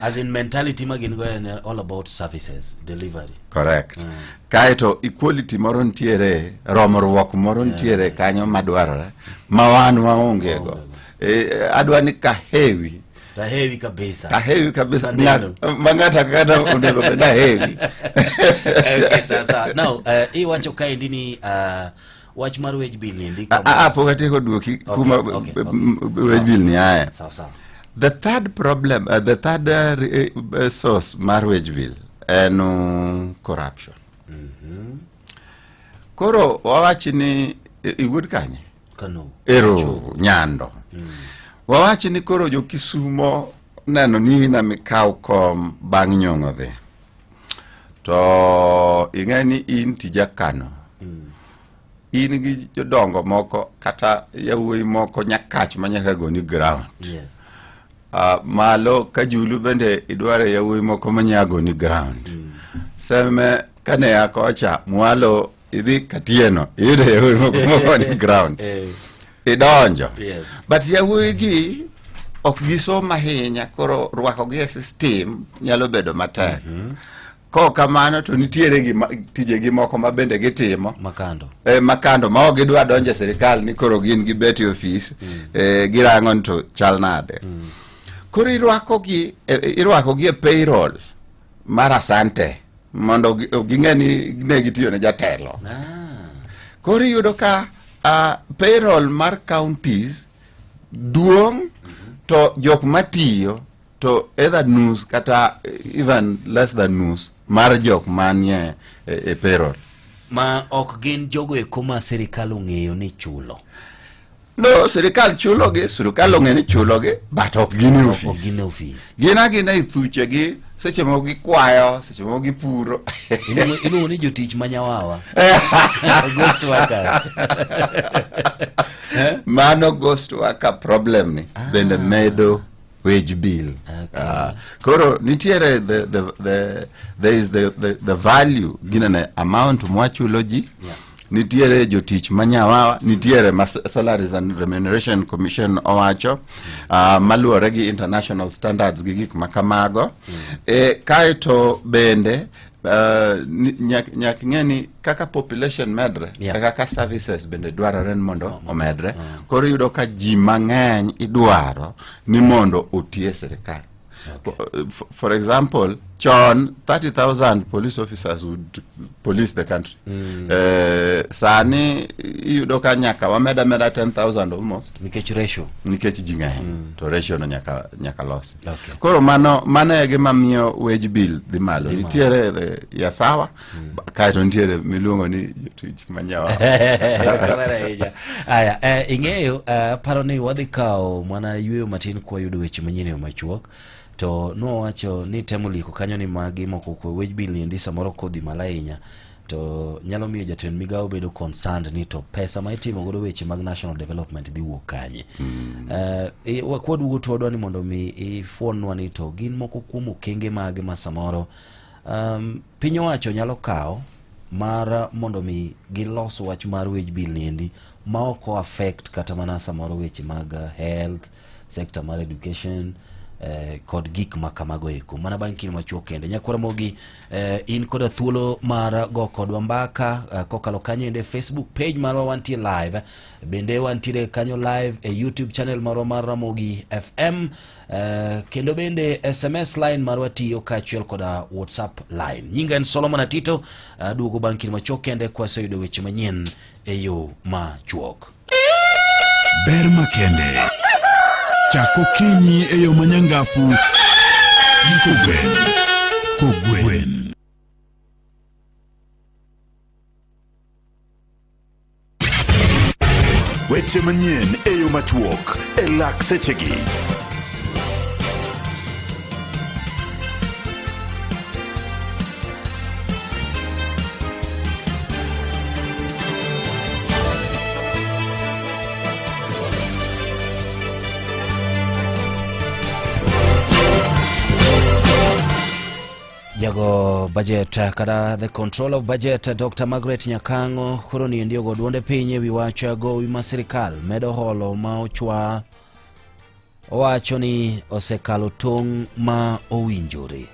As in mentality magin go all about services delivery. Correct. Kaito equality moro ntiere, romruok moro ntiere kanyo madwarore mawan waonge go. Adwani kahewi. Tahewi kabisa. Tahewi kabisa. Mangata kada unego benda hewi. Okay, sasa. Now, hii wacho kai ndini watch mar wage bill ni ndika. Pokati ko duoki kuma wage bill ni haya. Sawa. The third problem, the third source mar wage bill eno corruption. Koro wawachi ni iwud kanye? Kano. Ero Nyando. Wawachi ni koro jo Kisumo neno ni na mikao kom bang' nyong'o dhi. To ing'eni in tija Kano. In gi jodongo moko kata yawuoyi moko nyakach manyaka goni ground. Yes. Malo kajulu bende idware yawuoyi moko manyago ni ground. Seme kane yakocha mwalo idhi katieno iyude yawuoyi moko ni ground. Idonjo. Yes. But yawuoyi gi ok gisoma ahinya koro rwako gi system nyalo bedo matek. Ko kamano to nitiere gi tije gi moko mabende gitimo makando. Makando ma ok gidwa donje sirikal ni koro gin gi beti office girangon to chal nade. Koro irwako gi payroll mar Asante mondo ging'eni ne gitiyo ne jatelo. Koro yudo ka payroll mar counties duong to jok matiyo to either nus kata even less than nus mar jok manye payroll. Ma ok gin jogo ekoma sirikal ong'eyo ni chulo. No, sirikal chulo gi, sirikal ong'e ni chulo gi, but ok gini office. Gina ithuche gi, seche mo gi kwayo, seche mo gi puro. Iluongo ni jotich manyawawa. Ghost workers. Mano ghost worker problem ni, bende medo wage bill. Koro nitiere there is the value gina na amount mwachulo ji. Nitiere jotich manyawawa, nitiere Salaries and Remuneration Commission owacho, maluore gi international standards gi gik makamago. Kaito bende nyak ng'eni kaka population medre, kaka services bende dwarore mondo omedre. Koro yudo ka ji mang'eny idwaro ni mondo otie sirikal. For example, John, 30,000 police officers would police the country. Sani yudo ka nyaka wameda 10,000 almost. Nikech ratio. Nikech jing'eny. To ratio no nyaka losi. Koro mano e gima miyo wage bill dhi malo. Nitiere ya sawa, kaito nitiere miluongo ni jotich manyawa. Aya, ing'eyo paro ni wadhi kao mwana yweyo matin kwa yudo weche manyien machuok. To no wacho ni temo liko kanyo ni magi moko kwa wage bill ni ndisa moro kodhi malainya. To nyalo miyo jatend migao bedo concerned ni to pesa ma itimo godo weche mag national development dhi wuok kanye. Kwa dugo to odwa ni mondo mi ifuonwa ni to gin moko kuom okenge mage ma samoro piny owacho nyalo kao mar mondo mi gilos wach mar wage bill ni ma ok affect kata mana samoro weche mag health, sector mar education, kod gik makamago eko. Mana bang' kinde machuok kende nyakwara mogi in koda thuolo mar go kodwa mbaka kokalo kanyo ende Facebook page marwa wantie live, bende wantie kanyo live YouTube channel marwa mar Ramogi FM, kendo bende SMS line marwa tiyo kachiel koda WhatsApp line. Nyinga en Solomon Atito, duogo bang' kinde machuok kende kwa sayudo weche manyien eyo machuok. Ber makende chako kinyi eyo manyangafu kogwen. Weche manyien eyo machuok elak sechegi. Jago budget kada the control of budget Dr. Margaret Nyakango koro ni ndio go duonde pinye wiwacha go wima sirikal medo holo ma ochwa owacho ni osekalo tong' ma owinjore.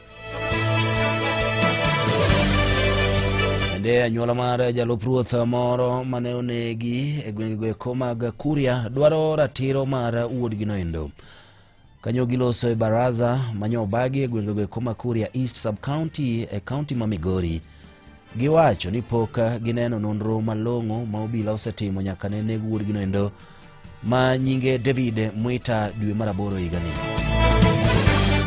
Bende anyuola mar jalup ruoth moro mane onegi e gwenge eko mag Kuria dwaro ratiro mar wuodgi noendo. Kanyo giloso e baraza manyo bagi e gwenge eko mag Kuria East Sub County e county ma Migori. Giwacho ni pok gineno nonro malong'o ma obila osetimo nyaka ne neg wuodgi noendo ma nyinge David Mwita dwe mar 8 higani.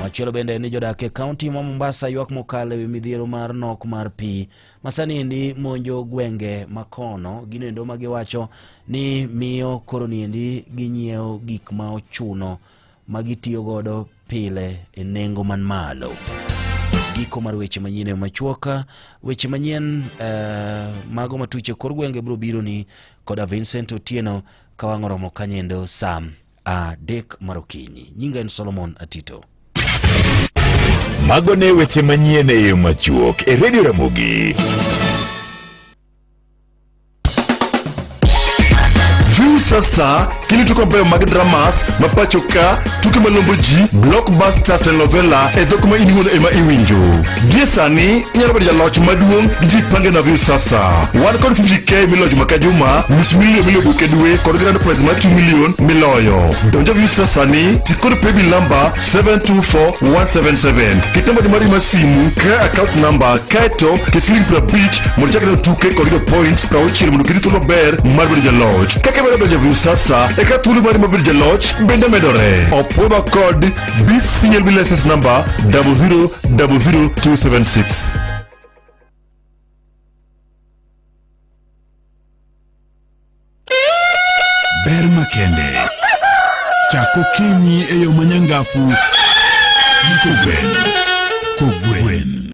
Machielo bende ni jodak e kaunti ma Mombasa ywak mokalo e midhiero mar nok mar pi masani ndi monjo gwenge makono ginendo magiwacho ni miyo koro niendi ginyiewo gik ma ochuno magitiyo godo pile e nengo man malo. Giko mar weche manyien machuoka weche manyien mago matuche kor gwenge bro biro ni koda Vincent Otieno kawang'oromo kanyendo Sam Dek Marokinyi. Nyinga en Solomon Atito. Mago ne weche manyien e yo machuok e Radio Ramogi. Sasa kini tuko mbele mag dramas mapachoka tuke malombo ji blockbusters telenovela e dhok ma inwono ema iwinjo gie sani inyalo bedo jaloch maduong' gi ji pange na view sasa wan kod 50k miloyo juma ka juma nus milion miloyo dwe dwe kod grand prize mar 2 million miloyo donjo view sasa ni tikod paybill number 724177 kitambo di mari masimu ka account number kaito kisling prabich mondo chakre tuke kod points prauchiel mondo kiti thuolo ber mar bedo jaloch kaka bedo view sasa eka thuolo mari mabir jaloch bende medore opwodho kod BCLB license number 00276. Ber makende chako kinyi e yo manyangafu kogwen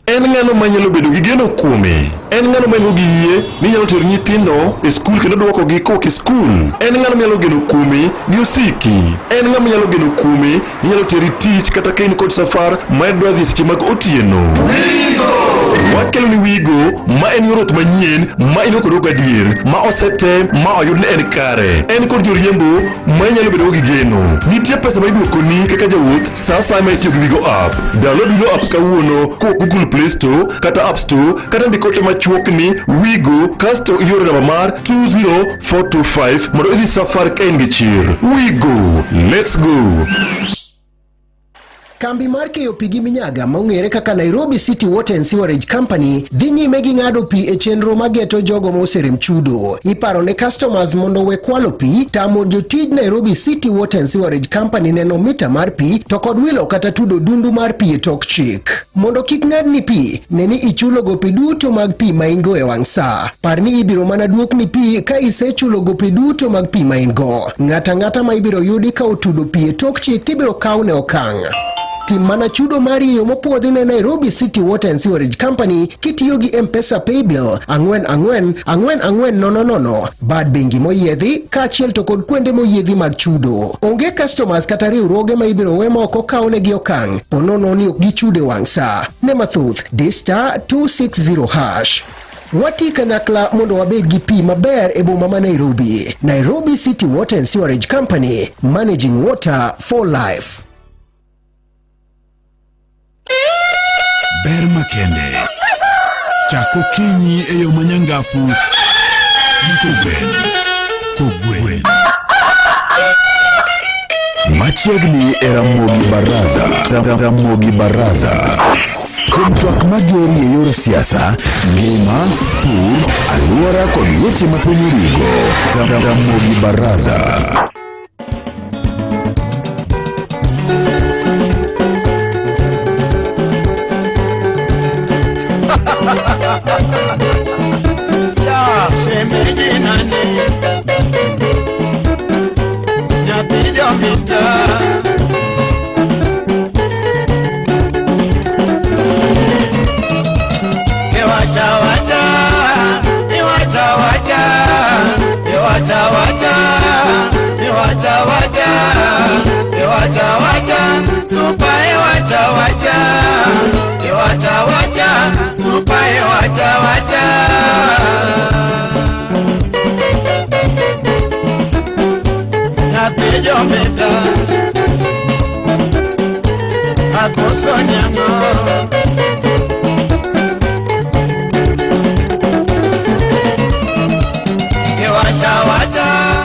En ng'ano manyalo bedo gi geno kuome. En ng'ano manyalo gi yie ni nyalo tero nyithindo e skul kendo duoko gi koke skul. En ng'ano manyalo geno kuome gi osiki. En ng'ano manyalo geno kuome ni nyalo teri tich kata kain kod safar ma dwa dhi seche mag otieno. Wakelo ni Wigo ma en yorot manyien ma ino kod adier ma osete ma oyud ni en kare. En kod joriembo ma nyalo bedo gi geno. Nitie pesa ma iduoko ni kaka jawuoth sasa ma itiyo gi Wigo app. Download Wigo app kawuono ko Google Play Store kata App Store kata ndikote machuok ni Wigo kasto iyoro namba mar 20425 mondo idhi safar ka in gi chir. Wigo, let's go. Kambi mar keyo pi gi minyaga maong'ere kaka Nairobi City Water and Sewerage Company dhi nyime gi ng'ado pi e chenro mageto jogo moserem chudo. Iparo ne customers mondo we kwalo pi, tamo jotij Nairobi City Water and Sewerage Company neno mita mar pi to kod wilo kata tudo dundu mar pi e tok chik. Mondo kik ng'adni pi, neni ichulo gope duto mag pi ma ingo e wang' sa. Par ni ibiro mana duokni pi ka isechulo gope duto mag pi ma ingo. Ng'ata ma ibiro yudi ka otudo pi e tok chik tibiro kawne okang'. Tim mana chudo mari yo mopwodhi ne Nairobi City Water and Sewerage Company kitiyo gi M-Pesa Paybill 444400 bad bengi moyiedhi kaachiel to kod kwende moyiedhi mag chudo. Onge customers kata riwruoge ma ibiro we moko kawne okang' ponono ni ok gichude wang' sa. Ne mathoth *260#. Wati kanyakla mondo wabed gi pi maber e boma ma Nairobi. Nairobi City Water and Sewerage Company, managing water for life. Ber makende chako kinyi e yo manyangafu kogwen Machiegni e Ramogi Baraza. Kuom twak mageri e yor siasa, ngima, pur, alwora kod weche ma piny origo. Ramogi Baraza. jometa akoso nyango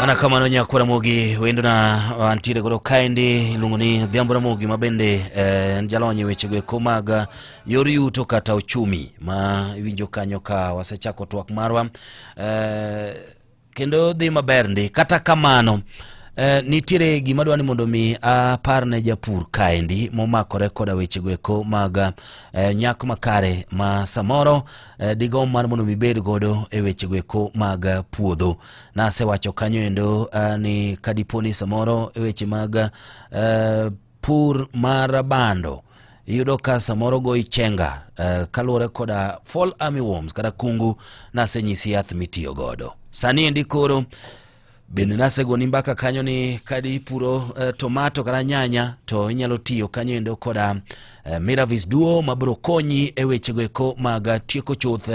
Mana kama no nyakura mogi wendo na antire godo kaindi ilunguni dhiambura mogi mabende njalonye wechego komaga yori yuto kata uchumi ma winjo kanyo ka wasechako twak marwa kendo dhi maber ndi kata kamano nitire gima dwani mondo mi aparne japur kaindi momakore koda wechego eko maga nyak makare ma samoro digom mar mondo mi bed godo e wechego eko maga puodho na se wacho kanyo endo ni kadiponi samoro e weche maga pur mar bando yudo ka samoro go ichenga kalore koda fall armyworms kada kungu na senyisi yath mitiyo godo sani endi koro bende nasego ni mbaka kanyo ni kadi puro tomato kara nyanya to inyalo tiyo kanyo endo koda Miravis Duo mabro konyi e wechego eko maga tieko chuth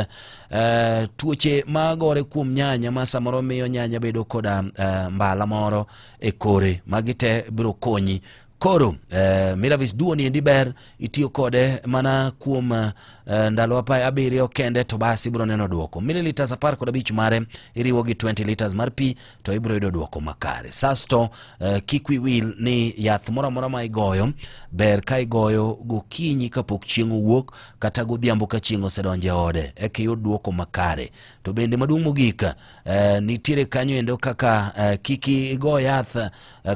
tuoche magore kuom nyanya ma samoro miyo nyanya bedo koda mbala moro e kore magite bro konyi koro Miravis Duo ni endi ber itiyo kode mana kuom ndalo apa abiriyo kende to basi bro neno duoko mililiters 15 mare iriwo gi 20 liters mar pi to ibro yudo duoko makare sasto kikwi wil ni yath mora ma igoyo ber ka igoyo gokinyi kapok chieng' owuok kata godhiambo ka chieng' osedonje ode eka yud duoko makare to bende maduong' mogik nitiere kanyo endo kaka kiki igo yath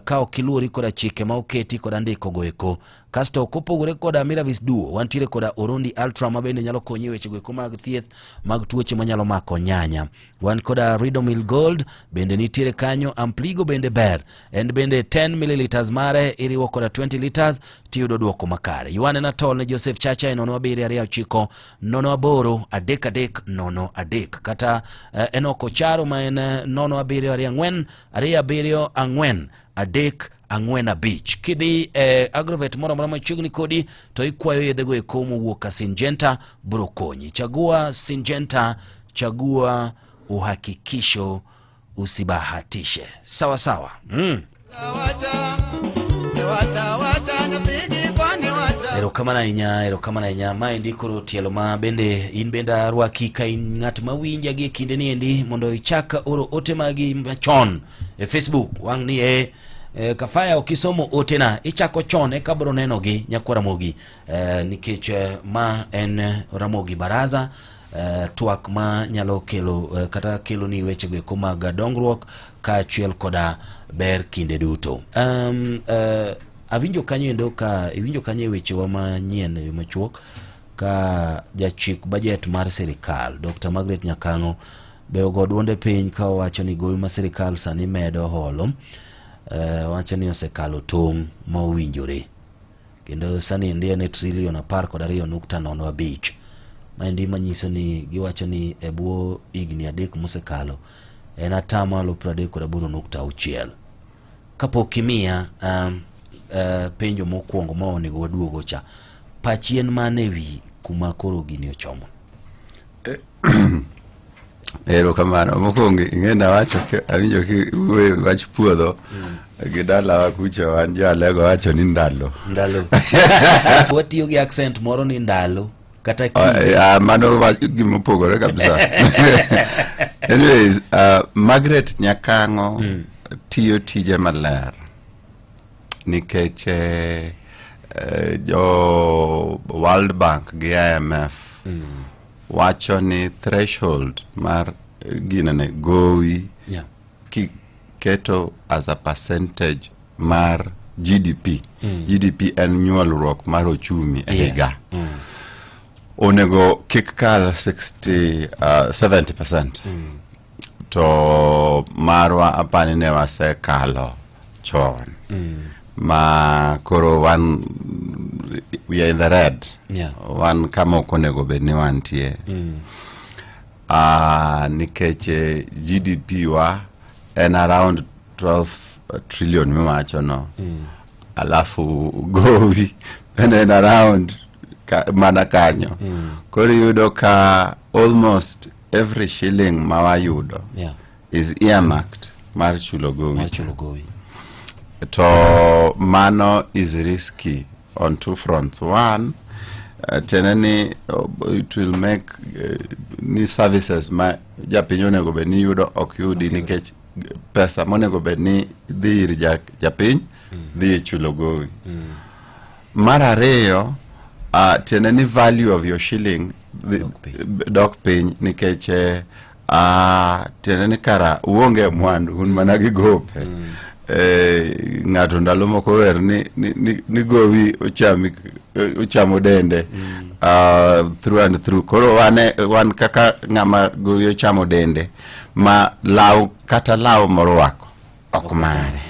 ka okiluri koda chike ma oketi koda ndiko go eko kasto kopogore koda Miravis Duo wantiere koda Orondi Ultra mabende nyalo konyi wechego eko mag thieth mag tuoche manyalo mako nyanya wan koda Ridomil Gold bende nitiere kanyo Ampligo bende ber and bende 10 ml mare iriwo koda 20 liters tiyudo duoko makare yuane na tol ne Joseph Chacha enono wabiri aria chiko nono aboro adek nono adek kata Enoko Charo ma en nono wabiri aria ngwen aria abirio angwen adek angwena beach kidhi agrovet mora machugni kodi to ikwayo yedhego ekomo wuoka Syngenta brokonyi chagua Syngenta chagua uhakikisho usibahatishe sawa sawa ero kama na inya ma indikoro tielo ma bende in benda rwaki ka in ngat mawinja gi kinde ni endi mondo ichaka oro ote magi machon e Facebook wang ni kafaya okisomo otena ichako chone kabro neno gi nyakwara mogi nikech ma en ramogi baraza twak ma nyalo kelo kata kelo ni wechego eko mag dongruok ka chiel koda ber kinde duto awinjo kanyo endo ka iwinjo kanyo wechewa manyien yo machuok ka jachik budget mar sirikal Dr. Margaret Nyakango be ogodwonde piny ka wacho ni goyo ma sirikal sani medo holo wacho ni osekalo tong' ma owinjore kendo sani ndiye ne trilion 12.05 ma ndi manyiso ni giwacho ni ebwo igni adek mosekalo en atamalo 38.6 kapok imiya penjo mokwongo ma onego waduogo cha pachien mane wi kuma koro gini ochomo ero kamano mokwongo ing'ena wacho awinjo ki wach puodho gidala wakucha wan jalego wacho ni ndalo watiyo gi accent moro ni ndalo kata mano gimopogore kabisa anyways Margaret Nyakango tiyo tije maler nikech jo World Bank gi IMF wacho ni threshold mar ginane gowi keto as a percentage mar GDP GDP en nyuolruok mar ochumi e higa onego kik kal 70% to marwa apani ne wasekalo chon ma koro we are in the red one kama okonego bedni wantie nikech GDP wa en around 12 trillion miwacho no alafu gowi en around mana kanyo koro yudo ka almost every shilling mawayudo is earmarked mar chulo gowi to mano is risky on two fronts. One, teneni it will make ni services ma japinyo nego be ni yudo ok yudi nikech pesa monego be ni dhi ir japiny dhi chulo gowi. Mar ariyo, teneni value of your shilling dok piny nikech teneni kara uonge mwandu un mana gi gope. Ng'ato ndalo moko wer ni gowi uchamo dende through and through. Koro wan kaka ng'ama gowi uchamo dende ma law kata law morwako ok mare.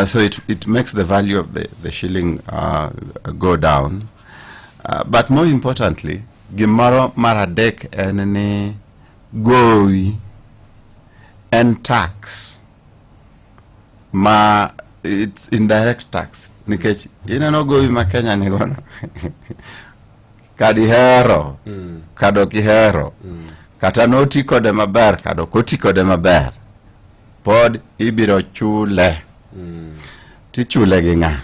So it makes the value of the shilling go down. But more importantly, gimoro maradek en ni gowi and tax. Ma it's indirect tax nikech ineno gowi ma Kenya ni gono kadi hero kado kihero kata noti kode maber kado koti kode maber pod ibiro chule. Tichule gi ng'a?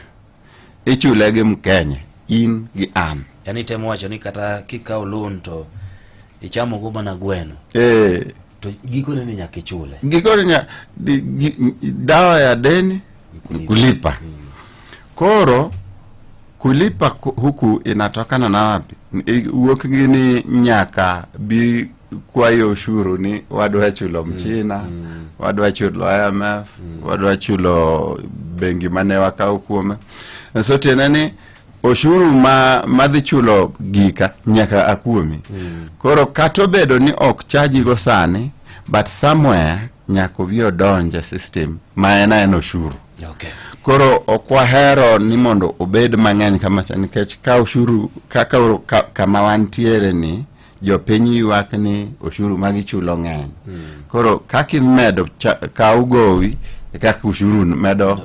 Ichule gi Mkenya, in gi an. Yani temo wacho ni kata kikao loan to ichamo go mana gweno to gikone ni nyaka ichule. Gikone dawa ya deni kulipa. Koro kulipa huku inatokana na wapi? Uok gini nyaka bi kwayo ushuru ni wadwa chulo Mchina, wadwa chulo IMF, wadwa chulo bengi mane wakao kuome. So tenani ushuru madhi chulo gika nyaka akuomi. Koro kato bedo ni ok charge go sani, but somewhere nyako biyo donje system maena en ushuru. Okay. Koro okwahero ni mondo obed mang'eny kamacha nikech ka ushuru kama wantiere ni jopiny ywak ni ushuru magichulo ng'eny. Koro kaki medo ka ugowi kaka ushuru medo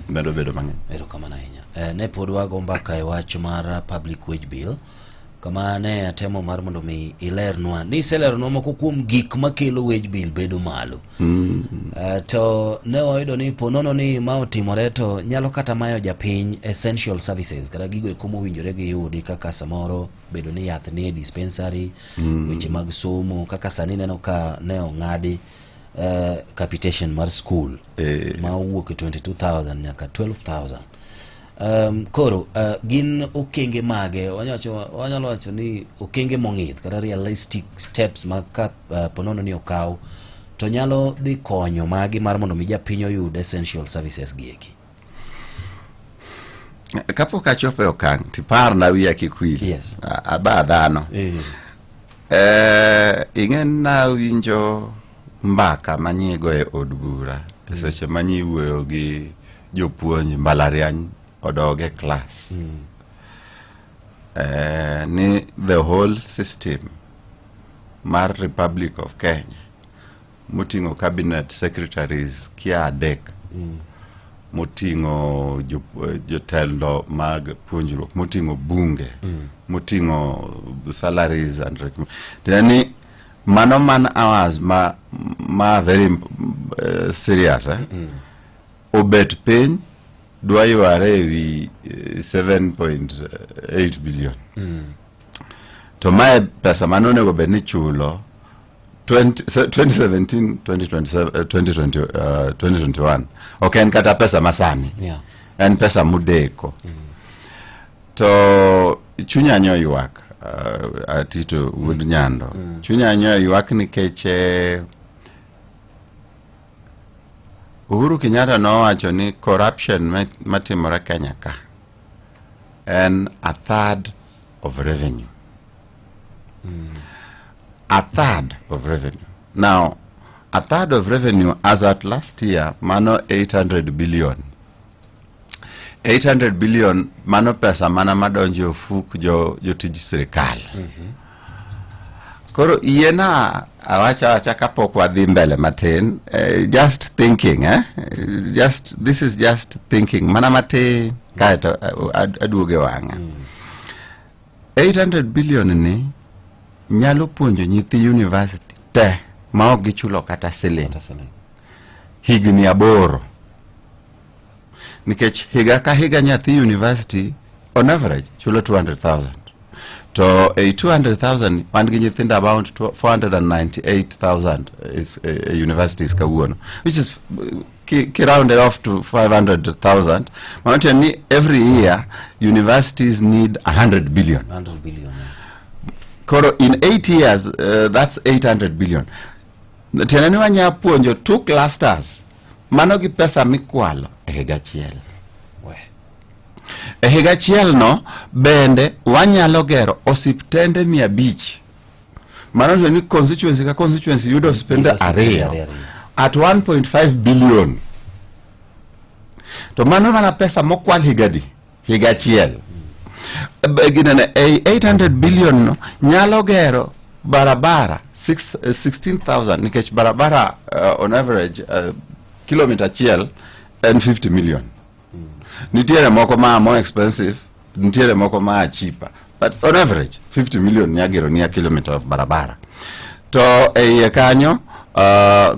bedo mang'eny. Ero kama na hinya. Ne pod wago mbaka e wach mar public wage bill. Kama ne atemo mar mondo mi ilernwa ni selernwa moko kuom gik makelo wage bill bedo malo. To ne wayudo ni ponono ni ma otimore to nyalo kata mayo japiny essential services kata gigo ikomo winjore gi yudi kaka samoro bedo ni yath ni dispensary, weche mag somo kaka sani neno ka ne ong'adi capitation mar school ma wuok 22,000 nyaka 12,000. Koro gin okenge mage wanyalo wacho ni okenge mong'ith kata realistic steps ma ka ponono ni okaw to nyalo dhi konyo magi mar mondo mi japiny oyud essential services gieki. Kapok achopo okang' tipar na wiya kikwili. Yes. Aba dhano. Ingen na winjo mbaka manyiego e od bura. Seche manyiwuoyo gi jopuonj mbalariany odoge class. Ni the whole system mar Republic of Kenya mutingo cabinet secretaries kia adek mutingo jotelo mag puonjruok mutingo bunge mutingo salaries and then mano man hours ma very serious obet piny dwa yware ewi 7.8 billion. To mae pesa manonego bed ni chulo 2017 2021. Okay, en kata pesa masani. En pesa mudeko. To chunya nyo ywak atito Wood Nyando. Chunya nyo ywak nikech Uhuru Kenyatta nowacho ni corruption matimore Kenya ka and a third of revenue. A third of revenue. Now, a third of revenue as at last year, mano 800 billion. 800 billion mano pesa mana madonjo fuk jo tij sirikal. Koro iena awacha kapok wadhi mbele matin, just thinking, this is just thinking, mana matin kaeto aduoge wanga. 800 billion ni nyalo puonjo nyithi university te ma ok gichulo kata siling. Higni 8 nikech higa ka higa nyathi university on average chulo 200,000 to 200,000 wan gi nyithindo about 498,000 is universities kawuono, which is ki rounded off to 500,000. Manoteni every year universities need 100 billion. 100 billion. Koro in 8 years that's 800 billion. Tenani wanya puonjo 2 clusters mano gi pesa mikwalo e higa achiel. E higa achiel no bende wanyalo gero osiptende 500. Mano ni constituency ka constituency yudo spend ariyo at 1.5 billion. To mano mana pesa mokwal higa achiel. Ginene 800 billion no nyalo gero barabara 16,000 nikech barabara on average kilometer achiel and 50 million. Nitiere moko ma more expensive, nitiere moko ma cheaper, but on average 50 million nyagero ni kilometer of barabara. To e kanyo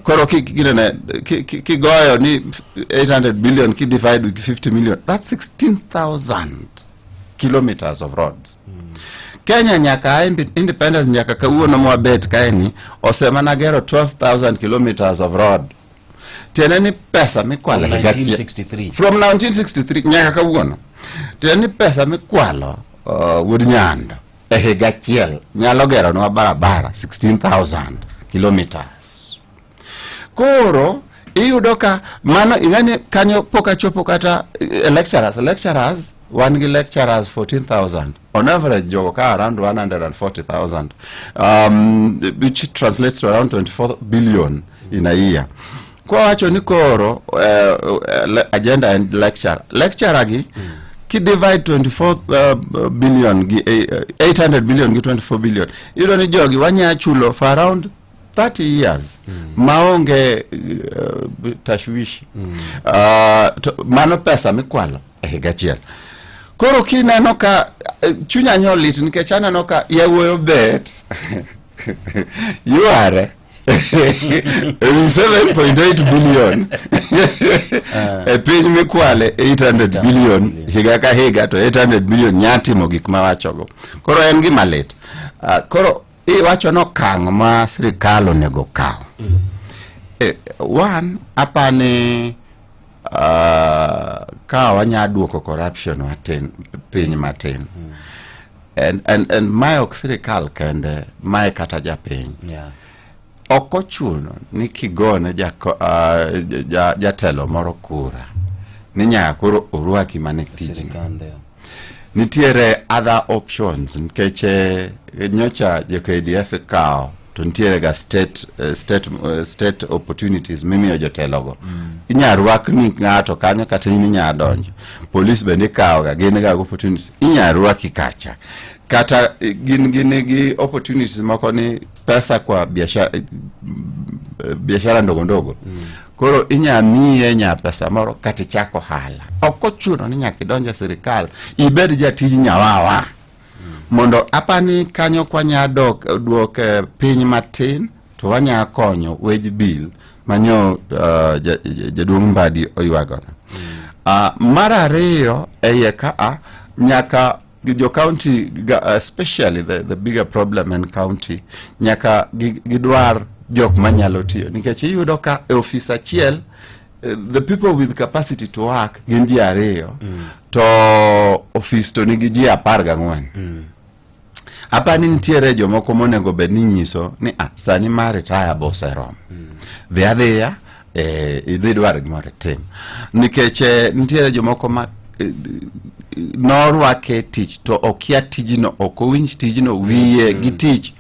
koro ki goyo ni 800 billion ki divide with 50 million, that's 16,000 kilometers of roads. Kenya nyaka independence nyaka kawuono mwabet kaeni osema nagero 12,000 kilometers of road. Tiene pesa mikwalo from 1963 from 1963 nyaka kawuono. Tiene pesa mikwalo Wuod Nyando e higa achiel nyalo gero nwa barabara 16,000 kilometers. Koro iyudo ka mano ingani kanyo poka chopo kata lecturers one gi lecturers 14,000 on average jogo ka around 140,000 which translates to around 24 billion in a year. Kwa wacho ni koro agenda and lecture gi ki divide 24 billion gi 800 billion gi 24 billion ilo ni jogi wanya chulo for around 30 years maonge tashwishi. Mano pesa mikwalo e higa achiel. Koro kineno ka chunya nyolit nikech aneno ka yawuoyo bet yuare 7.8 billion e piny mikwale 800 billion higa ka higa to 800 billion nyatimo gik mawachogo. Koro en gima lit. Koro iwacho no kang' ma sirikal onego kaw. One apani ka wanya duoko corruption watin piny matin. And my sirikal kende my kata japiny. Yeah. Okochuno ni kigone jatelo moro kura ni nyaka koro orwaki mane tijno. Nitiere other options nkeche nyocha JKDF kao to nitiere ga state opportunities mimiyo jotelogo. Inya rwak ni ng'ato kanyo kata inya donjo. Police bende kao ga gin ga opportunities inya rwaki kacha. Kata gin gi opportunities moko ni pesa kwa biashara ndogo ndogo. Koro inyamiye nya pesa moro kati chako hala. Okochuno ni nyaka idonje sirikal ibed jatiji nyawawa. Mondo apani kanyo kwa duok piny matin to wanya konyo wage bill manyo jaduong' Mbadi oywagono. Mara ariyo eyeka nyaka jo county especially the bigger problem in county nyaka gidwar jok manyalo tiyo nikech iyudo ka office achiel the people with capacity to work gin ji ariyo to office to nigi ji 14. Apani nitiere jomoko monego bed ni nyiso ni sani ma retire boserom. The other idhi dwar gimore tim nikech nitiere jomoko ma norwake tich to okia tijino okowinj tijino wiye gi tich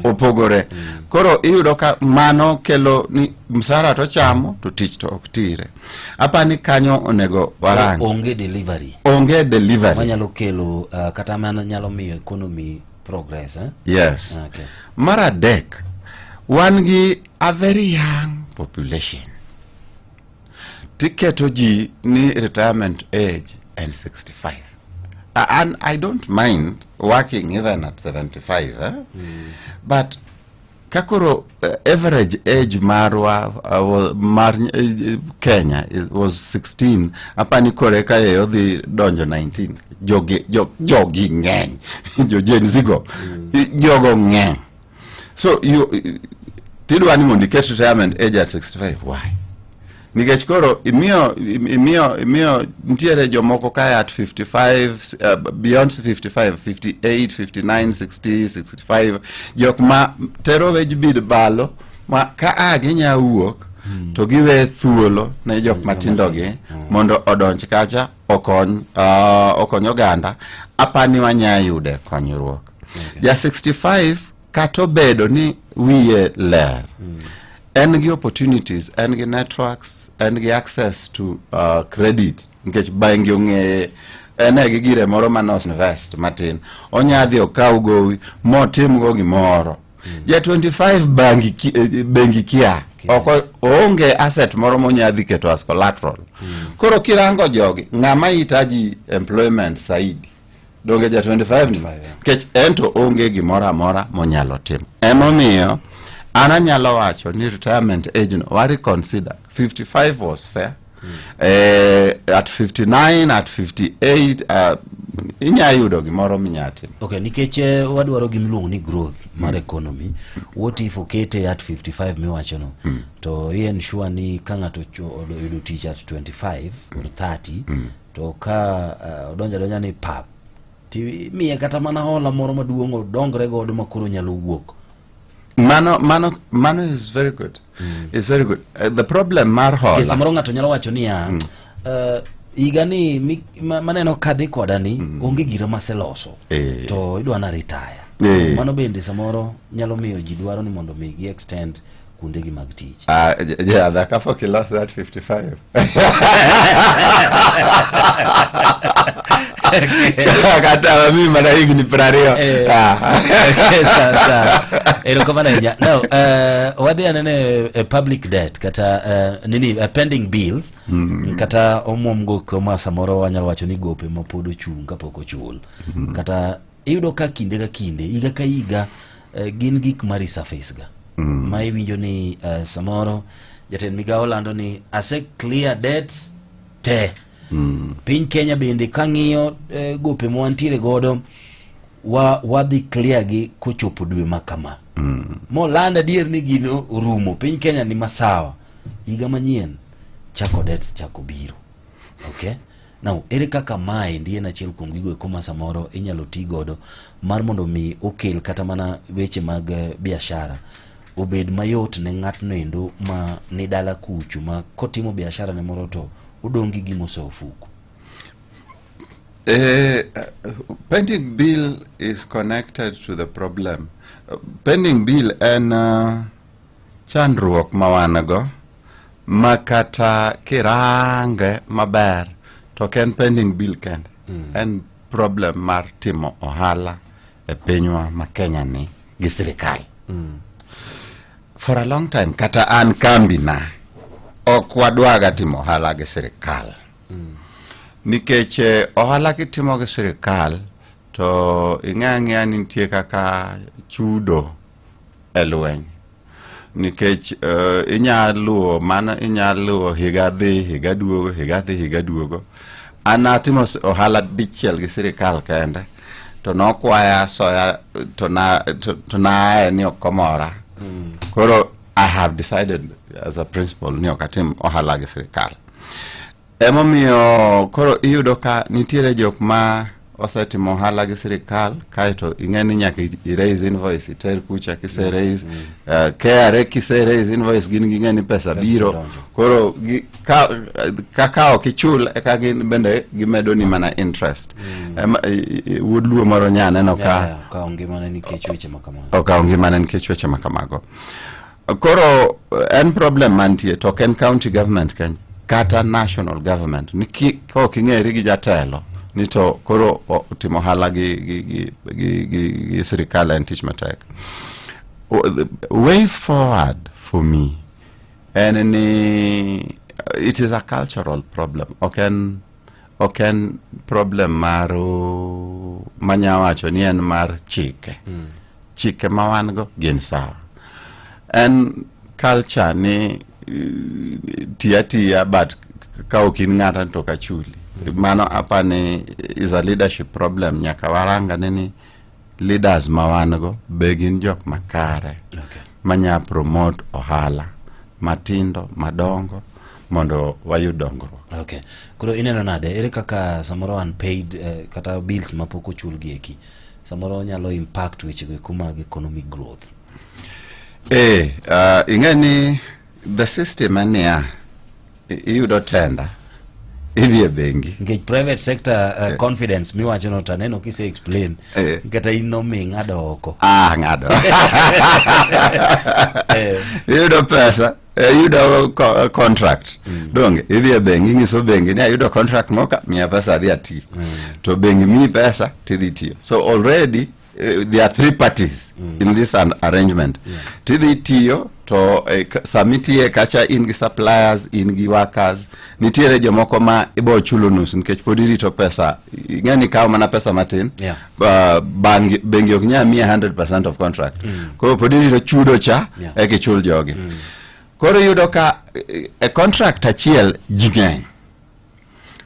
opogore. Koro iyudo ka mano kelo ni msara to chamo to tich to oktire. Apani kanyo onego warang onge delivery manyalo kelo kata mana nyalo miyo economy progress. Yes. Okay. Mara dek wan gi a very young population. Tiketo ji ni retirement age and 65. And I don't mind working even at 75, but kakoro average age marwa Kenya was 16 apani kore ka yodhi donjo 19 jogi ng'eny jo Gen Z go jogo ng'eny. So tidwani mondo iket retirement age at 65. Why? Nikech koro imiyo ntiere jomoko kaya at 55 beyond 55 58 59 60 65 jok ma tero wage bid balo ma ka ginya wuok to giwe thuolo ne jok matindogi mondo odonj kacha okony oganda apani wanya yude konyruok. Ja 65 kato bedo ni wiye ler en gi opportunities, en gi networks, en gi access to credit nikech bangi ong'eye ene gi gire moro manos invest matin onyadhi okaw gowi motim go gimoro. Ja 25 bengi kia onge asset moro monyadhi keto as collateral. Koro kirango jogi ng'ama itaji employment saidi donge ja 25 kech ento onge gimoro amora monyalo timo. Emomiyo ana nyalo wacho ni retirement age no wari consider 55 was fair. At 59 at 58 inya yudo gimoro minyati. Okay, nikech wadwaro gimiluongo ni growth mar economy. What if okete at 55 miwacho no to yen sure ni ka ng'ato yudo tich at 25 or 30 to ka donja ni pap ti miye kata mana hola moro maduong' dongre godo makoro nyalo wuok. Mano is very good. It's very good. The problem mar hola. Kesa moro ng'ato nyalo wacho niya igani maneno kadhi kodani onge giro maseloso to idwa na retire. Mano bende samoro nyalo miyo ji dwaro ni mondo mi gi extend kunde gi mag tich. Yeah, the couple ki lost that 55. Kata mimi mara hii ni prario. Sasa ero kama na no wadhi anene public debt kata pending bills kata omomgo kama samoro wanyalo wacho ni gope mapodo chunga poko chul kata iyudo ka kinde ka kinde iga ka iga gin gik mari surface ga ma iwinjo ni samoro jatend migao lando ni ase clear debts te piny Kenya bende kang'iyo gope mwantiere godo wadhi clear gi kochopo dwe makama mo landa dier ni gino rumo piny Kenya ni masawa iga manyien chako debts chako biro. Okay, now ere kaka mae ndiye na chiel kuom gigo koma samoro inyalo ti godo mar mondo mi okel kata mana weche mag biashara obed mayot ne ng'atno endo ma ni dala kuchu ma kotimo biashara ne moro to udongi gimo so ofuku. Pending bill is connected to the problem. Pending bill en chandruok mawanago makata kirange maber to ken pending bill ken en problem mar timo ohala e pinywa ma Kenya ni gi sirikal. For a long time kata an kambi na okwadwaga timo ohala gi sirikal. Nikech ohala kitimo gi sirikal to ing'ang'ia ni nitie kaka chudo e lweny. Nikech inyaluo higa dhi higa duogo higa dhi higa duogo. Anatimo ohala dichiel gi sirikal kende to nokwaya soya to na ni okomora. Koro I have decided as a principal ni okatim ohala gi sirikal. Emomiyo koro iyudo ka nitiere jok ma osetimo ohala gi sirikal kaito ing'eni nyaka i-raise invoice iter kucha kise raise KRA kise raise invoice gin ging'eni pesa biro koro ka okichul eka gin bende gimedo ni mana interest. Wuod luo moro nyaneno ka ongimane nikech weche makamago. Ongimane nikech weche makamago. Koro en problem mantie to ken county government kata national government ni kok ing'eri gi jatelo ni to koro timo hala gi sirikal en tich matek. Way forward for me and it is a cultural problem. Oken problem maro manyawacho ni en mar chike. Chike mawango gin sawa. en culture ni tiatia but ka okin ng'ata to ka chuli. Mano apani is a leadership problem. Nyaka waranga ni leaders mawango begin jok makare. Okay. Manya promote ohala matindo madongo mondo wayud dongruok. Okay. Kuro ineno nade ere kaka samoro unpaid kata bills mapoko chul gieki samoro nyalo impact weche kuma economic growth? Ingani the system ania iyudo tender idhi bengi ngech private sector confidence miwacho no taneno kise explain kata ino ng'ado oko ng'ado yudo pesa yudo contract donge idhi bengi ngiso bengi ni ayudo contract moka miya pesa adhi ati to bengi mi pesa tidhi tiyo. So already there are three parties in this arrangement. Tidhi tiyo to samitie kacha in gi suppliers, in gi workers, nitiere jomoko ma ibo chulo nus nikech podiri to pesa ngani kawo mana pesa matin. Bengi ok nya miya 100% of contract. Koro podiri to chudo cha eki chul jogi. Koro yudo ka a contract achiel jing'eny.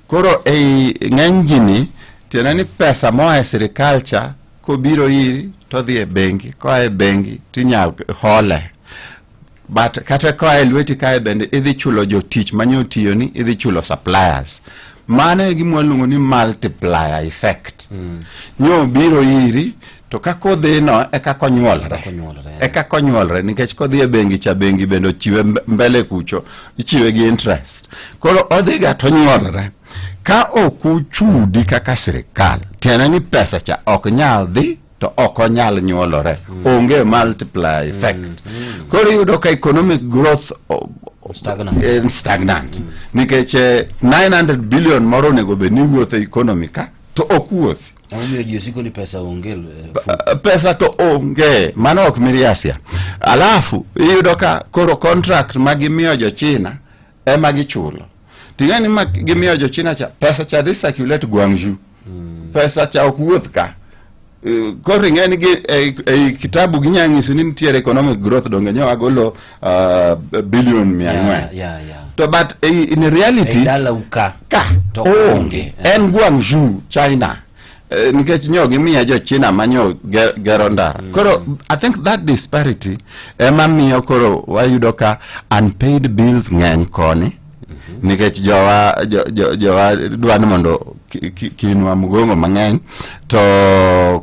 Koro ng'eny jini tienani pesa moa e sirikal cha kobiro iri to dhi e bengi, ko e bengi tinyal hole. But kata ko e lweti kae bende idhi chulo jotich manyo tiyo ni, idhi chulo suppliers. Mano e gima waluongo ni multiplier effect. Nyo biro iri to kako dhino eka konyuolre nikech kodhi e bengi cha bengi bende chiwe mbele kucho ichiwe gi interest. Koro odhiga to nyuolre. Ka okuchudi kaka sirikal tiene ni pesa cha ok nyal dhi to ok onyal nyuolore. Onge multiplier effect. Koro yudo ka economic growth stagnant. Nikech 900 billion moro nego be ni wuotho economy ka to ok wuothi. Amamiyo jisiko ni pesa onge pesa to onge, mano ok miriasia. Alafu yudo ka koro contract magimiyo jo China ema gichulo. Tingani magimiyo jo China cha pesa cha dhi circulate Guangzhou. Pesa cha ok wuoth ka. Koro ng'eni kitabu ginyang'iso ni nitiere economic growth donge nyo agolo billion 400. To but in reality dala uka to onge. En Guangzhou, China. Nikech nyogi miya jo China manyo gero ndara. Koro I think that disparity ema miyo koro wayudo ka unpaid bills ng'eny koni. Nikech jowa dwani mondo kinwa mugongo mang'eny to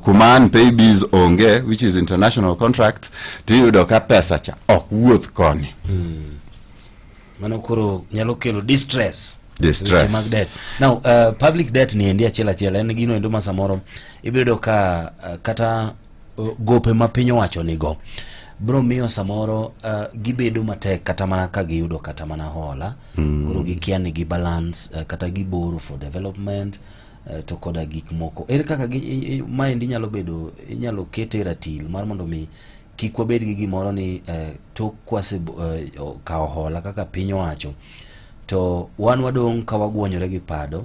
kuma unpaid bills onge, which is international contracts, tiyudo ka pesa cha ok wuoth koni. Mano koro nyalo kelo distress. Debt. Now public debt ni endia chela en gino endo masamoro ibedo ka kata gope ma piny owacho nigo bro miyo samoro gibedo matek kata mana ka giyudo kata mana hola. Koro gikia ni gi balance kata giboro for development to koda gik moko ere kaka maendi nyalo bedo inyalo kete ratil mar mondo mi kik wabed gi gimoro ni to kwase kawo hola kaka piny owacho to wan wadong ka wagwonyore gi pado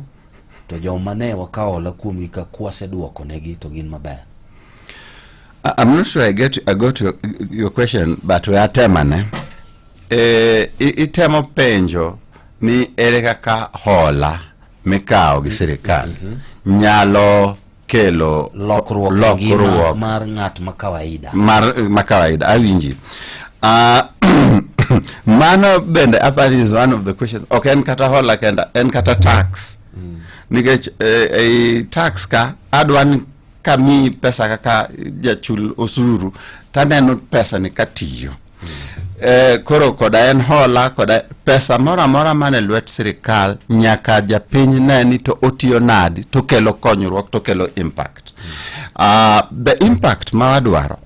to joma ne wakawo la kuomgi ka kwase duoko negi to gin maber. I'm not sure I got your question, but we are temane. Itemo penjo ni ere kaka hola mikawo gi sirikal nyalo kelo lokruok mar ng'at makawaida. Makawaida awinji. Mano bende apart is one of the questions. Okay, en kata hola kenda en kata tax. Nikech tax ka adwan kami pesa kaka jachul osuru taneno pesa ni katiyo. Koro koda en hola koda pesa mora mane lwet sirikal nyaka japiny neni to otiyo nadi to kelo konyruok to kelo impact. The impact ma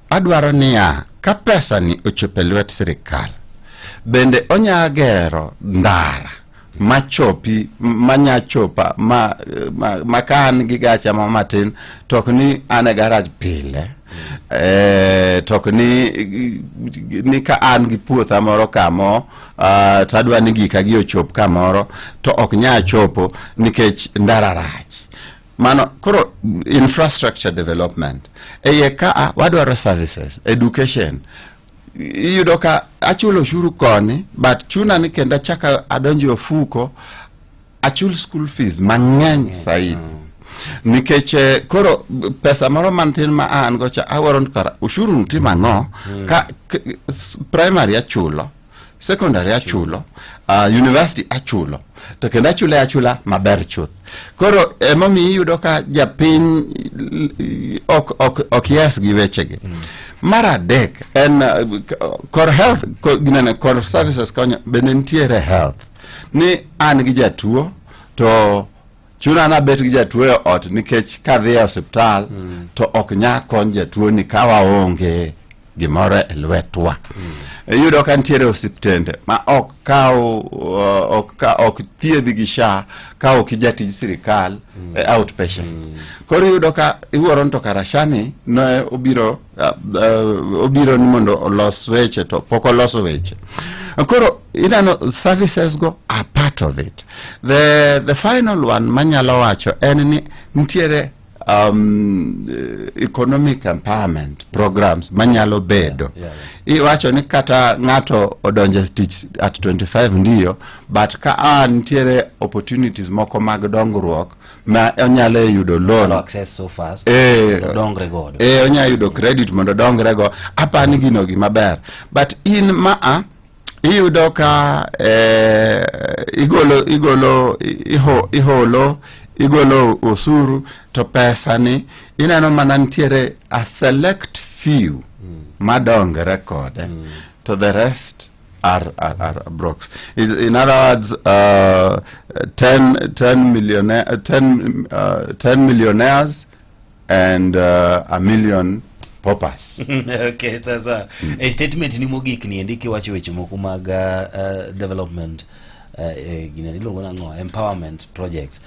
adwaro niya ka pesa ni ochope lwet sirikal bende onyagero ndara machopi manyachopa makan gi gacha matin tok ni ane garage pile tok ni ka an gi puotha moro kamo tadwa ni gika gi ochop kamoro to ok nya chopo nikech ndara rach. Mano koro infrastructure development eye ka wadwaro services education iyudo ka achulo ushuru koni, but chuna ni kenda chaka adonjo ofuko achul school fees mang'eny saidi. Nikech koro pesa moro mantin ma an gocha awaron kara ushuru ntima no ka primary achulo, secondary achulo, university achulo, to kenda achula maber chuth. Koro emomi iyudo ka japiny ok yes gi wechegi. Mar adek en kor health, kor services konyo bende nitiere health. Ni an gi jatuo to chuna na bet gi jatuo e ot nikech kadhi e hospital to ok nya kon jatuo ni kawa onge gimoro e lwetwa. Iyudo ka nitiere osiptende ma ok thiedhi gi SHA ka ok jatij sirikal outpatient. Koro iyudo ka iwuoro to kara SHA ni no obiro ni mondo olos weche to pok oloso weche. Koro inano services go are part of it. The final one manyalo wacho en ni nitiere economic empowerment programs manyalo bedo. Iwacho ni kata ng'ato odonje tich at 25 ndiyo, but ka nitiere opportunities moko mag dongruok ma onyalo yudo loan access so fast dongre godo. Onyalo yudo credit mondo dongre go. Apani gino gima ber, but in maa iyudo ka igolo osuru to pesa ni inano mana nitiere a select few madongre kode, to the rest are brokes. In other words, 10 millionaires and a million popas. Okay, sasa a statement ni mogik ni endiki wacho weche moko mag development gina nilongo na ngo empowerment projects.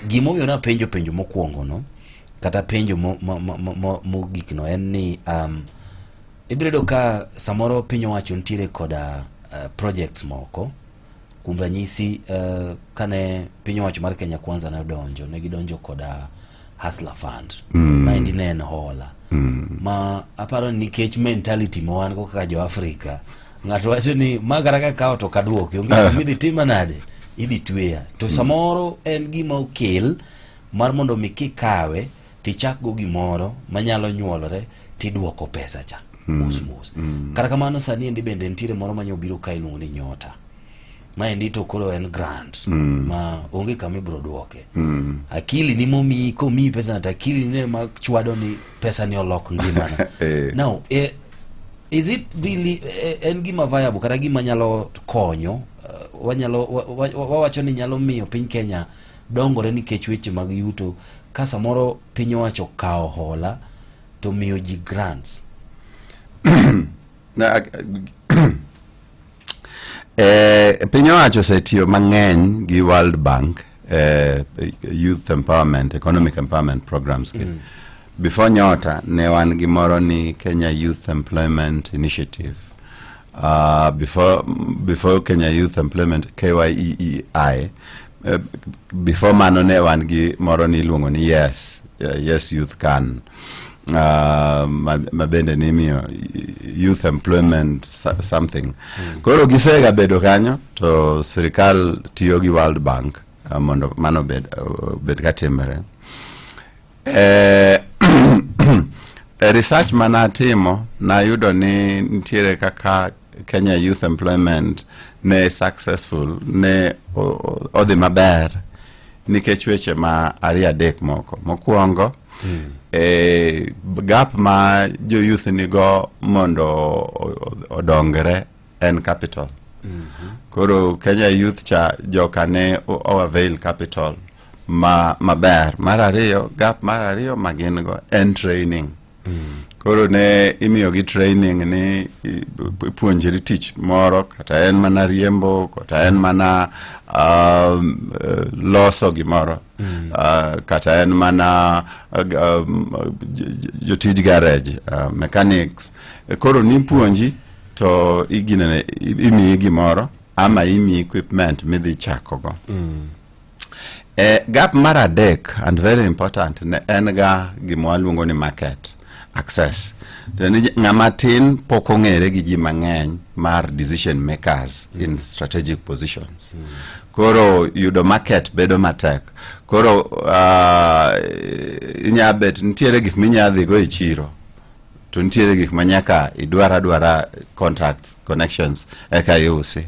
Gimo yo na penjo mokuongo no kata penjo mogik no en ni ibredo ka samoro pinyo wacho ntire koda projects moko kumranyisi kane pinyo wacho mar Kenya Kwanza na donjo ne gidonjo koda Hustler Fund ma indinen hola ma aparo ni kech mentality mo wan ko kaka jo Africa ng'ato wacho ni magaraka kao to kaduoke onge midhi tima nade idhi tweya to samoro en gima okel mar mondo mikikawe tichak go gimoro manyalo nyuolore tiduoko pesa cha mus. Kata kamano sani endi bende ntire moro manyo biro ka iluongo ni Nyota ma endi to koro en grant ma onge kama ibro duoke. Akili ni momi ko mi pesa na akili ne ma chwado ni pesa ni olok ngimana. Now is it really en gima viable kata gima nyalo konyo wanyalo wawacho ni nyalo miyo piny Kenya dongore nikech weche mag yuto ka samoro piny owacho kao hola to miyo ji grants? Piny owacho setiyo mang'eny gi World Bank youth empowerment, economic empowerment programs. Before Nyota ne wan gi moro ni Kenya Youth Employment Initiative. Before Kenya Youth Employment KYEEI, before mano ne wan gi moro ni luongo ni Yes Youth Can. Mabende ni miyo youth employment something. Koro gisega bedo kanyo to sirikal tiyo gi World Bank mondo mano bed katimere. Research manatimo na yudo ni ntiere kaka Kenya Youth Employment ne successful ne odhi maber nikech weche ma aria dek moko. Mokuongo gap ma jo youth ni go mondo odongre en capital. Koro Kenya Youth cha joka ne avail capital maber. Mar ariyo, gap mar ariyo magin go en training. Koro ne imiyo gi training ni puonjri tich moro kata en mana riembo kata en mana loso gimoro kata en mana jotij garage mechanics. Koro ni puonji to iginene imiyi gimoro ama imiyi equipment midhi chakogo. Gap mar adek and very important ne en ga gima waluongo ni market. access. Ng'ama tin pok ong'ere gi ji mang'eny mar decision makers in strategic positions. Koro yudo market bedo matek. Koro inyabet nitiere gik minyadhi go e chiro. To nitiere gik manyaka idwara contacts, connections eka yusi.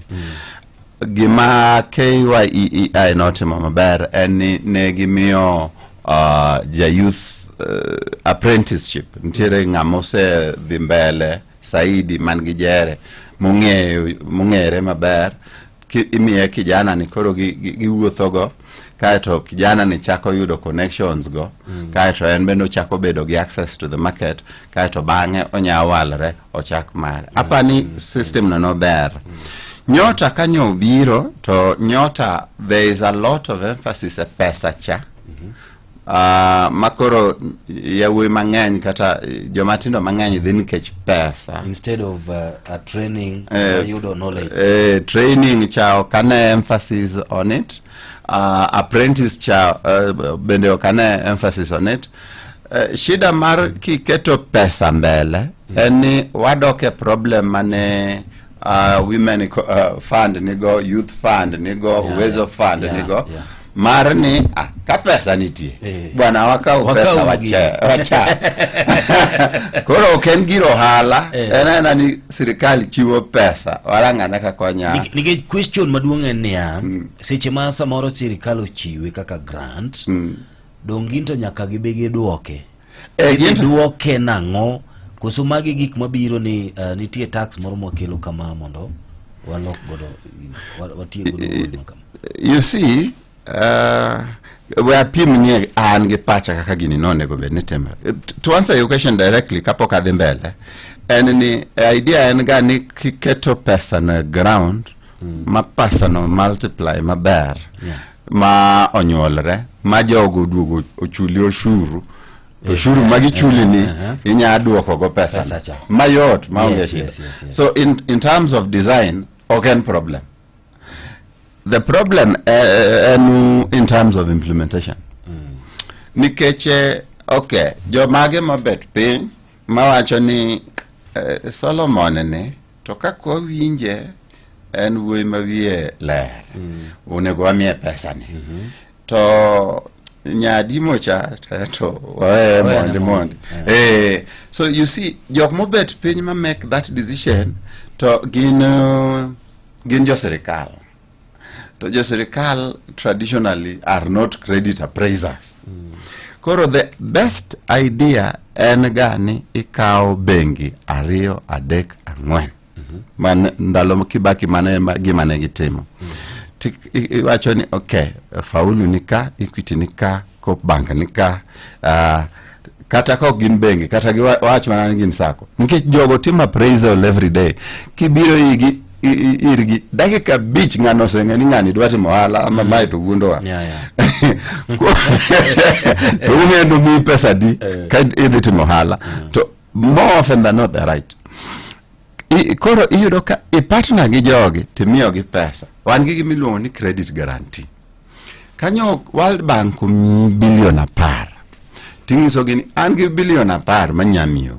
Gima KYEEI notimo maber en ni ne gimiyo ja youth apprenticeship. Nitiere ng'amose dhi mbele saidi man gi jere mung'ere maber. Imiye kijana ni koro giwuotho go, kaeto kijana ni chako yudo connections go, kaeto en bendo chako bedo gi access to the market, kaeto bang'e onyawalre ochak mare. Apani system no ber. Nyota kanyo biro to Nyota, there is a lot of emphasis a pesa cha. Makoro yawe mang'eny kata jomatindo mang'eny dhi nikech pesa instead of a training you don't knowledge. Training cha okane emphasis on it. Apprentice cha bende okane emphasis on it. Shida mar kiketo pesa mbele eni wadoke problem mane women fund nigo, youth fund nigo, Uwezo fund nigo. Marni ka pesa nitie bwana wakao pesa wacha koro ken giro hala ena ni serikali chiwo pesa warangana ka konya nige question maduong' en niya seche ma samoro serikali ochiwe kaka grant donginto nyaka gibege duoke duoke nang'o koso magi gik mabiro ni nitie tax moro mwakelo kama mondo walok godo watie godo kama. You see where pim ni an ge pacha kaka gini none go bed ni temre. To answer your question directly kapok adhi mbele en ni idea en ga ni kiketo pesa na ground ma pesa no multiply maber ma onyuolre ma jogo duogo ochuli oshuru to shuru magi chuli ni inya duoko go pesa mayot maonge shida. So in terms of design okay problem. The problem in terms of implementation. Nikeche okay, jo mage mabet piny mawacho ni Solomon ne to kako winje en wuoyi mawie ler. Unego wamiye pesa ni. To nyadi mocha to wae mondi. So you see jok mobet piny ma make that decision to gin jo serikal. To jo serikal traditionally are not credit appraisers. Koro the best idea en gani ikao bengi 2, 3, 4. Man ndalo Kibaki gimane gitimo. Iwacho ni okay, Faulu nika, Equity nika, Coop Bank nika, kata ko gin bengi, kata giwacho mana gin sako. Nikech jogo timo appraisal every day. Kibiro irgi dakika beach ngano sengeni ngani dwati mohala ama mai to gundowa to umendo mi pesa di kad editi mohala to more often than not they're right. Koro iyudo ka partner gi jogi timiyo gi pesa wan gi miluongo ni credit guarantee kanyo World Bank billion 10 tingiso gini an gi billion 10 manyamiyo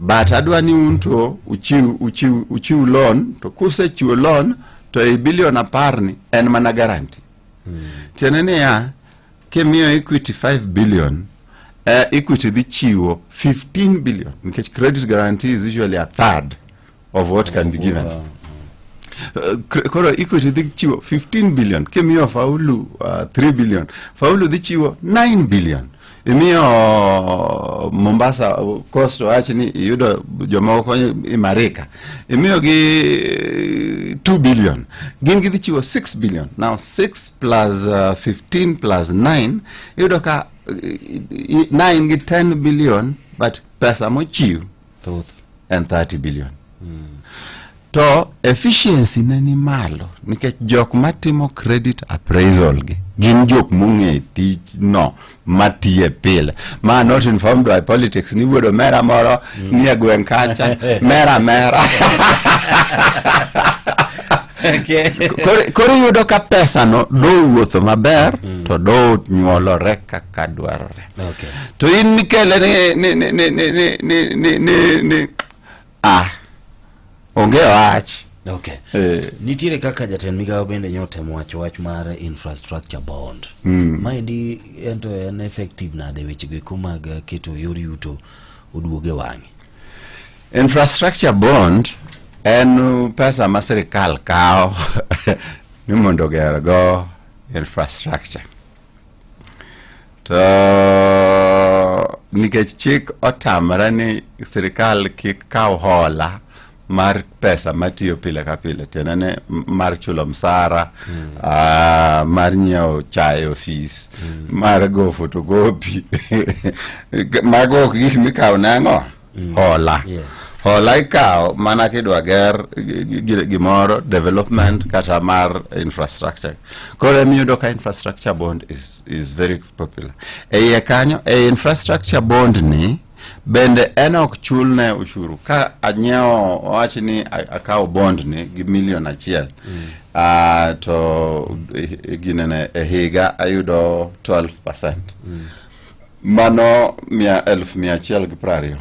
but adwa ni unto uchiu loan to kuse chiu loan to e billion 10 ni en mana guarantee. Tienene ya kemiyo Equity 5 billion Equity dhi chiwo 15 billion because credit guarantee is usually a third of what can be given. Koro Equity dhi chiwo 15 billion kemiyo Faulu 3 billion Faulu dhi chiwo 9 billion. Imiyo Mombasa cost wachi ni yudo joma konyo Imarika imiyo gi 2 billion gin gidhi chiwo 6 billion. Now 6 plus 15 plus 9 yudo ka 9 gi 10 billion but pesa mochiw and 30 billion. To efficiency neni malo nikech jok matimo credit appraisal gin jok mung'e tich no matiye pile ma not informed by politics ni wuodo mera moro ni gweng kacha mera Okay. Koro yudo ka pesa no do wuotho maber to do nyuolore kaka dwarore. Okay. To in mikele ni onge wach. Okay. Nitiere kaka jatend migawo bende nyotemo wacho wach mar infrastructure bond. Maendi ento en effective nade wechego kumag keto yor yuto oduoge wang'e. Infrastructure bond en pesa ma sirikal kao ni mondo ger go infrastructure. To nikech chik otamre ni sirikal kik kaw hola mar pesa matiyo pile ka pile, tenene mar chulo msara, mar nyiewo chai ofis, mar go photocopy, mago gik mikaw nango hola. Yes. Hola ikaw mana kidwa ger gimoro development kata mar infrastructure. Koro miyudo ka infrastructure bond is very popular. Iye kanyo infrastructure bond ni bende enok chulne ushuru. Ka anyiewo wachi ni akaw bond ni gi $1,000,000 to ginene higa ayudo 12%. Mano 1,120.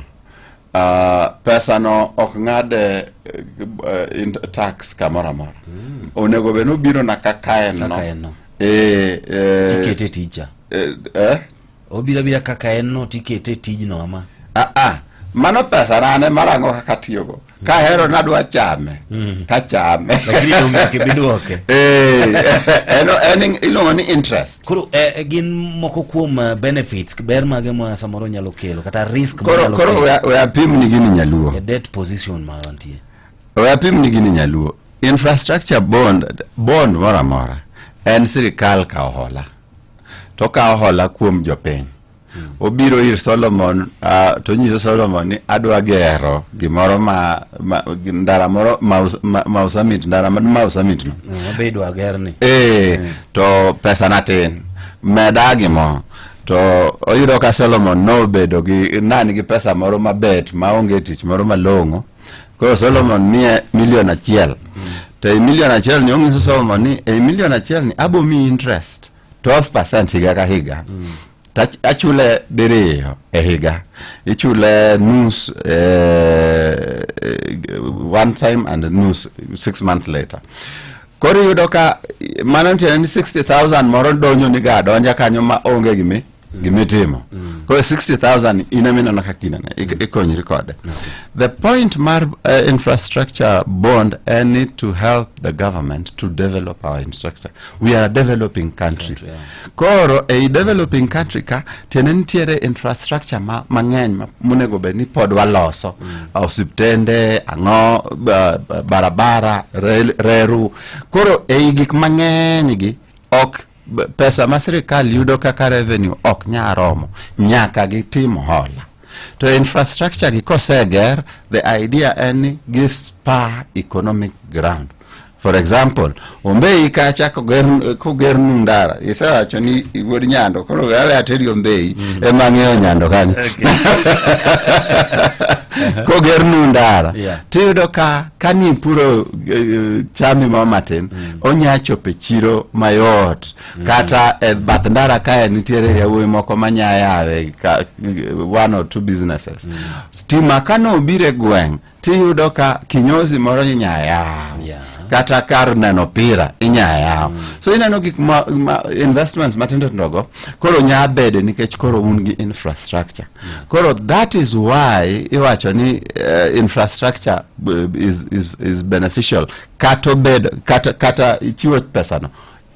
Pesa no ok ng'ade tax kamora mora. Onego beno biro na kakaen no. Tikete tija. Obira kaka en no tikete tijno ama. Mano pesa rane marango kaka tiyogo. Ka hero nadwa chame. Ka chame. Lakini umeke biduoke. Eno ilongo ni interest. Koro gin moko kuom benefits ber mage ma samoro nyalo kelo kata risk koro we apim ni gini nyaluo. Debt position ma wantie. We apim ni gini nyaluo. Infrastructure bond mora en sirikal ka hola. To ka hola kuom jopiny. Obiro ir Solomon, to nyiso Solomon ni adwa gero gimoro ndara moro mausamit, ndara mausamit no. Mabedo agerni. To pesa natin. Meda gimo. To oyudo ka Solomon no bedo gi nani gi pesa moro mabet maonge tich moro malongo. Koro Solomon ni $1,000,000. To $1,000,000 ni ongiso Solomon ni $1,000,000 ni abo mi interest 12% higa ka higa. Achule diriyo higa. Ichule nus one time and nus 6 months later. Kori yudo ka manantiene ni 60,000 moro donjo ni ga donja kanyo ma onge gimitimo. Kori 60,000 inamina nakakinane ikonyri kode. The point mar infrastructure bond need to help the government to develop our infrastructure. We are a developing country. Koro developing country ka tenentiere infrastructure mang'eny monego bed ni pod waloso. Osiptende, ango, barabara, reru. Koro gik mang'eny gi ok pesa ma sirikal yudo kaka revenue ok nyaromo nyaka gitimo hola. To infrastructure gi koseger, the idea en gi spa economic ground. For example, Ombei kacha koger ndara. Isawacho ni wuod Nyando, koro wewe ateri Ombei ema ng'eyo Nyando kanyo. Koger ndara. Tiyudo ka kani puro chami matin, onyacho pe chiro mayot. Kata bath ndara kaya nitiere yawuoyi moko manyayawe 1 or 2 businesses. Stima kano obire gweng, tiyudo ka kinyozi moro nyayawe. Kata kar neno pira inyayao. So inano gik investment matindo ndogo koro nyabede nikech koro ungi infrastructure. Koro that is why iwacho ni infrastructure is beneficial. Kata ichiwo pesa no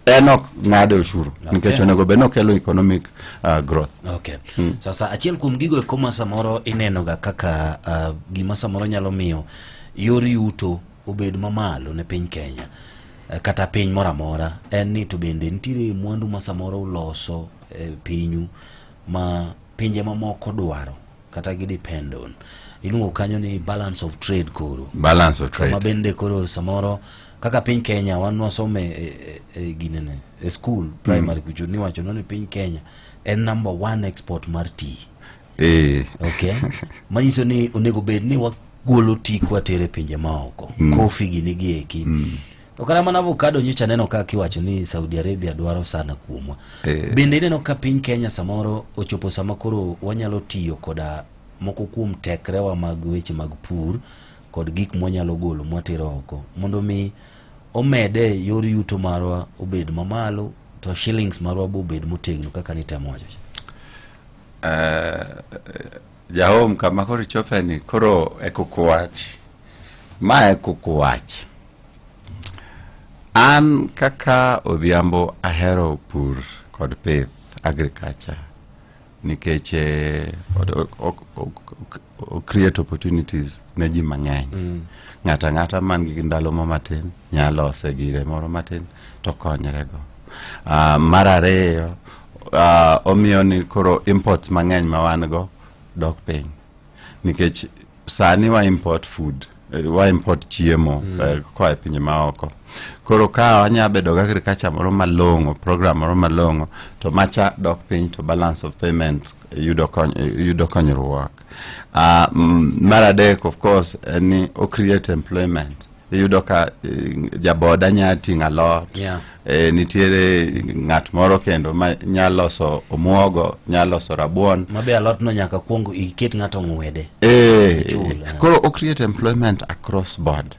enok ng'ado ushuru. Nikech onego beno kelo economic growth. Okay. Sasa achiel kuom gigo koma samoro ineno ga kaka gima samoro nyalo miyo yor yuto obed mamalo ne piny Kenya kata piny moramora en ni to bende nitire mwandu ma samoro uloso pinyu ma pinje mamoko dwaro kata gi depend on. Iluongo kanyo ni balance of trade koro. Balance of trade. Kama bende koro samoro kaka piny Kenya wan wasome ginene school primary kucho ni wacho no ni piny Kenya en number 1 export mar tea. Okay. Manyiso ni onego bed ni golo tii kwa tere pinje maoko. Coffee gini gieki. okara mana avocado nyocha neno ka kiwacho ni Saudi Arabia dwaro sana kuomwa. Bende neno ka piny Kenya samoro ochopo sama koro wanyalo tiyo koda moko kuom tekrewa mag weche mag pur kod gik mwanyalo golo mwatero oko mondo mi omede yor yuto marwa obed mamalo to shillings marwa bo obed motegno kaka nitemo wacho. Jahom kama koro chopeni koro ekokuwach ma ekokuwach an kaka Odhiambo ahero pur kod pith agriculture nikech create opportunities ne ji mang'eny. Ng'ata man gi ndalo matin nyalo lose gire moro matin to konyrego. Mar ariyo omiyo ni koro imports mang'eny ma wan go dok piny nikech sani wa import food, wa import chiemo koa e pinje maoko. Koro ka wanya bedo ga agriculture moro malong'o, program moro malong'o to macha dok piny to balance of payment yudo konyruok. Mar adek of course ni o create employment. Yudo ka jaboda nya tinga lot. Nitiere ng'at moro kendo ma nyalo loso omuogo, nyalo loso rabuon. Mabe alot no nyaka kuongo iket ng'ato ng'wede. Koro o create employment across board.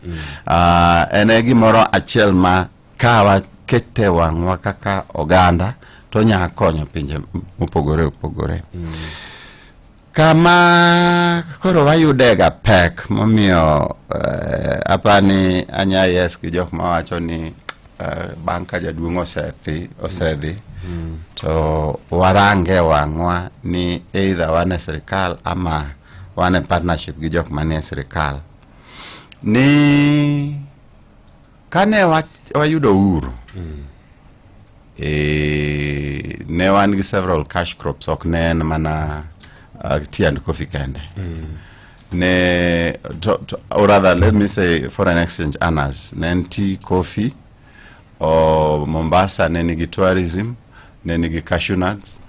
Ene gimoro achiel ma kawa kete wang'wa kaka oganda to nya konyo pinje mopogore. Kama koro wayudega pek momiyo apani anya yes ki jok mawacho ni banka jaduong' osedhi to warange wang'wa ni either wane sirikal ama wane partnership gi jok manie sirikal ni kane wayudo uhuru ne wan gi several cash crops ok ne en mana tea and coffee kende. Or rather, let me say foreign exchange earners. Tea, coffee, or Mombasa, nenigi tourism, nenigi cashew nuts,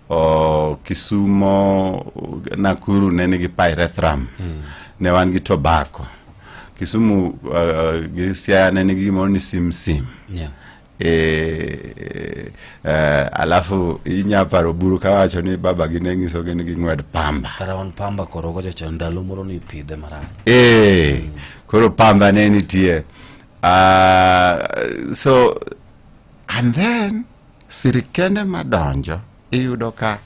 or Kisumu, Nakuru, nenigi pyrethrum, newangi tobacco. Kisumu, Gisia, nenigi moni sim. Alafu inya paro buru kawacho ni baba ginengi so ginigi ng'wed pamba. Karawan pamba koro gojo chandalo moro ni pidhe marach. Koro pamba ne nitie. So and then sirikende madonjo iyudo ka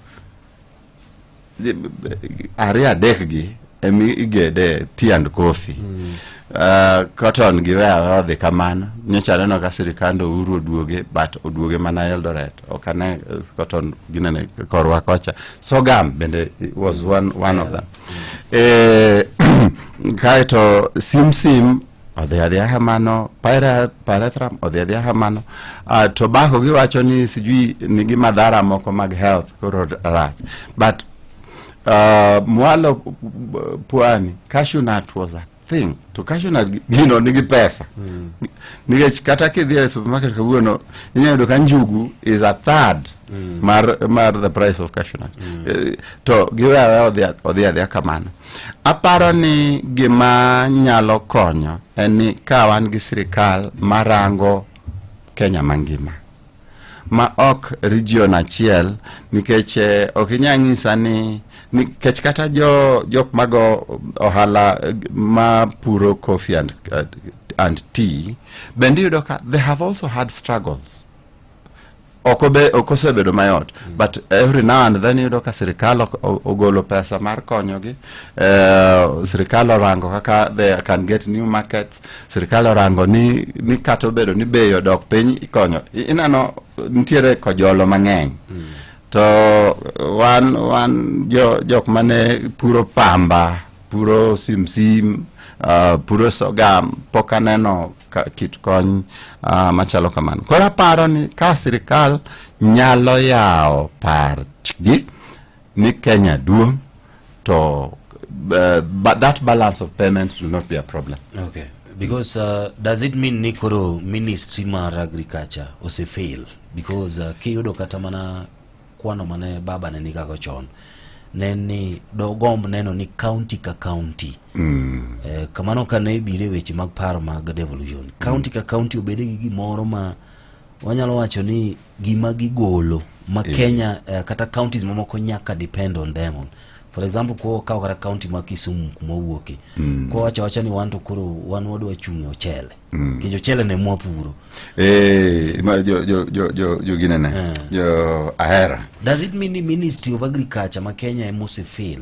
area dekgi emi igede tea and coffee. Cotton giwe odhi kamano nyocha neno ka sirikando uru oduoge mana Eldoret okane cotton ginene korwa kocha Sogam bende was one of them. Kaito sim odhi hamano pyrethrum odhi hamano tobacco giwacho ni sijui nigi madhara moko mag health koro rach but mwalo Pwani cashew nut was a thing to cashew nut gino nigi pesa nige kata kidhi e supermarket kawuono inyalo ka njugu is a third mar the price of cashew nut to giwe odhi kamano. Aparo ni gima nyalo konyo eni ka wan gi sirikal marango Kenya mangima ma ok region achiel nikech okinyang'isa ni nikech kata jok mago ohala ma puro coffee and tea bendi yudo ka they have also had struggles okosebedo mayot but every now and then yudo ka sirikal ogolo pesa mar konyogi sirikal orango kaka they can get new markets sirikal orango ni kato bedo ni beyo dok piny ikonyo inano ntiere kojolo mang'eny to wan jok mane puro pamba puro simsim puro Sogam pokaneno kit kony machalo kamano. Kora paro ni ka sirikal nyalo yao parchgi ni Kenya duong to but that balance of payments will not be a problem. Okay, because does it mean nikoro ministry mar agriculture ose fail because kiyudo kata mana kwano mane baba ne nikago chon neni dogomb neno ni county ka county kamano kane bire weche mag paro mag devolution county ka county obede gi gimoro ma wanyalo wacho ni gima gigolo ma Kenya kata counties mamoko nyaka depend on them. For example, ko kawara county ma Kisumu kumowuoke ko wacha ni wanto koro wan wadwa chunge ochele kijo chele ne mwapuro jo ginene jo ahera. Does it mean the Ministry of Agriculture ma Kenya must fail?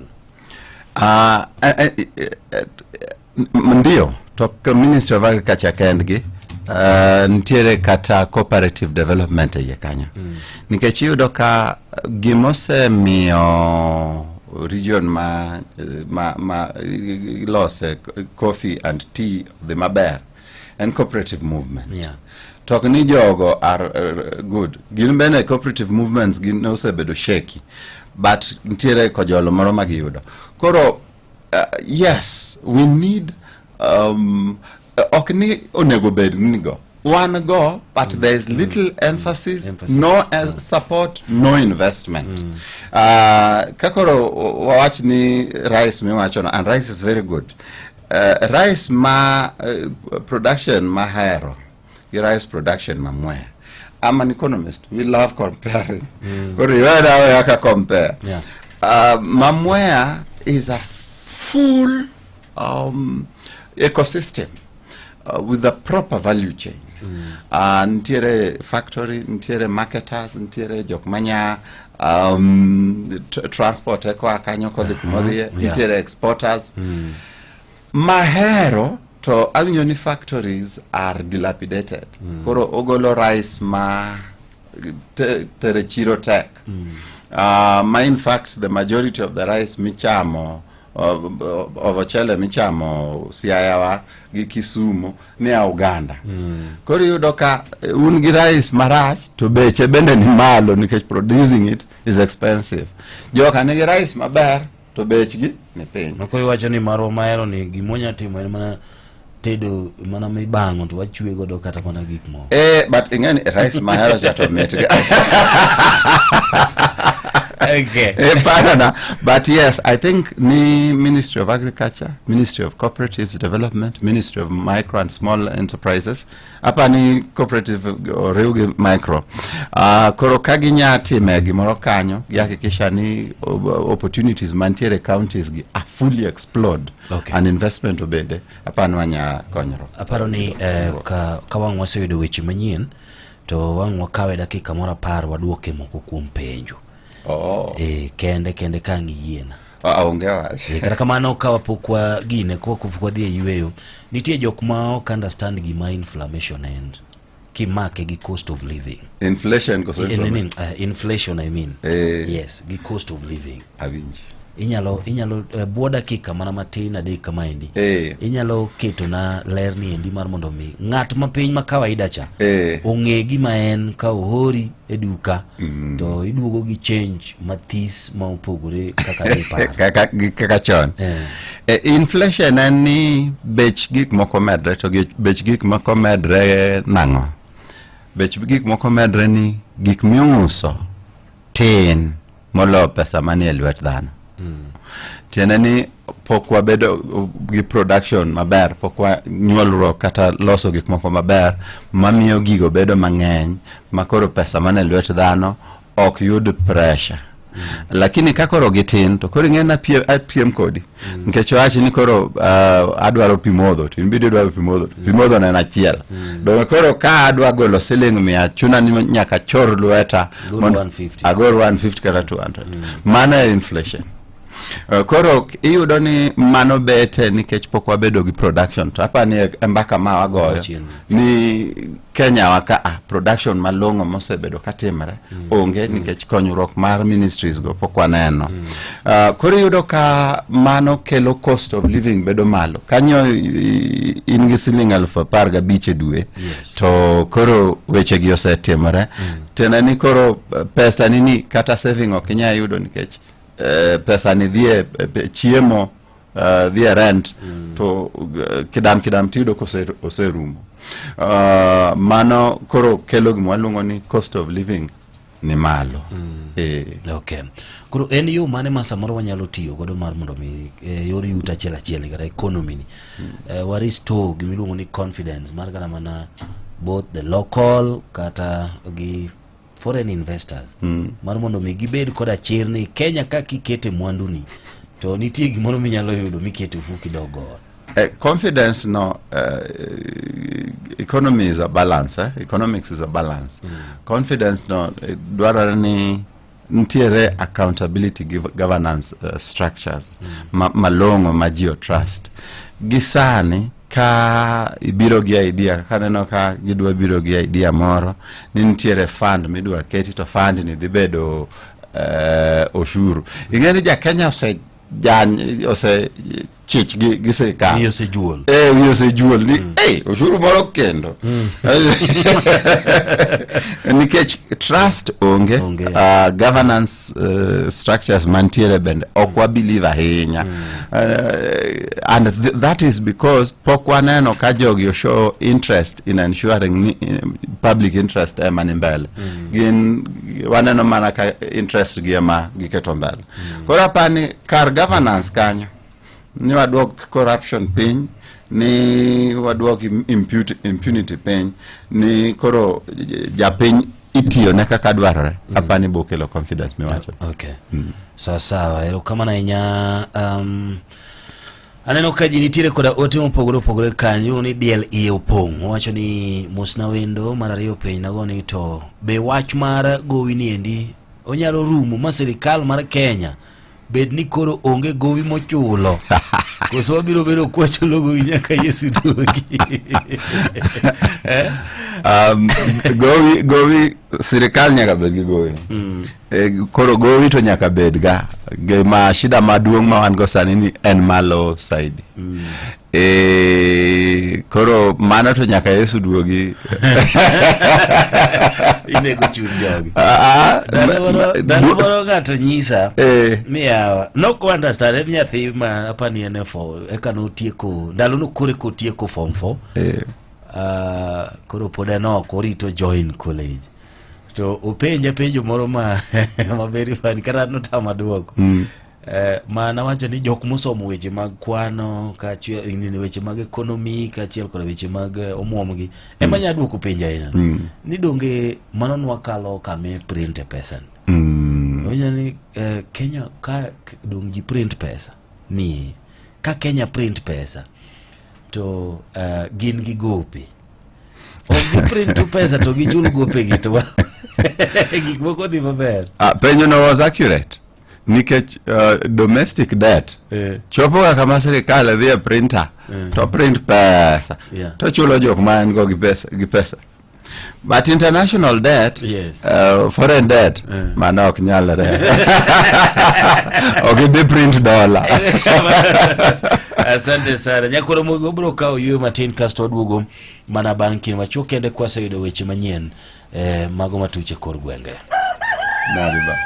Ndio to Ministry of Agriculture kendgi ntiere kata cooperative development ye kanyo nikech yudo ka gimose mio region ma lose coffee and tea the maber and cooperative movement. Tok ni jogo are good. Gin bene cooperative movements gin osebedo shaky, but ntiere kojolo moro magiyudo. Koro yes, we need okni onego bed nigo. One go, but there's little emphasis. No support, no investment. Kakoro wawach ni rice mi wachono, and rice is very good. Rice production ma hero. Rice production ma mwe. I'm an economist. We love comparing. Koro yaka compare. Mamwea is a full ecosystem with a proper value chain. Ntiere factory, ntiere marketers, ntiere jokmanya transport eko akanyo kodhi kumodhie, ntiere exporters. Mahero to avinyoni factories are dilapidated. Koro ogolo rice ma tere chiro tek. In fact, the majority of the rice michamo of ochele michamo Siayawa gi Kisumu ni Uganda. Koro yudo ka un gi rice marach to beche bende ni malo nikech producing it is expensive. Joka ni rice maber to bechgi ni piny. Nokoi wacho ni maro maero ni gimonya timo en mana tedo mana mibango to wachwe godo kata mana gik mo. But ingani rice mahero chato metga. Okay. But yes, I think ni Ministry of Agriculture, Ministry of Cooperatives Development, Ministry of Micro and Small Enterprises, apa ni cooperative or reugi micro. Koro kaginya time gimoro kanyo, yakikisha ni opportunities mantiere counties gi are fully explored. Okay. An investment obede, apa nwanya konyro. Aparo ni ka wang waseyudo weche manyien, to wang wakawe dakika mora par waduoke moko kuom penjo. Kende kangi yiena. Ongewa. Kata kamano ka wapokwa gine kwa kupokwa dhie yueyo. Nitie jok ma ok understand gima inflammation and kimake gi cost of living. Inflation cost of living. Inflation I mean. Yes, gi cost of living. Awinji. Inyalo buoda kika mana matin adek kama endi. Inyalo keto na ler ni endi mar mondo mi ngat ma piny ma kawaida cha ong'e gima en ka ohori e duka to iduogo gi change mathis ma opogore kaka ni par kaka chon. Inflation ani bech gik moko medre to bech gik moko medre nango. Bech gik moko medre ni gik miuso tin molo pesa manie lwet dhano. Tiene ni pokwa bedo gi production maber, pokwa nyuolro kata loso gik moko maber mamiyo gigo bedo mang'eny makoro pesa mane lwet dhano ok yud pressure. Lakini kakoro gitin to koro ng'ena piem kodi nikech wachi ni koro adwaro pimodho to inbidi dwaro pimodho na achiel do koro ka adwa golo siling 100 chuna ni nyaka chor lweta agor 150 kata 200 mana inflation. Koro iyudo ni mano bete nikech pokwa bedo gi production to hapa ni embaka ma wagoyo ni Kenya waka production malongo mosebedo katimre onge nikech konyruok mar ministries go pokwa neno. Koro iyudo ka mano kelo cost of living bedo malo kanyo in gi siling 15,000 dwe to koro weche gi osetimre tena ni koro pesa nini kata saving okinya yudo nikech pesa ni dhie chiemo dhie rent to kidam tido oserumo. Mano koro kelo gimwaluongo ni cost of living ni malo. Okay. Kuro en yo mane ma samoro wanyalo tiyo godo mar mondo mi yor yuta achiel kata economy ni waristo gimiluongo ni confidence mar kana mana both the local kata gi foreign investors mar mondo mi gibed koda chir ni Kenya ka kikete mwandu ni to nitie gimoro minyalo yudo mikete fuki dogo. Confidence no, economy is a balance, economics is a balance. Confidence no, dwarore ni ntiere accountability governance structures malongo ma jio trust. Gisani ka ibiro gi idea, kaneno ka gidwa biro gi idea moro, ni ntiere fund midwa keti to fund ni dhibedo oshuru. Ingeni ja Kenya ose chich gi serikal. Wiyo se juol. Wiyo se juol ni oshuru moro kendo. Nikech trust onge. Governance structures mantiere bende okwa believe ahinya. And that is because pok waneno ka jogi show interest in ensuring public interest mani mbele. Gin waneno mana ka interest gi ema giketo mbele. Kora pani kar governance kanyo ni waduok corruption piny, ni waduok impunity piny, ni koro japiny itiyo ne kaka dwarore. Apani bokelo confidence miwacho. Okay. Sawa, ero kama na inya aneno ka ji nitiere koda ote mopogore kanyo ni DLE opong'. Wacho ni Musna Wendo mar ariyo piny nago ni to be wach mar gowi ni endi onyalo rumo ma sirikal mar Kenya bed ni koro onge gowi mochulo. Koso biro bedo kwachulo gowi nyaka Yesu duogi. Gowi sirikal nyaka bed gi gowi. Koro gowi to nyaka bed ga. Ma shida maduong' ma wan go sani ni en malo side. Koro mano to nyaka Yesu duogi. Inego chun jogi. Dalo boro gato nyisa. Miya nok understand nyathi ma apani NFO eka no tieko dalo no kore ko tieko form 4. Koro poda no korito join college. To penjo moro ma very funny kata no tama duoko. Mana wacho ni jok mosomo weche mag kwano ka ni weche mag economy ka chiel kod weche mag omuom gi ema nya duoko penja ina ni donge mano nwakalo kame print pesa onya ni Kenya ka dongi print pesa ni ka Kenya print pesa to gin gi gope o print pesa to gi jul gope gi to gik moko dhi maber. Penjo no was accurate. Nikech domestic debt chopo kama serikal dhi printer to print pesa to chulo jok man go gi pesa. But international debt, foreign debt, mana ok nyalre. Ok de print dollar. Asante sana. Nyakoro mogo bro kao yu matin kasto duogo mana banki machoke ende kwa sayudo weche manyien mago matuche kor gwenge. Nariba.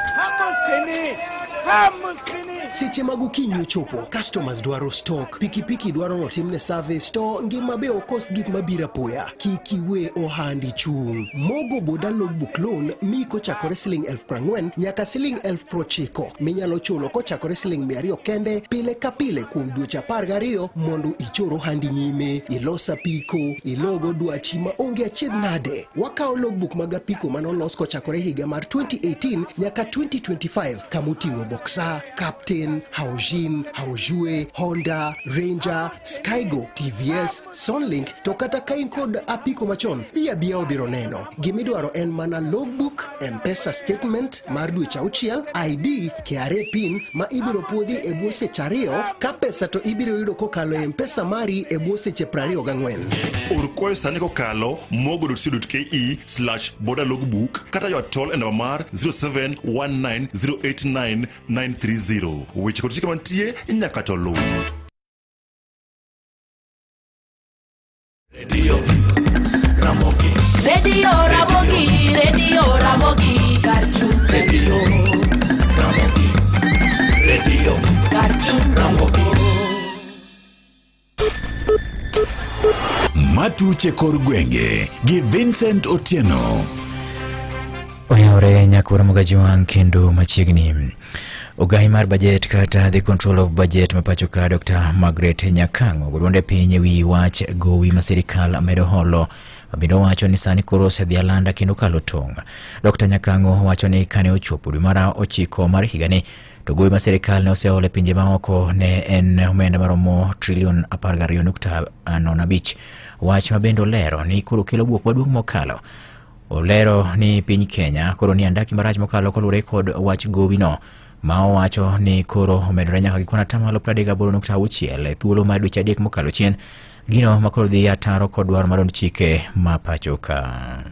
Seche magu kinyo chopo, customers dwaro stock, pikipiki dwaro notimne service, to ngima be okos gik mabira poya, kikiwe ohandi chung. Mogo boda logbook loan mi kochakore siling 40,000 nyaka siling 90,000 minyalo chulo kochakore siling 200 kende pile ka pile kuom dweche 12 mondo ichoro handi nyime, ilosa piko, ilogo dwachi ma onge achiedh nade. Wakao logbook maga piko manolos kochakore higa mar 2018 nyaka 2025 kamutingo Boxer, Captain, Haojin, Haojue, Honda, Ranger, Skygo, TVS, Sonlink, to kata kain kod apiko machon, biya obiro neno. Gimidwaro en mana logbook, M-Pesa statement, mar dweche 6, ID, KRA pin, ma ibiro puodhi e bwo seche 2, ka pesa to ibiro yudo kokalo M-Pesa mari e bwo seche 24. Or kwayo sani kokalo mogo.co.ke/borderlogbook kata yo toll and mar 0719089930. Weche kod chike mantie nyaka to luw. Radio Ramogi Karchu Radio Karchu Ramogi. Matuche kor gwenge gi Vincent Otieno. Oyawre Nyakura Mugajiwang kendo machiegni. Ogai mar budget kata the control of budget mapachoka Dr. Margaret Nyakango godonde piny ewi wach gowi ma sirikal medo holo abindo wacho ni sani koro osedhi alanda kendo kalo tong'. Dr. Nyakango wacho ni kane ochopo dwe mar 9 mar higani to gowi ma sirikal ne oseholo pinje maoko ne en omenda maromo trilion 12.05. Wach mabendo lero ni koro kelo buok maduong' mokalo. Olero ni piny Kenya koro ni andaki marach mokalo kolure kod wach gowi no. Ma owacho ni koro omedore nyaka gikona tamalo 38.6 thuolo mar dweche 3 mokalo chien gino makoro dhi ataro kod dwaro mar chike mapachoka.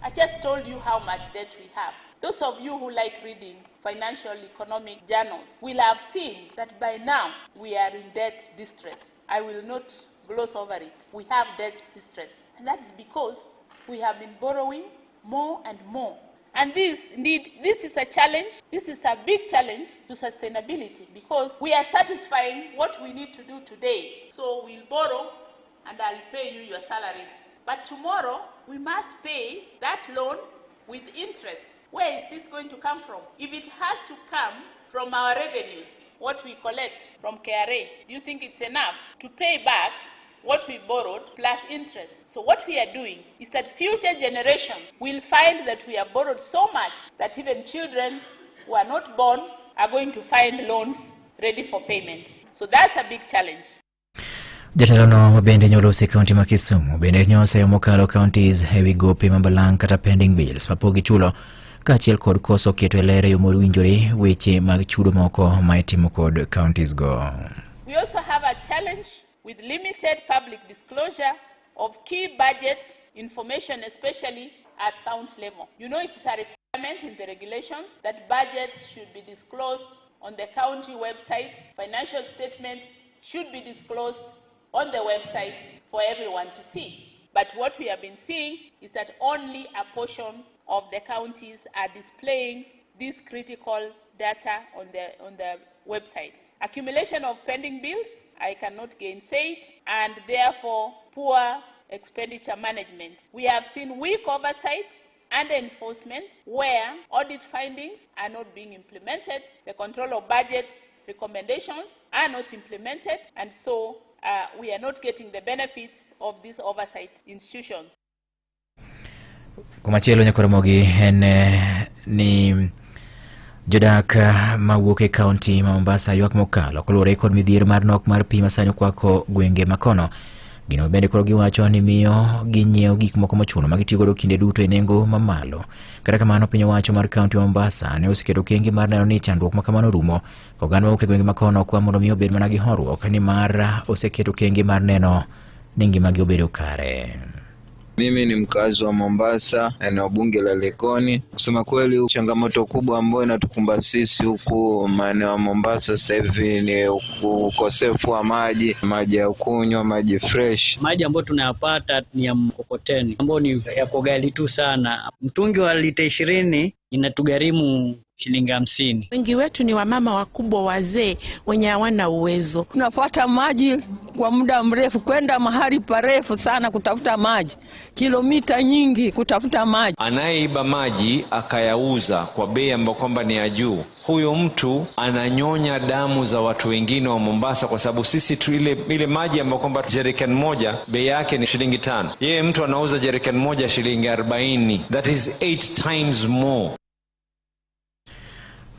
I just told you how much debt we have. Those of you who like reading financial economic journals will have seen that by now we are in debt distress. I will not gloss over it. We have debt distress, and that is because we have been borrowing more and more. And this is a challenge. This is a big challenge to sustainability because we are satisfying what we need to do today. So we'll borrow and I'll pay you your salaries. But tomorrow we must pay that loan with interest. Where is this going to come from? If it has to come from our revenues, what we collect from KRA, do you think it's enough to pay back what we borrowed plus interest? So what we are doing is that future generations will find that we have borrowed so much that even children who are not born are going to find loans ready for payment. So that's a big challenge. Jatalono mabende nyolose kaunti ma Kisumu bende nyose mokalo counties ewi gope mambalang kata pending bills mapogi chulo kachiel kod koso keto elere yo mowinjore weche mag chudo moko ma itimo kod counties go. We also have a challenge with limited public disclosure of key budget information, especially at county level. You know, it's a requirement in the regulations that budgets should be disclosed on the county websites. Financial statements should be disclosed on the websites for everyone to see. But what we have been seeing is that only a portion of the counties are displaying this critical data on the websites. Accumulation of pending bills, I cannot gainsay it, and therefore poor expenditure management. We have seen weak oversight and enforcement where audit findings are not being implemented, the control of budget recommendations are not implemented, and so we are not getting the benefits of these oversight institutions. Kumachielo Nyakoromogi en ni jodak mawuok e county ma Mombasa ywak mokalo kolure kod midhiero mar nok mar pi masanyo kwako gwenge makono. Gino bende koro giwacho ni miyo ginyiewo gik moko mochuno magitiyo godo kinde duto e nengo mamalo. Kata kamano piny owacho mar county Mombasa ne oseketo okenge mar neno ni chandruok ma kamano rumo. Oganda mawuok e gwenge makono kwa mondo miyo obed mana gi horuok ni mar oseketo okenge mar neno ni ngimagi obedo kare. Mimi ni mkazi wa Mombasa, eneo bunge la Likoni. Kusema kweli changamoto kubwa ambayo inatukumba sisi huku maeneo ya Mombasa sasa hivi ni ukosefu wa maji ya kunywa, maji fresh. Maji ambayo tunayapata ni ya mkokoteni, ambayo ni yako ghali tu sana. Mtungi wa lita 20 inatugharimu shilingi 50. Wengi wetu ni wamama wakubwa wazee wenye hawana uwezo. Tunafuata maji kwa muda mrefu, kwenda mahali parefu sana kutafuta maji, kilomita nyingi kutafuta maji. Anayeiba maji akayauza kwa bei ambayo kwamba ni ya juu, huyo mtu ananyonya damu za watu wengine wa Mombasa, kwa sababu sisi tu ile maji ambayo kwamba jerrycan moja bei yake ni shilingi 5, yeye mtu anauza jerrycan moja shilingi 40. That is 8 times more.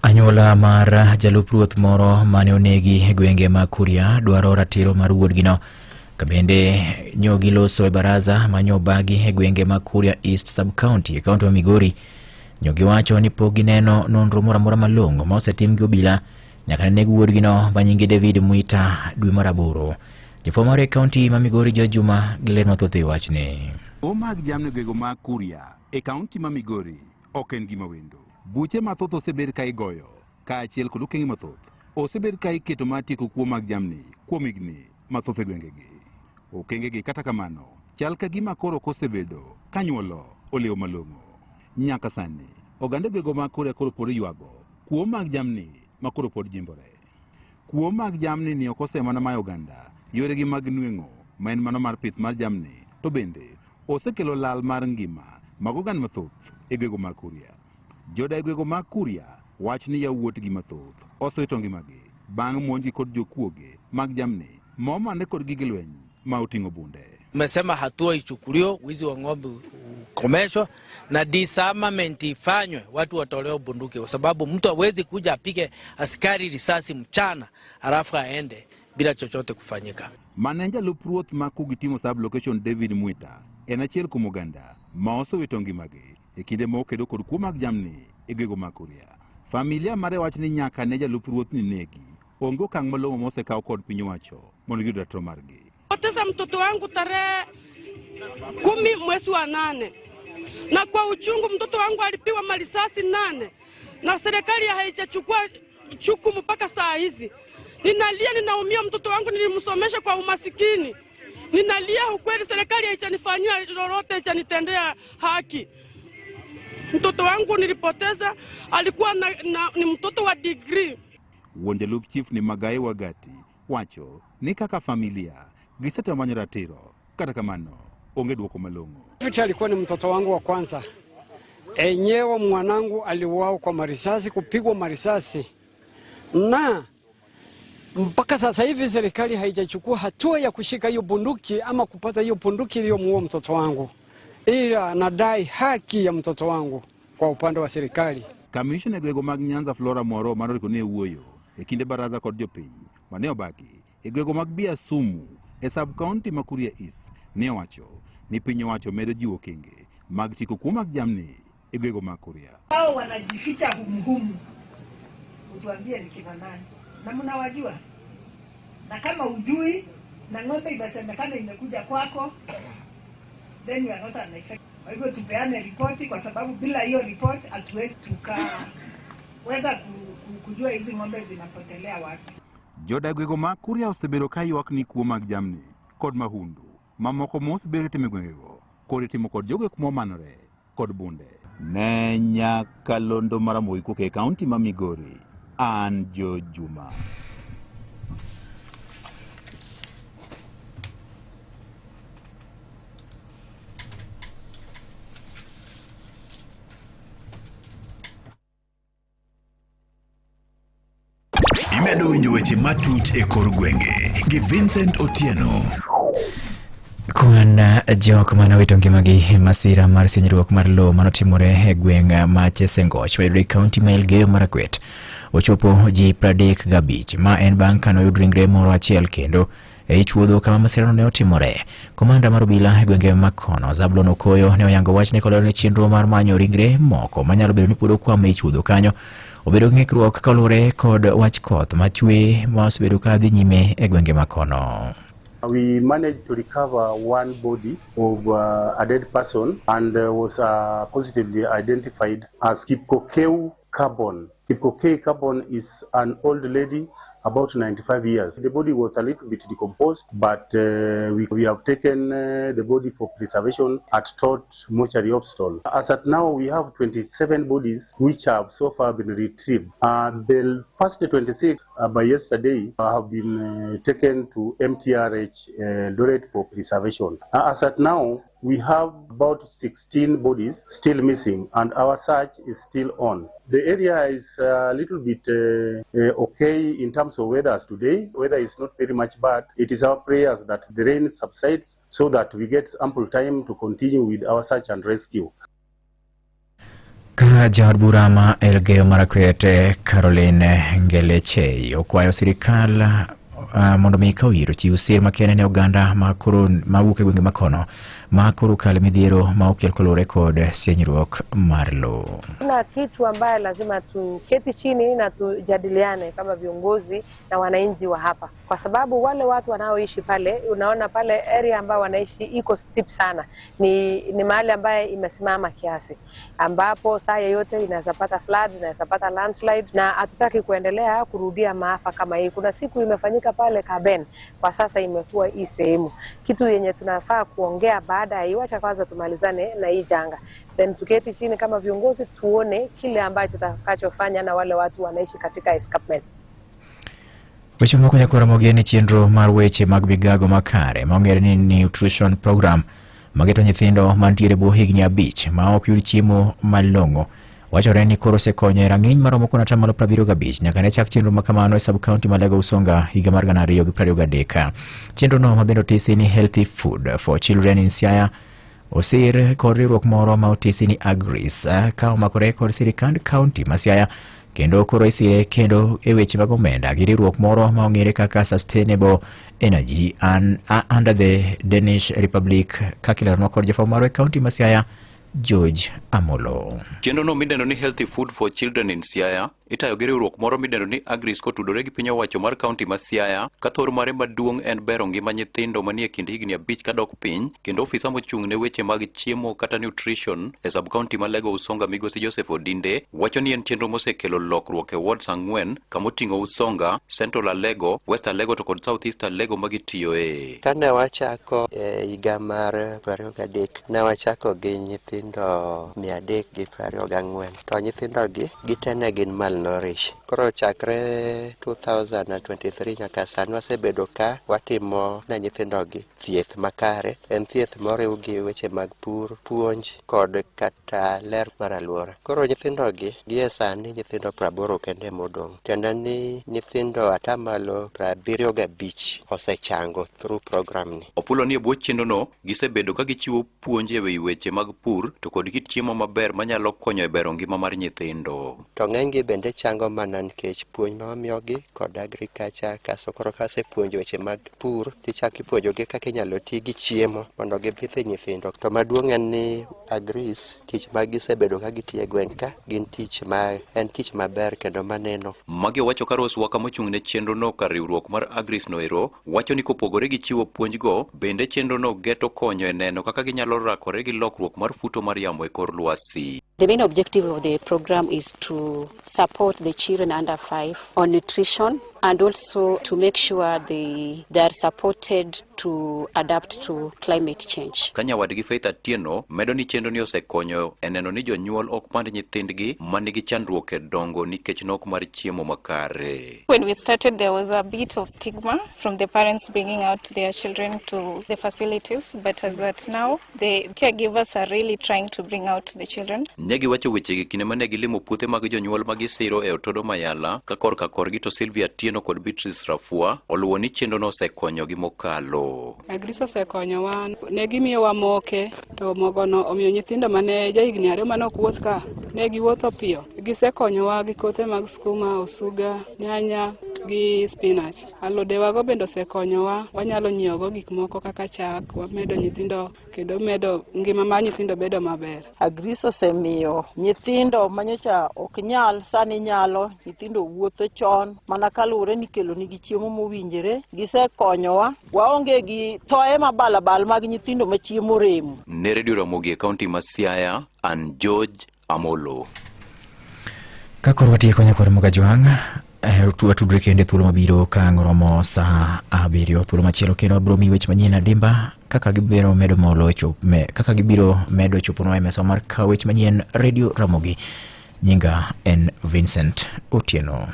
Anyola mar jalup ruoth moro mane onegi e gwenge ma Kuria dwaro ratiro mar wuodgino. Kabende nyogi loso e baraza manyo bagi e gwenge ma Kuria East Sub County e kaunti wa Migori. Nyogi wacho ni pogi neno nonro mora malongo ma osetim gi obila nyaka neg wuodgino manyingi David Muita dwe mar 8. Jofomare kaunti ma Migori Juma gileno thothi wachni. Omag jamne gwego ma Kuria e kaunti ma Migori ok en gima wendo. Buche mathoth osebed ka igoyo kaachiel kod okenge mathoth osebed ka iketo matieko kuo mag jamni kuom higni mathoth e gwengegi. Okengegi kata kamano chal ka gima koro kosebedo kanyuolo oleo malong'o. Nyaka sani oganda gwego ma Kuria koro pod ywago kuo mag jamni ma koro pod jimbore. Kuo mag jamni ni ok osemana ma oganda yoregi mag nweng'o ma en mano mar pith mar jamni, to bende osekelo lal mar ngima mag oganda mathoth e gwego ma Kuria. Jodak gwego mag Kuria wach ni yawuotgi mathoth osewito ngimagi bang' monj kod jokuoge mag jamni momane kod gige lweny ma oting'o bunde. Tumesema hatua ichukuliwe, wizi wa ng'ombe ukomeshwe na disarmament ifanywe, watu watolewe bunduki, kwa sababu mtu hawezi kuja apige askari risasi mchana halafu aende bila chochote kufanyika. Maneja Lupruoth ma Kugitimo sub location David Mwita en achiel kuom oganda ma osewito ngimagi e kinde ma okedo kod kuo mag jamni e gwego mag Kuria. Familia mare wach ni nyaka ne jalup ruoth ni negi onge okang' malong'o mosekaw kod piny owacho mondo giyud ratiro margi. Poteza mtoto wangu tarehe 10 mwezi wa 8, na kwa uchungu mtoto wangu alipiwa marisasi 8 na serikali haijachukua chukumu mpaka saa hizi. Ninalia, ninaumia, mtoto wangu nilimsomesha kwa umasikini. Ninalia ukweli, serikali haijanifanyia lolote, haijanitendea haki. Mtoto wangu nilipoteza, alikuwa ni mtoto wa degree. Wuon jalup chief ni Magai Wagati wacho ni kaka familia gisetamanya ratiro, kata kamano onge dwoko malong'o. Fiti alikuwa ni mtoto wangu wa kwanza. Enyewe mwanangu aliuawa kwa marisasi, kupigwa marisasi, na mpaka sasa hivi serikali haijachukua hatua ya kushika hiyo bunduki ama kupata hiyo bunduki iliyomuua mtoto wangu, ila nadai haki ya mtoto wangu kwa upande wa serikali. Kamishna gwego mag Nyanza Flora Moro mariko ne wuoyo e kinde baraza kod jopiny mane obaki e gwego mag Biasumu e sub county ma Kuria East ne owacho ni piny owacho medo jiwo okenge mag chiko kuo mag jamni e gwego mag Kuria. Hao wanajificha humhumu, utuambie ni kina nani na mnawajua, na kama ujui na ng'ombe imesemekana imekuja kwako, then you are not an effect. Kwa hivyo tupeane ripoti, kwa sababu bila hiyo ripoti hatuwezi tukaweza kujua hizi ng'ombe zinapotelea wapi. Jodak gwego mag Kuria osebedo ka ywak ni kuo mag jamni kod mahundu mamoko mosebedo timo gwengego kod timo kod jogek momanore kod bunde. Ne Nyakalondo Maramogi kuke kaunti ma Migori, an Jo Juma. Imedo winjo weche matut e kor gwenge gi Vincent Otieno. Kwan jok manowito ngimagi masira mar sinyruok mar lowo manotimore e gweng' ma Chesengoch, Elgeyo County ma Elgeyo Marakwet ochopo ji 35 ma en bang' kanoyud ringre moro achiel kendo e chuodho kama masirano ne otimore. Komanda mar obila e gwenge makono Zablon Okoyo ne oyango wach ne kolore chenro mar manyo ringre moko manyalo bedo ni pod okwamo e chuodho kanyo obedo ng'ikruok kalure kod wach koth machwe ma osebedo ka dhi nyime e gwenge makono. We managed to recover one body of a dead person and was positively identified as Kipkokeu Carbon. Kipkokeu Carbon is an old lady, about 95 years. The body was a little bit decomposed, but we have taken the body for preservation at Todd Mortuary Hospital. As at now, we have 27 bodies which have so far been retrieved. The first 26 by yesterday have been taken to MTRH Eldoret for preservation. As at now, we have about 16 bodies still missing and our search is still on. The area is a little bit okay in terms of weather as today. Weather is not very much bad. It is our prayers that the rain subsides so that we get ample time to continue with our search and rescue. Ka jaod bura ma Elgeyo Marakwet Caroline Ngeleche okwayo sirikal mondo mi kawiro chiw sir makene ne oganda makoro mawuok e gwenge makono makoro kale midhiero ma okel kolore kod senyruok mar lowo. Kuna kitu ambaye lazima tuketi chini na tujadiliane kama viongozi na wananchi wa hapa, kwa sababu wale watu wanaoishi pale, unaona pale area ambayo wanaishi iko steep sana, ni mahali ambaye imesimama kiasi ambapo saa yoyote inaweza pata flood, inaweza pata landslide, na hatutaki kuendelea kurudia maafa kama hii. Kuna siku imefanyika pale Kaben, kwa sasa imekuwa hii sehemu. Kitu yenye tunafaa kuongea baada ya iwacha kwanza tumalizane na hii janga, then tuketi chini kama viongozi tuone kile ambacho tutakachofanya na wale watu wanaishi katika escarpment. Weche moko nyakora mogeni chenro mar weche mag migago makare maong'ere ni nutrition program mageto nyithindo mantiere bo higni 5 ma ok yud chiemo malong'o wachore ni koro osekonyo rang'iny maromo kuom 75% nyaka ne chak chenro makamano e sub-county ma Lego Usonga higa mar 2023. Chenrono ma bende otisi ni Healthy Food for Children in Siaya osir kod riwruok moro ma otisi ni Agris ka omakore kod sirikand kaunti ma Siaya kendo koro isire kendo e weche mag omenda gi riwruok moro ma ong'ere kaka Sustainable Energy under the Danish Republic kakilerno kod jafwambo marwa e kaunti ma Siaya George Amolo. Chenrono midendo ni Healthy Food for Children in Siaya itayo gi riwruok moro midendo ni Agris kotudore gi piny owacho mar kaunti ma Siaya ka thor mare maduong' en bero ngima nyithindo manie kind higni 5 kadok piny kendo ofisa mochung' ne weche mag chiemo kata nutrition e sub-county ma Lego Usonga migosi Joseph Odinde wacho ni en chenro mosekelo lokruok e wards 4 kamoting'o Usonga, Central Alego, West Alego to kod South East Alego magitiyoe. Kane wachako higa mar 23 ne wachako gi nyithindo 324 to nyithindo gi gitene gin malnourished. Koro chakre 2023 nyaka sani wasebedo ka watimo na nyithindo gi thieth makare. En thieth moriw gi weche mag pur, puonj kod kata ler mar alwora. Koro nyithindo gi gie sani nyithindo 80 kende modong'. Tiende ni nyithindo atamalo 75 osechango through program ni. Ofulo ni e bwo chenrono gisebedo ka gichiwo puonj e weche mag pur to kod kit chiemo maber manyalo konyo e bero ngima mar nyithindo. To ng'enygi bende chango mana nikech puonj ma wamiyogi kod agriculture kaso koro kasepuonjo weche mag pur tichako ipuonjogi kaka inyalo ti gi chiemo mondo gipidh nyithindo. To maduong' en ni Agris tich ma gisebedo ka gitiyo e gweng' ka en tich maber kendo maneno. Magi wacho ka Rose Waka mochung' ne chenrono ka riwruok mar Agris no ero wacho ni kopogore gi chiwo puonjgo bende chenrono geto konyo e neno kaka ginyalo rakore gi lokruok mar futo mar yamo e kor lwasi. The main objective of the program is to support the children under 5 on nutrition and also to make sure they are supported to adapt to climate change. Kanyawadgi Faith Atieno medo ni chenro ni osekonyo e neno ni jonyuol ok pand nyithindgi manigi chandruok e dongo nikech nok mar chiemo makare. When we started there was a bit of stigma from the parents bringing out their children to the facilities, but as at now the caregivers are really trying to bring out the children. Negi wacho wechegi kine mane gilimo puothe mag jonyuol magisiro e Otodo Mayala ka korgi to Sylvia Atieno kod Beatrice Rafua oluwo ni chenrono osekonyogi mokalo. Agris osekonyowa, ne gimiyowa moke to mogono omiyo nyithindo mane jahigni 2 manok wuoth ka ne giwuotho piyo. Gisekonyowa gi kothe mag skuma, osuga, nyanya gi spinach. Alodewago bende osekonyowa, wanyalo nyiewogo gik moko kaka chak, wamedo nyithindo kendo medo ngima mar nyithindo bedo maber. Agris osemiyo nyithindo manyocha ok nyal sani nyalo, nyithindo wuotho chon mana kaluwore ni kelo nigi chiemo mowinjore. Gisekonyowa, waonge gi thoe mabalabal mag nyithindo ma chiemo remo. Ne Radio Ramogi e kaunti ma Siaya, an George Amolo. Kakoro watieko nyakore Mogajwang' tudre kende thuolo mabiro ka ngoromo saa 7 thuolo machielo kendo abro mi weche manyien adimba kaka gibiro medo molo kaka gibiro medo choponwa e mesa mar ka weche manyien Radio Ramogi. Nyinga en Vincent Otieno.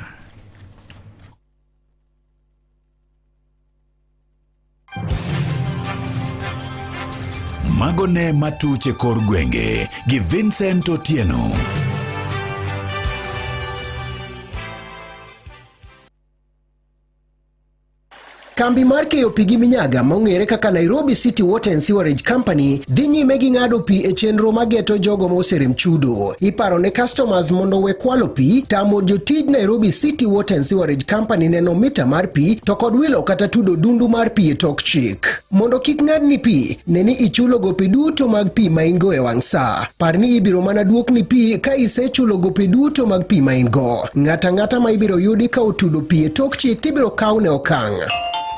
Magone matuche kor gwenge gi Vincent Otieno. Kambi mar keyo pi gi minyaga maong'ere kaka Nairobi City Water and Sewerage Company dhi nyime gi ng'ado pi e chenro mageto jogo moserem chudo. Iparo ne customers mondo we kwalo pi, tamo jotij Nairobi City Water and Sewerage Company neno mita mar pi to kod wilo kata tudo dundu mar pi e tok chik. Mondo kik ng'adni pi, neni ichulo gope duto mag pi ma in go e wang' sa. Par ni ibiro mana duokni pi ka isechulo gope duto mag pi ma in go. Ng'ata ma ibiro yudi ka otudo pi e tok chik tibiro kawne okang'.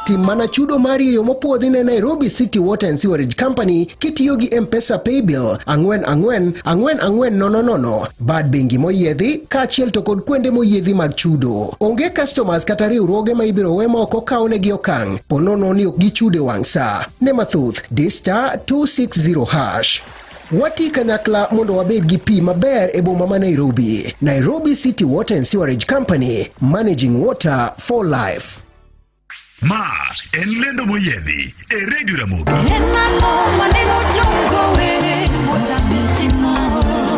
Tim mana chudo mari yo mopuodhi ne Nairobi City Water and Sewerage Company kitiyo gi M-Pesa Paybill 444400 bad bengi moyiedhi kaachiel to kod kuonde moyiedhi mag chudo. Onge customers kata riwruoge ma ibiro we moko kawnegi okang' ponono ni ok gichude wang' sa. Ne mathuth *260#. Wati kanyakla mondo wabed gi pi maber e boma ma Nairobi. Nairobi City Water and Sewerage Company, managing water for life. Ma en lendo moyedhi e Radio Ramogi. En mano maneno jongo we, monda mitimo.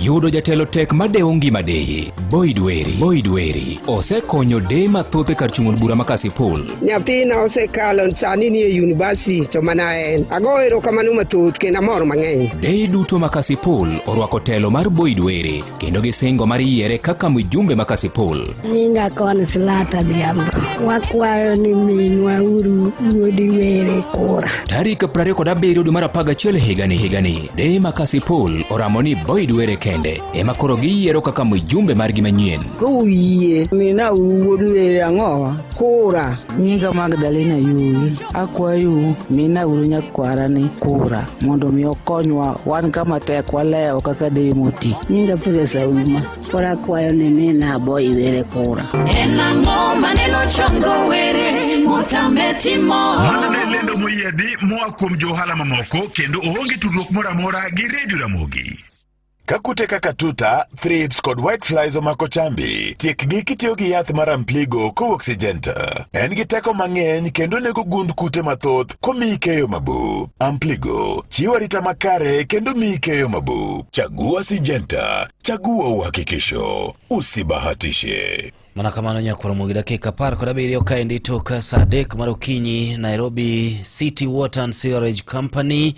Yudo jatelo tek madeo ngima deye. Boyd Weri osekonyo deye mathoth kar chung'o bura ma Kasipul. Nyathina osekalo sani ni e university to mana en. Ago erokamano mathoth kendo amor mang'eny. Deye duto ma Kasipul orwako telo mar Boyd Weri kendo gisingo mar yiere kaka mjumbe ma Kasipul. Nyinga kon Slata Diambo. Wakwayo ni minwa uru Boyd Weri kura. Tarik 27 dwe mar 11 higani deye ma Kasipul oramo ni Boyd Weri kende ema koro giyiero kaka mjumbe margi manyien. Kuwiye mina Boyd Weri ang'o kura. Nyinga Magdalena Yui akwayo mina uru nyakwara ni kura mondo mi okonywa wan kama tek waleo kaka deye moti. Nyinga Teresa Uma kora kwayo ni mina Boyd Weri kura. Enang'o maneno chongo were motametimo. Manene lendo moyiedhi moa kuom johala mamoko kendo oonge tudruok moro amora gi Radio Ramogi. Kakute kaka tuta, thrips kod whiteflies omako chambi, tiekgi kitiyo gi yath mar Ampligo co-oxygenta. En gi teko mang'eny kendo nego gund kute mathoth komiyi keyo mabup. Ampligo chiwo arita makare kendo miyi keyo mabup. Chagua Syngenta, chagua uhakikisho, usibahatishe. Mana kamano nyakwara mogi dakika 17 kaendi tok saa 3 mar okinyi. Nairobi City Water and Sewerage Company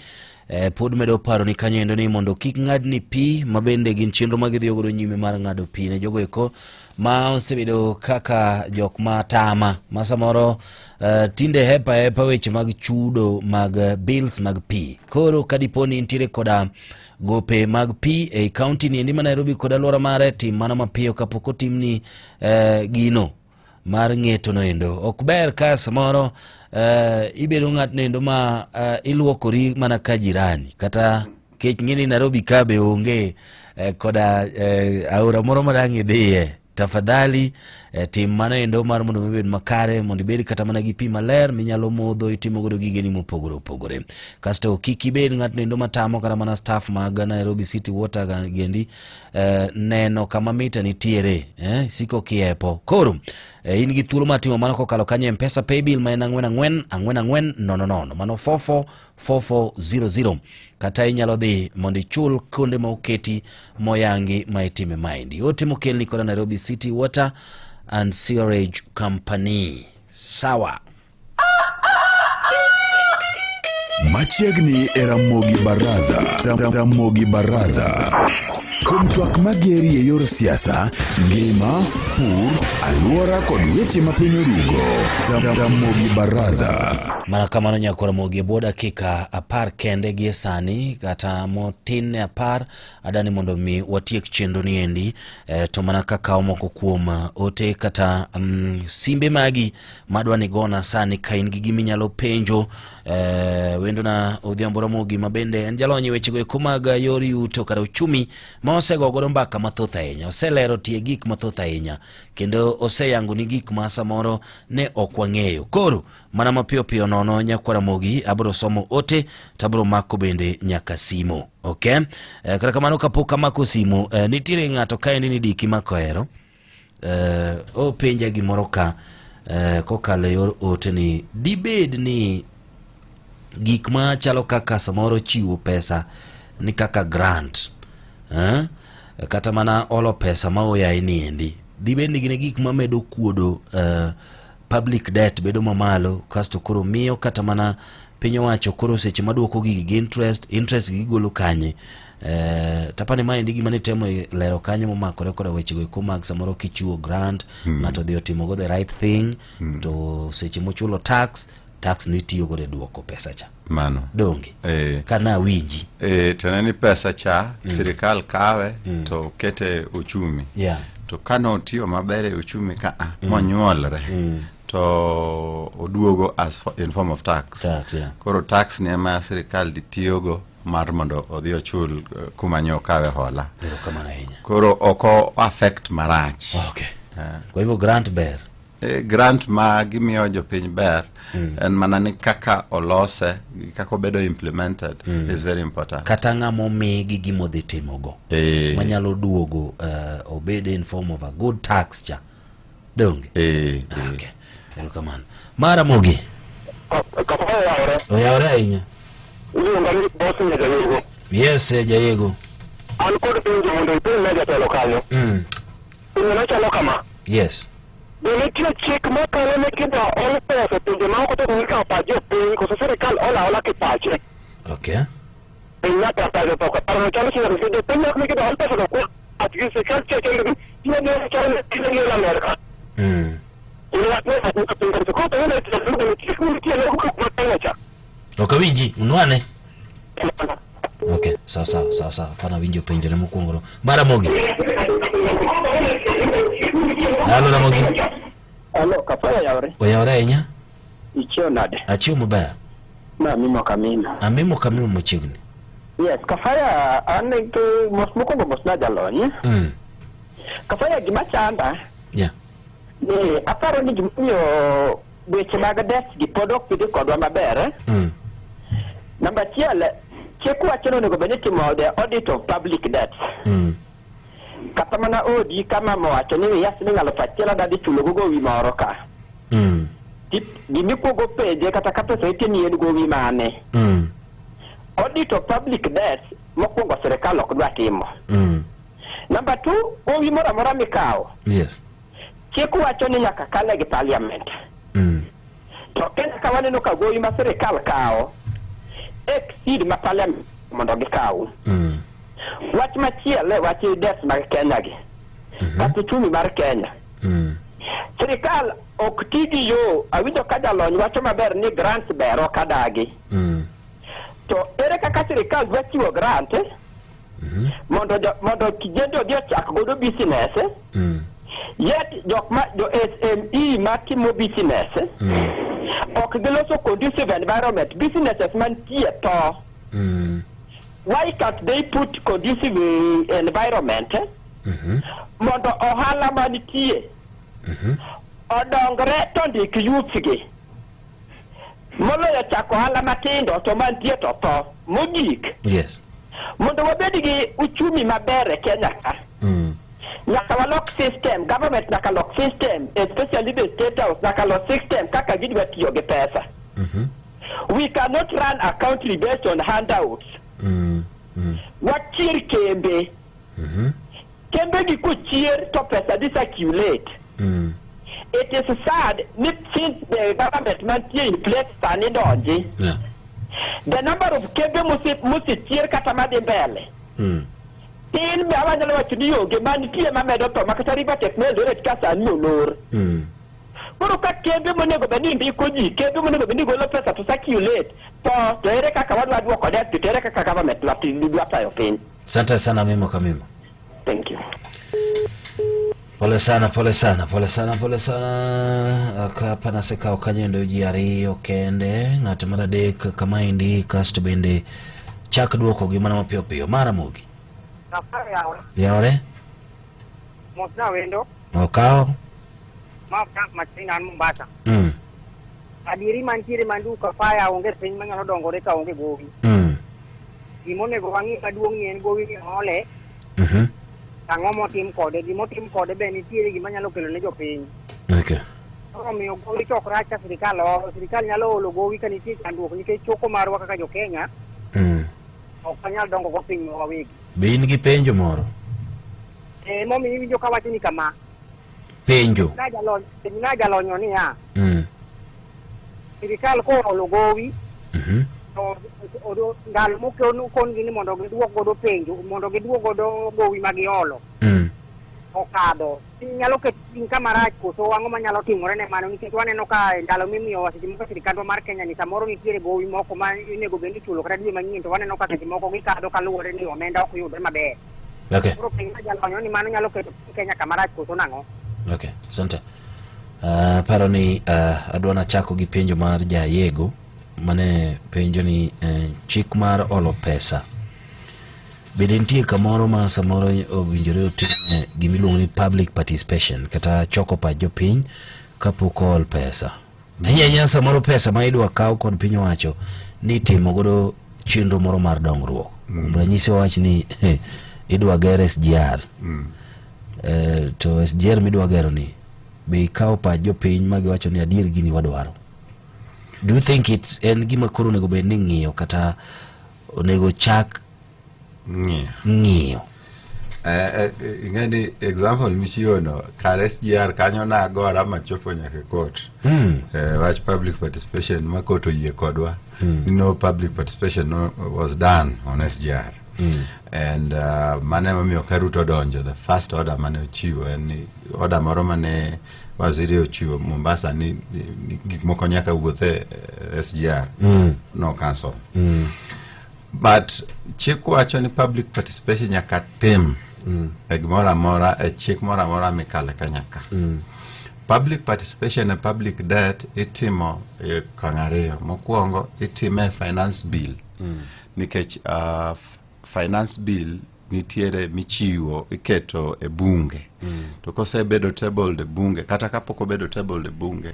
pod medo paro ni kanyo endo ni mondo kik ng'adni pi mabende gin chenro magidhiyo godo nyime mar ng'ado pi ne jogo eko ma osebedo kaka jok ma tama ma samoro tinde hepa weche mag chudo mag bills mag pi. Koro kadiponi intiere koda gope mag pi e county ni endi ma Nairobi koda alwora mare, tim mana mapiyo kapok otimni gino mar ng'eto no endo. Ok ber ka samoro ibedo ng'at nendo ma iluokori mana ka jirani kata kech ng'eni Nairobi kabe onge koda aora moro madang' idhiye. Tafadhali tim mana endo mar mondo mibed makare mondo ibed kata mana gi pi maler minyalo modho itimo godo gigeni mopogore. Kasto kik ibed ng'at nendo matamo kata mana staff mag Nairobi City Water gendi neno kama mita nitiere siko kiepo. Koro in gi thuolo matimo mana kokalo kanyo M-Pesa paybill ma en 4444 mano 444400 kata inyalo dhi mondo ichul konde ma oketi moyangi ma itime maendi. Ote mokelni koda Nairobi City Water and Sewerage Company. Sawa. Machiegni era Ramogi Baraza. Kuom twak mageri e yor siasa, ngima, pur, alwora kod weche mapiny orugo. Ramogi Baraza. Mana kamano nyakwara mogi bo dakika 10 kende gie sani kata motin 10 adani mondo mi watiek chenro ni endi to mana kaka moko kuom ote kata simbe magi madwani gona sani ka in gi giminyalo penjo wendo na Odhiambo Ramogi mabende en jalonyi weche go kumaga yor yuto kata uchumi ma osegogo mbaka mathoth ahinya. Oselero tie gik mathoth ahinya kendo oseyango ni gik ma samoro ne okwang'eyo. Koro mana mapiyo nono nyakwara mogi abro somo ote tabro mako bende nyaka simo. Okay? Kata kamano kapok mako simo nitiere ng'ato kaendi ni diki makoero o penja gimoro ka kokale yor ote ni dibed ni gik ma chalo kaka samoro chiwo pesa ni kaka grant kata mana olo pesa ma oyae ni endi dibed ni gine gik ma medo kuodo public debt bedo mamalo kasto koro miyo kata mana piny owacho koro seche maduoko gi interest gigolo kanye. Tapani maendi gima nitemo lero kanyo momakore koda weche go komag samoro kichiwo grant ng'ato dhi otimo go the right thing to seche mochulo tax nitiyo go duoko pesa cha mano donge kana winji tenani pesa cha sirikal kawe to kete uchumi to kano tiyo mabere uchumi ka monyuolre to oduogo in form of tax koro tax ni ema sirikal ditiyogo mar mondo odhi ochul kumanyo kawe hola koro oko affect marach. Kwa hivyo grant ber grant ma gimiyo jopiny ber en mana ni kaka olose kaka obedo implemented is very important. Kata ng'amo migi gimodhi timogo manyalo duogo obede in form of a good tax cha donge. Okay. Welcome. Mara mogi oyawre ahinya. Yes, Jayego. an kod penjo mondo ipin ne jatelo kanyo. Pinyo nochalo kama. Yes. Nitie chik makalo ne kido ol pesa pinje ma oko to nika pajo piny koso sirikal ola kipache. Okay. Pinya pajo to para chalo sira kido pinya ne kido ol pesa to ko at gi sirikal cheche ne chalo ne la Amerika. Ina ne sa ko pinga to ko to ne chik ne tiene ko ko Okawinji unwane. Okay, sawa. Pana winjo penjo na mokuongo. Mara Mogi. Halo na Mogi. Halo, Kafaya yawre. Oyawre enya? Ichio nade. Achio mabaya. Na mimo kamina. Amimo kamino mochigni. Yes, Kafaya ane ke mokuongo mosna jalony. Kafaya gima chanda. Yeah. Ni aparo ni gimiyo weche mag desk gi podok pidi kodwa maber. Number 1, chek wacho ni go timo the audit of public debts. Kata mana odi kama mwacho ni yas ni ngalo fachiela dadi chulo go wi moro ka. Gimi kuogo peje kata ka pesa itini yen go wi mane. Audit of public debts mokuongo serikal ok dwa timo. Number 2, owi moro amora mikao. Yes. Chek wacho ni nyaka kale gi parliament. To Kenya ka waneno ka gowi ma serikal kao exceed ma parliament mondo gikaw. Wach machiele wach debts mag Kenya gi. Kata chumi mar Kenya. Serikal ok tigi yo awinjo ka jalony wacho maber ni grants bero kadagi. To ere kaka serikal dwa chiwo grant mondo kijende odhi ochak godo business. Yet jo SME matimo business ok giloso conducive environment. Businesses man tie to. Why can't they put conducive environment? Mondo ohala man tie odongre to ndik youth gi. Moloyo chako ohala matindo to man tie to to. Mogik. Yes. Mondo wabed gi uchumi maber e Kenya ka. Nyaka walok system, government nyaka lock system, especially the state house nyaka lock system kaka gidwa tiyo gi pesa. We cannot run a country based on handouts. Wachir kembe. Kembe gi kuchir to pesa disacculate. It is sad since the government man in place tani donji. The number of kembe musi chir kata madi mbele. Tin me abanyalo wacho ni onge manitie mamedo to makata riba technology ret kasa ni olor. Koro ka kembe monego beni ndiko ji, kembe monego beni golo pesa to circulate. To ere kaka wadwa duoko det, to ere kaka government lati dwa tayo piny. Asante sana Mimo Kamimo. Thank you. Pole sana. Akapa naseka okanyendo ji ariyo kende, ng'at mar adek kamaendi kasto bende chak duoko gima mapiyo piyo. Mara Mogi. Yawre? Mosna wendo. Okao? Maka machina an Mombasa. Adiri mantiere mandu Kafaya onge piny manyalo dongore ka onge gowi. Gimonego wang'i maduong' ni en gowi ni ole. Ang'o motim kode, gimotim kode be nitiere gima nyalo kelo ne jopiny. Okay. Omiyo gowi to ok rach ka sirikal nyalo olo gowi ka nitie chandruok nikech choko marwa kaka jo Kenya. Ok anyal dongo go piny wawegi. Be in gi penjo moro? Momi winjo ka wacho ni kama. Penjo. Najalonyo ni ya. Sirikal ko olo gowi. To ndalo moko kon gini mondo giduok godo penjo, mondo giduok godo gowi magiolo. Okado. Nyalo ketin kamarach koso wang'o manyalo timore ne mano nikech waneno ka ndalo mimiyo seche moko sirikal mar Kenya ni samoro nitiere gowi moko ma inego bed ni chulo kata dwe manyien to waneno ka seche moko gikado kaluwore ni omenda ok yudre maber. Okay. Koro piny majalonyo ni mano nyalo keto Kenya kamarach koso nang'o. Okay, asante. Paro ni adwa nachako gi penjo mar Jayego mane penjo ni chik mar olo pesa bende nitie kamoro ma samoro owinjore otim gimiluongo ni public participation kata choko pa jopiny kapok ol pesa. Ahinya samoro pesa ma idwa kaw kod piny owacho ni timo godo chenro moro mar dongruok. Ranyisi wach ni idwa gero SGR. To SGR midwa gero ni be ikaw pa jopiny ma giwacho ni adier gini wadwaro. Do you think it's en gima koro nego bed ni ng'iyo kata onego chak ng'iyo. Ingeni example michiono kar SGR kanyo na agora machopo nyaka court. Wach public participation ma court oyie kodwa. No public participation was done on SGR. And mane mamiyo Karuto donjo, the first order mane ochiwo en order moro mane waziri ochiwo Mombasa ni gik moko nyaka wuothe SGR no cancel. But chik wacho ni public participation nyaka tim gimora mora chik mora mora mikale kanyaka. Public participation and public debt itimo kangario. Mokwongo itime finance bill. Nikech finance bill nitiere michiwo iketo e bunge. To kose bedo table de bunge kata kapoko bedo table de bunge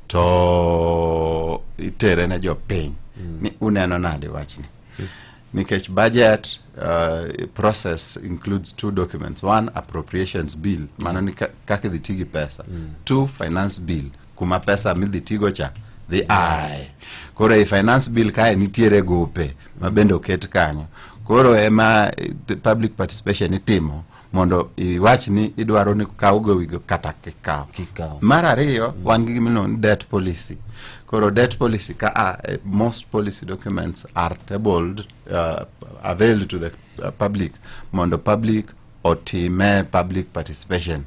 to itere na jopiny. Ni uneno nade wachni. Nikech budget process includes 2 documents. 1, appropriations bill, mano ni kaka dhitigi pesa. 2, finance bill, kuma pesa midhitigo cha the eye. Koro e finance bill kae nitiere gope mabende oket kanyo. Koro ema public participation itimo mondo iwach ni idwaro ni kawgo wigo kata kikaw. Mara ariyo wan gi gimino debt policy. Koro debt policy most policy documents are tabled, availed to the public mondo public otime public participation.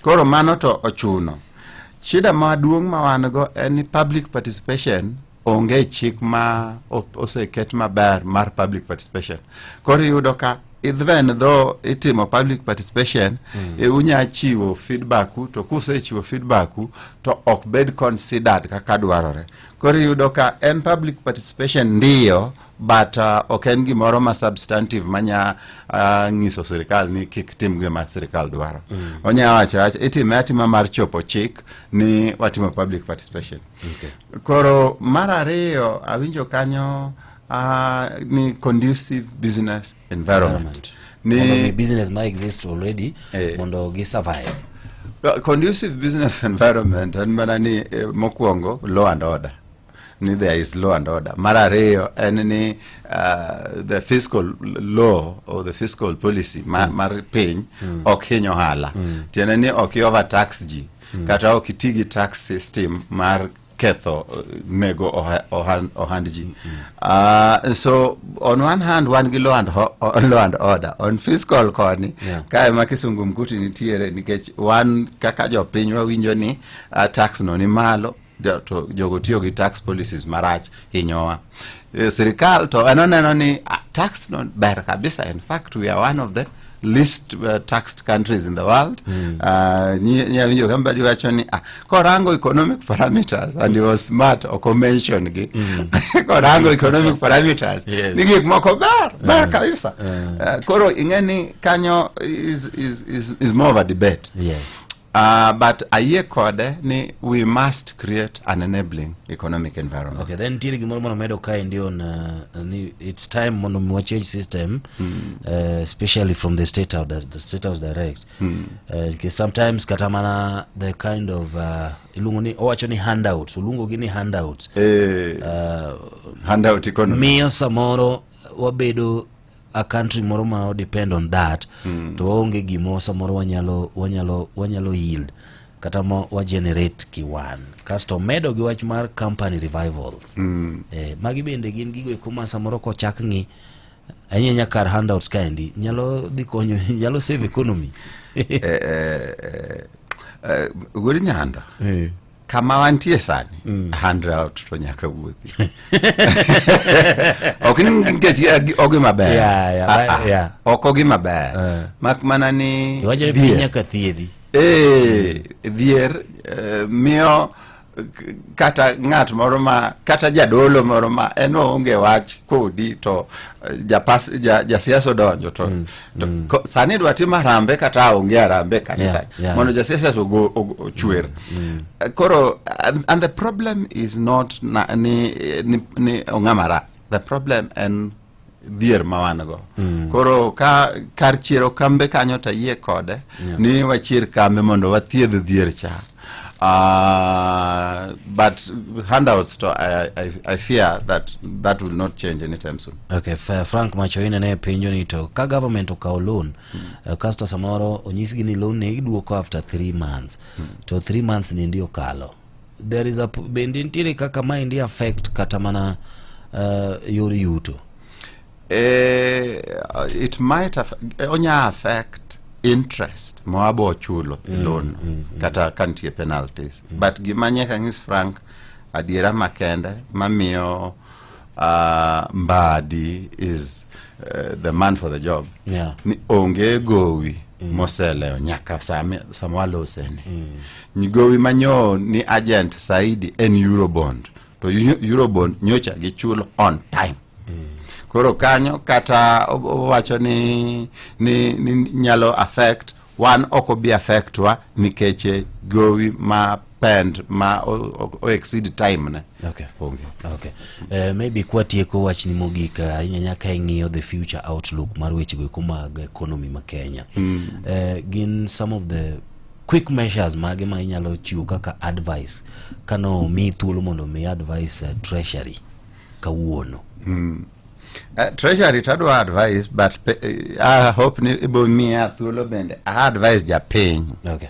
Koro mano to ochuno. Shida maduong' ma wan go en public participation onge chik ma oseket maber mar public participation. Koro yudo ka even though itimo public participation unya chiwo feedback to kuse chiwo feedback to ok bed considered kaka dwarore. Koro yudo ka en public participation ndiyo but ok en gimoro ma substantive manya ngiso serikal ni kik tim gima serikal dwaro. Onya wacha itime atima mar chopo chik ni watimo public participation. Koro mara ariyo awinjo kanyo ni conducive business environment. Ni business might exist already mondo gi survive. Conducive business environment and manani mokwongo law and order. Ni there is law and order. Mara ariyo en ni the fiscal law or the fiscal policy mar piny ok hinyo hala. Tiene ni ok overtax ji kata ok itigi tax system mar ketho nego ohand ji. So on one hand one gi law and order. On fiscal koni kae ma kisungu mkuti nitiere nikech one kaka jopiny wawinjo ni tax no ni malo to jogo tiyo gi tax policies marach hinyowa. Serikal to anoneno ni tax no ber kabisa. In fact we are one of the least taxed countries in the world. Nyawinjo kambadi wacho ni korango economic parameters and he was smart oko mention gi korango economic parameters nigi moko ber kabisa. Koro ingeni kanyo is more of a debate. But aye kode ni we must create an enabling economic environment. Okay, then tiri gimoro mono medo kai ndio ni it's time mono mwa change system, especially from the state house direct. Because sometimes katamana the kind of ilungo ni owacho ni handouts, ulungo gini handouts. Handout economy. Miyo samoro wabedo a country moro ma depend on that to onge gimo samoro wanyalo yield kata mo wa generate kiwan kasto medo gi wach mar company revivals. Magi bende gin gigo kuma samoro ko chak ngi anyanya kar handouts kandi nyalo dhi konyo nyalo save economy. Gori nyanda kama wantie sani handout to nyaka wuothi. Ok ningechi ogi maber. Ok ogi maber. Mak mana ni waje pinya ka thiedhi. Dhier miyo kata ngat moro ma kata jadolo moro ma eno onge wach kodi to jasiasa donjo to sani dwa timo rambe kata onge rambe kanisa mondo jasiasa to go chwer. Koro and the problem is not ni ongamara. The problem and dhier mawanago. Koro kar chiero kambe kanyo ta yie kode ni wachier kambe mondo wathiedh dhier cha. But handouts, I fear that will not change anytime soon. Okay, Frank Machoine ne penjo ni to ka government okawo loan kasto samoro onyisgi ni loan ne iduoko after 3 months. To 3 months ni ndio kalo. There is a bendintire kaka mind affect kata mana your yuto. It might affect interest moabo chulo loan kata kantie penalties but gimanye kangis Frank adiera makende mamio Mbadi is the man for the job. Ni onge gowi mosele nyaka samwalo sene ni gowi manyo ni agent saidi en Eurobond to Eurobond nyocha gichulo on time. Koro kanyo kata wacho ni nyalo affect one oko bi affect wa nikeche gowi ma pend ma o exceed time ne. Okay. Maybe kwa tieko wach ni mogika nyaka ing'iyo the future outlook mar weche go mag economy ma Kenya. Gin some of the quick measures mage ma inyalo chiwo kaka advice kano mi thuolo mondo mi advice treasury kawuono. Treasury tadwa advice but I hope ni ibo mia thuolo bende advice japiny. Okay.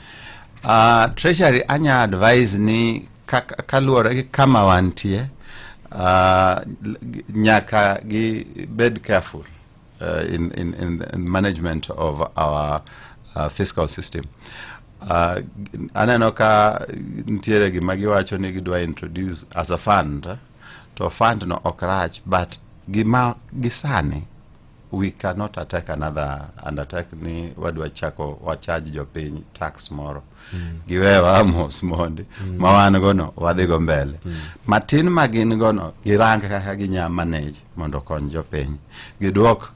Treasury anya advice ni kaluore gi kama wantie nyaka gi bed careful in management of our fiscal system. Aneno ka ntiere gi magiwacho ni gidwa introduce as a fund to fund no okrach but gisani we cannot attack another undertake ni wadwa chako wacharge jopiny tax moro giwewa amos mondi mawan gono wadhi go mbele matin magin gono girang kaka ginya manage mondo kony jopiny gidwok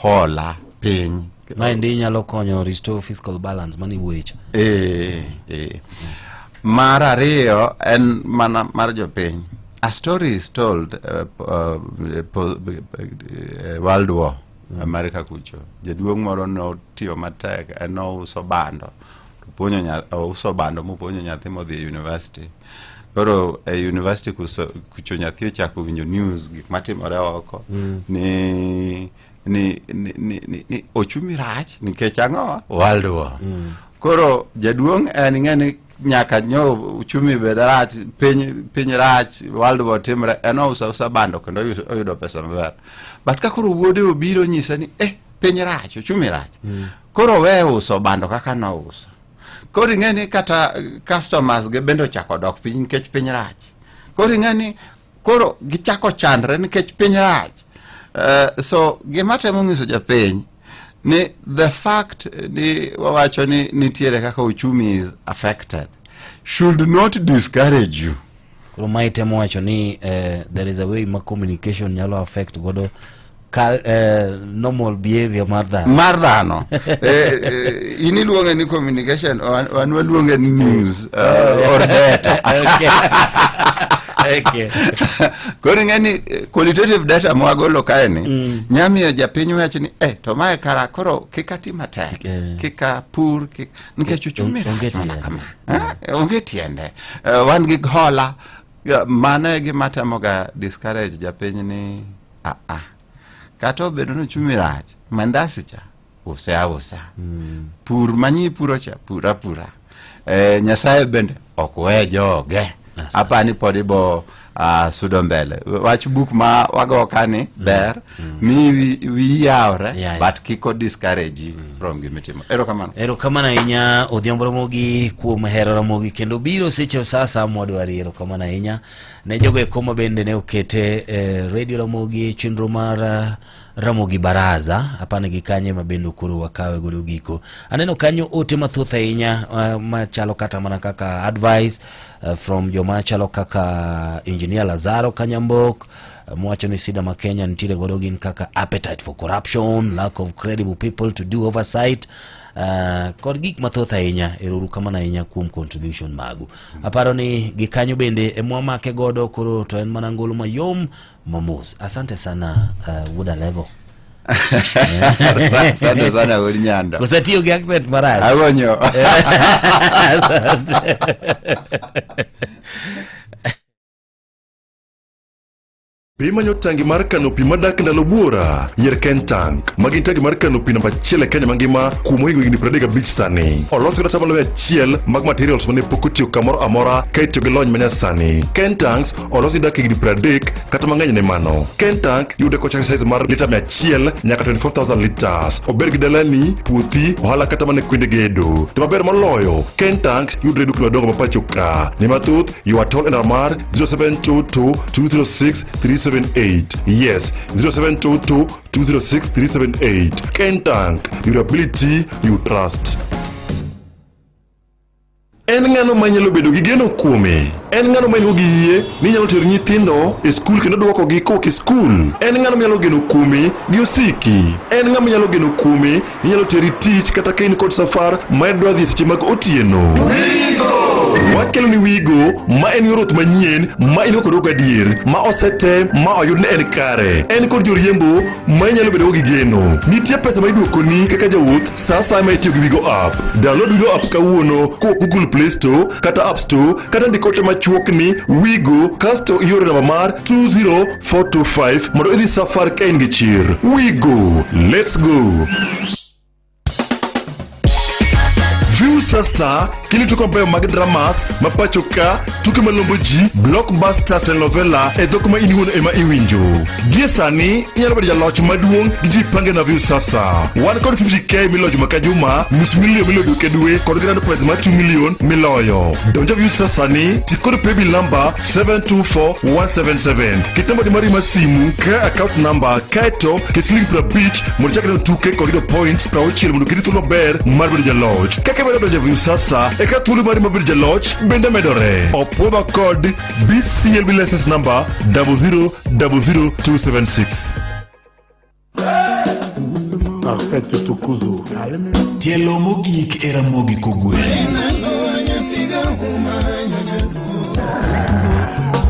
hola piny Maendi nyalo konyo restore fiscal balance mani wecha. Mar ariyo en mana mar jopiny. A story is told World War America kucho. Jaduong' moro no tiyo matek eno uso bando. Uso bando muponyo nyathi modhi university. Koro university kucho nyathi ochako winjo news gik matimore oko ni ochumi rach nikech ang'o World War. Koro jaduong' en ng'eni nyaka nyo uchumi rach piny rach World War timre eno usa bando kendo oyudo pesa maber. But ka koro wuode obiro nyisa ni piny rach uchumi rach. Koro we uso bando kaka no uso. Koro ng'eni kata customers ge bendo chako dok piny nikech piny rach. Koro ng'eni koro gichako chandre nikech piny rach. So gimatemo ng'iso japiny ni the fact ni wawacho ni nitiere kaka uchumi is affected should not discourage you. Kuro maitemo wacho ni there is a way ma communication nyalo affect godo normal behavior mar dhano. Iniluonge ni communication wan waluonge ni news or data. Okay. Koro ng'eni qualitative data mwagolo kae ni nyamiyo japiny wacho ni to mae kara koro kikati matek kika pur nikech uchumi mana kama onge tiende wan gi hola mane gi matemoga discourage japiny ni kata obedo no chumi rach mandasi cha usa pur manyi puro cha pura Nyasaye bende okwe joge apani podibo sudo mbele wach book ma wago kani ber mi wi yaure but kiko discourage from gimitimo erokamano inya Odhiambo Ramogi kuom hero Ramogi kendo biro seche sasa modwari erokamano inya ne jogo ekoma bende ne okete radio Ramogi chenro mar Ramogi Baraza apane gikanye mabendo kuro wakawe godo giko aneno kanyo ote mathoth ahinya machalo kata mana kaka advice from joma chalo kaka engineer Lazaro Kanyambok mwacho ni sida ma Kenya nitire godo gin kaka appetite for corruption, lack of credible people to do oversight kod gik mathoth ahinya eruru kamana ahinya kuom contribution magu aparo ni gikanyo bende emwamake godo koro to en mana ngolo mayom mamos. Asante sana Wuda Level. Asante sana Nyando. Kusatio gi accent maraj. Agonyo. Pi manyo tangi mar kano pi madak ndalo buora, yier Ken Tank. Magin tangi mar kano pi namba 1 e Kenya mangima kuom higni 35 sani. Olos gi atamalo 100 mag materials mane pok otiyo kamoro amora ka itiyo gi lony manyasani. Ken Tanks olos gi dak higni 30 kata mang'eny ne mano. Ken Tank yude kochakre size mar lita 100 nyaka 24,000 liters. Ober gi dalani, puothi, ohala kata mana kuonde gedo. To maber moloyo, Ken Tanks yudre dukni madongo ma pacho ka. Ni mathoth, you are told in our mar 0722 206 378. Yes, 0722 206 378. Ken Tank, your ability, you trust. En ng'ano manyalo bedo gi geno kuome. En ng'ano manyalo gi yie ni nyalo tero nyithindo e skul kendo duoko gi koki skul. En ng'ano manyalo geno kuome gi osiki. En ng'ama nyalo geno kuome ni nyalo teri tich kata kain kod safar ma idwa dhi seche mag otieno. Wakelo ni Wigo ma en yorot manyien ma in kod adier ma osete ma oyud ne en kare. En kod joriembo ma nyalo bedo gi geno. Nitie pesa ma iduoko ni kaka jawuoth sasa ma itiyo gi Wigo app. Download Wigo app kawuono ko Google Play Store kata App Store kata ndikote machuok ni Wigo kasto ioro namba mar 20425 mondo idhi safar ka in gi chir. Wigo, let's go. View sasa kini tuko mbayo mag dramas mapacho ka tuke malombo ji blockbusters telenovela e dhok ma iniwono ema iwinjo. Gie sani inyalo bedo jaloch maduong' gi ji pange na View sasa. Wan kod 50k milojo maka juma, nus milion milojo ke dwe kod grand prize ma 2 million miloyo. Donja View sasa ni tikod paybill number 724177. Kitambo di mari masimu ka account number kaito kisling pra beach mondo chakre tuke kod points pra ochil mondo kiti thulo ber mar bedo jaloch. Kaka bedo donja View sasa e ka thuolo mari mabir jaloch bende medore. Opwodho kod BCLB license number 0000276. Arfete Tukuzu. Tielo mogik era mogi kogwen.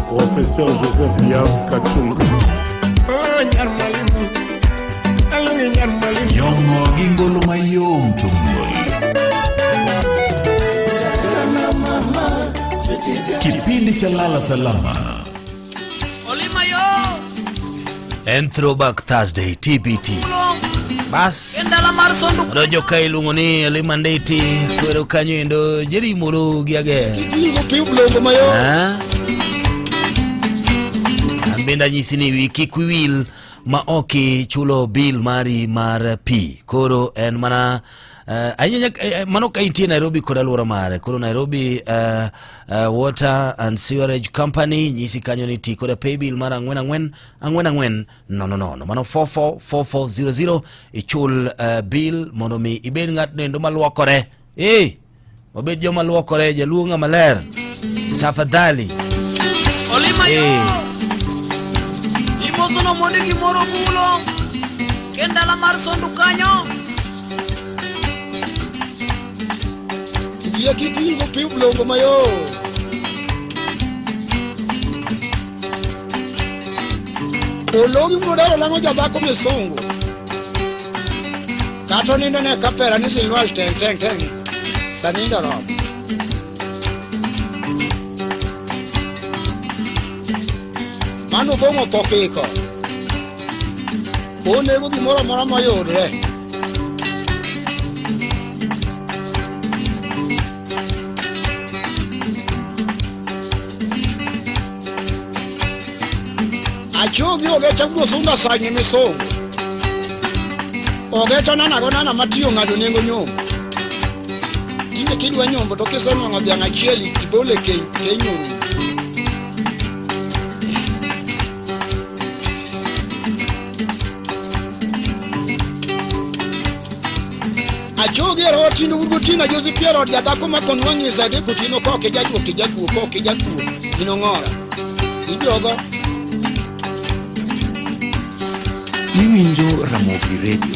Professeur Joseph Yav Kachung. Yongo gingolo mayom tungol. Kipindi cha lala salama. En Throwback Thursday TBT. Bas rojo ka iluongo ni Halima Ndeti kwero kanyo endo jeri moro gi age ambenda nyisi ni wiki kwil ma oki chulo bill mari mar pi koro en mana mano ka intie Nairobi kod alwora mare. Koro Nairobi Water and Sewerage Company nyisi kanyo ni ti kod paybill mar 4444 no mano 444400 ichul bill mondo mi ibed ng'at nendo maluokore mabed joma luokore jaluonga maler tafadhali imosono mondi gimoro bulo kendala mar sondu kanyo ya kikingo piblongo mayo ologi mudaro lango jabako mesongo kato nindo ne kapera ni silwal ten sanindo ro mano bongo pokiko onego gimoro mora mayudre achogi ogecha gosunda sanye misongo ogecha nana matiyo ngado nengo nyombo tinde kidwa nyombo to kisema ngabianga chieli kibole kenyo achogi roti nugutina Josi Piero ya dako makonwangi zade kutino koke jajuo inongora idiogo Iwinjo Ramogi Radio.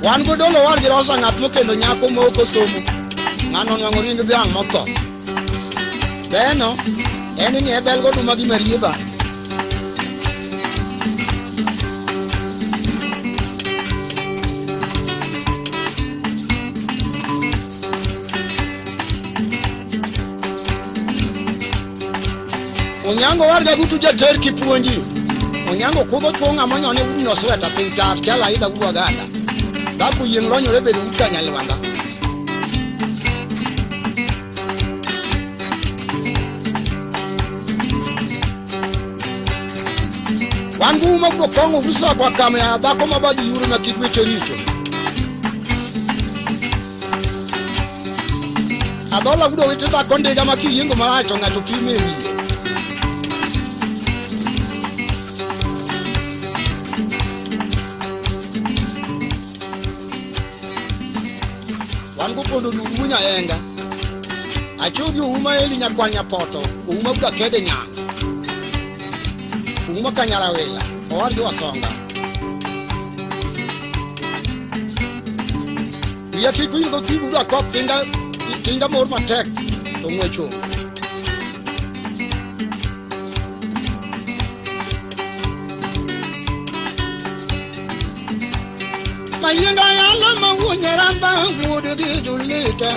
Wan godolo war girosa ng'at mokendo nyako moko somo. Ng'ano nwang'o ring dhiang' motho. Beno, en ni ebel go duma gi marieba. Onyango warga gutu jater kipuonji. Onyango kubo konga manyo ne uno sweta pinta chala ida gwa ganda. Daku yenglonyo lebe ukanya lwanda. Wangu magbo kongo visa kwa kamera dako mabadi yuru na kikwecho richo. Adola gudo witeta konde kama kiyingo maracho ngato kimemi. Wangu podo numunya enga. Achugi uma eli nyakwanya poto, uma buda kede nya. Uma kanyara wela, owardi wasonga. Iya kikwini ko tibu buda kop tinda mor matek, tongwecho. Mayenga yala mawunyeramba ngudu di julita.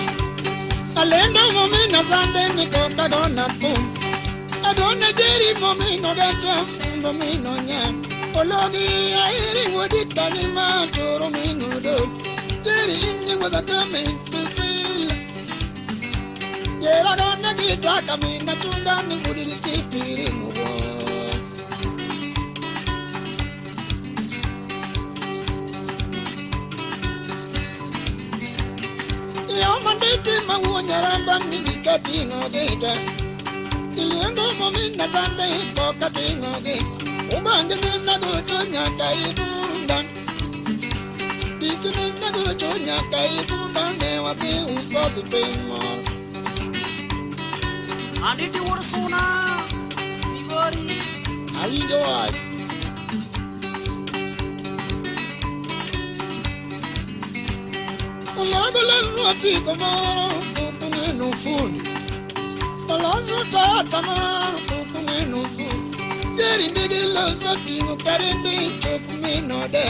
Alenda momina zande nikota dona kum. Adona jeri momino gacha, momino nya. Ologi airi wadita ni machoro minudo. Jeri inni wadakame tufil. Yera dona kita kami natunda ni kudiri sipiri mugo. Mandete mawunyaramba nikati ngogeta Iluengo momina tande kokati ngoge Umange nina gochonya kaibunda Diki nina gochonya kaibunda Newati usotu pemo Anditi ursuna Igori Alijawai Olagala ati kamara kupunge no funi Olazo tatama kupunge no funi Jeri ndigi loso timo karende kupunge no de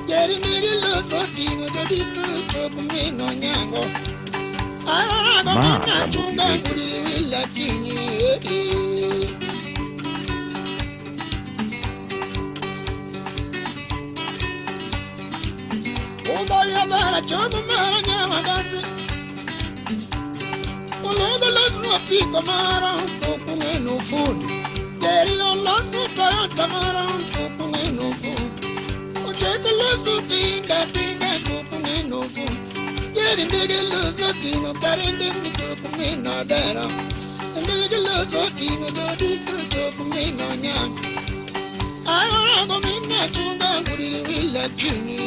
Jeri ndigi loso timo dodi kupunge no nyango Arago mina tunga kuri wila tini Oda bara chobo mara nyama dasi Oloda lasno fika mara kupunge no fundi Jeri olasno toyota mara kupunge no fundi Ojeka lasno tinga kupunge no fundi Jeri ndege loso timo karende mi kupunge no dera Ndege loso timo dodi kupunge no nyama Arago mina tunga kuri wila chini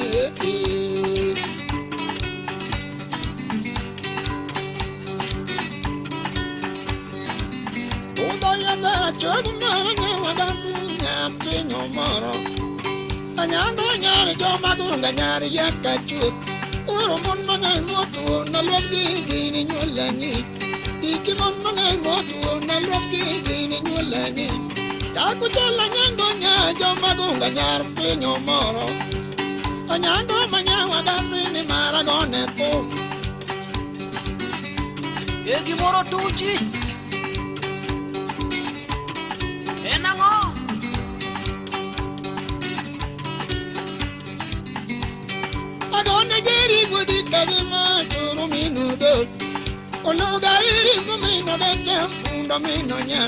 Chobu mara nyawa dasi nyapsi nyomoro Anyango nyari joma dunga nyari yakachu Uro monna ngai motu na lwagi gini nyulani Iki monna ngai motu na lwagi gini nyulani Taku chala nyango nya joma dunga nyari nyomoro Anyango manyawa dasi ni mara gone tu Egi moro tuji Enango Adone jeri gudi kadima churu minudo Ologa iri mumino decha funda mino nya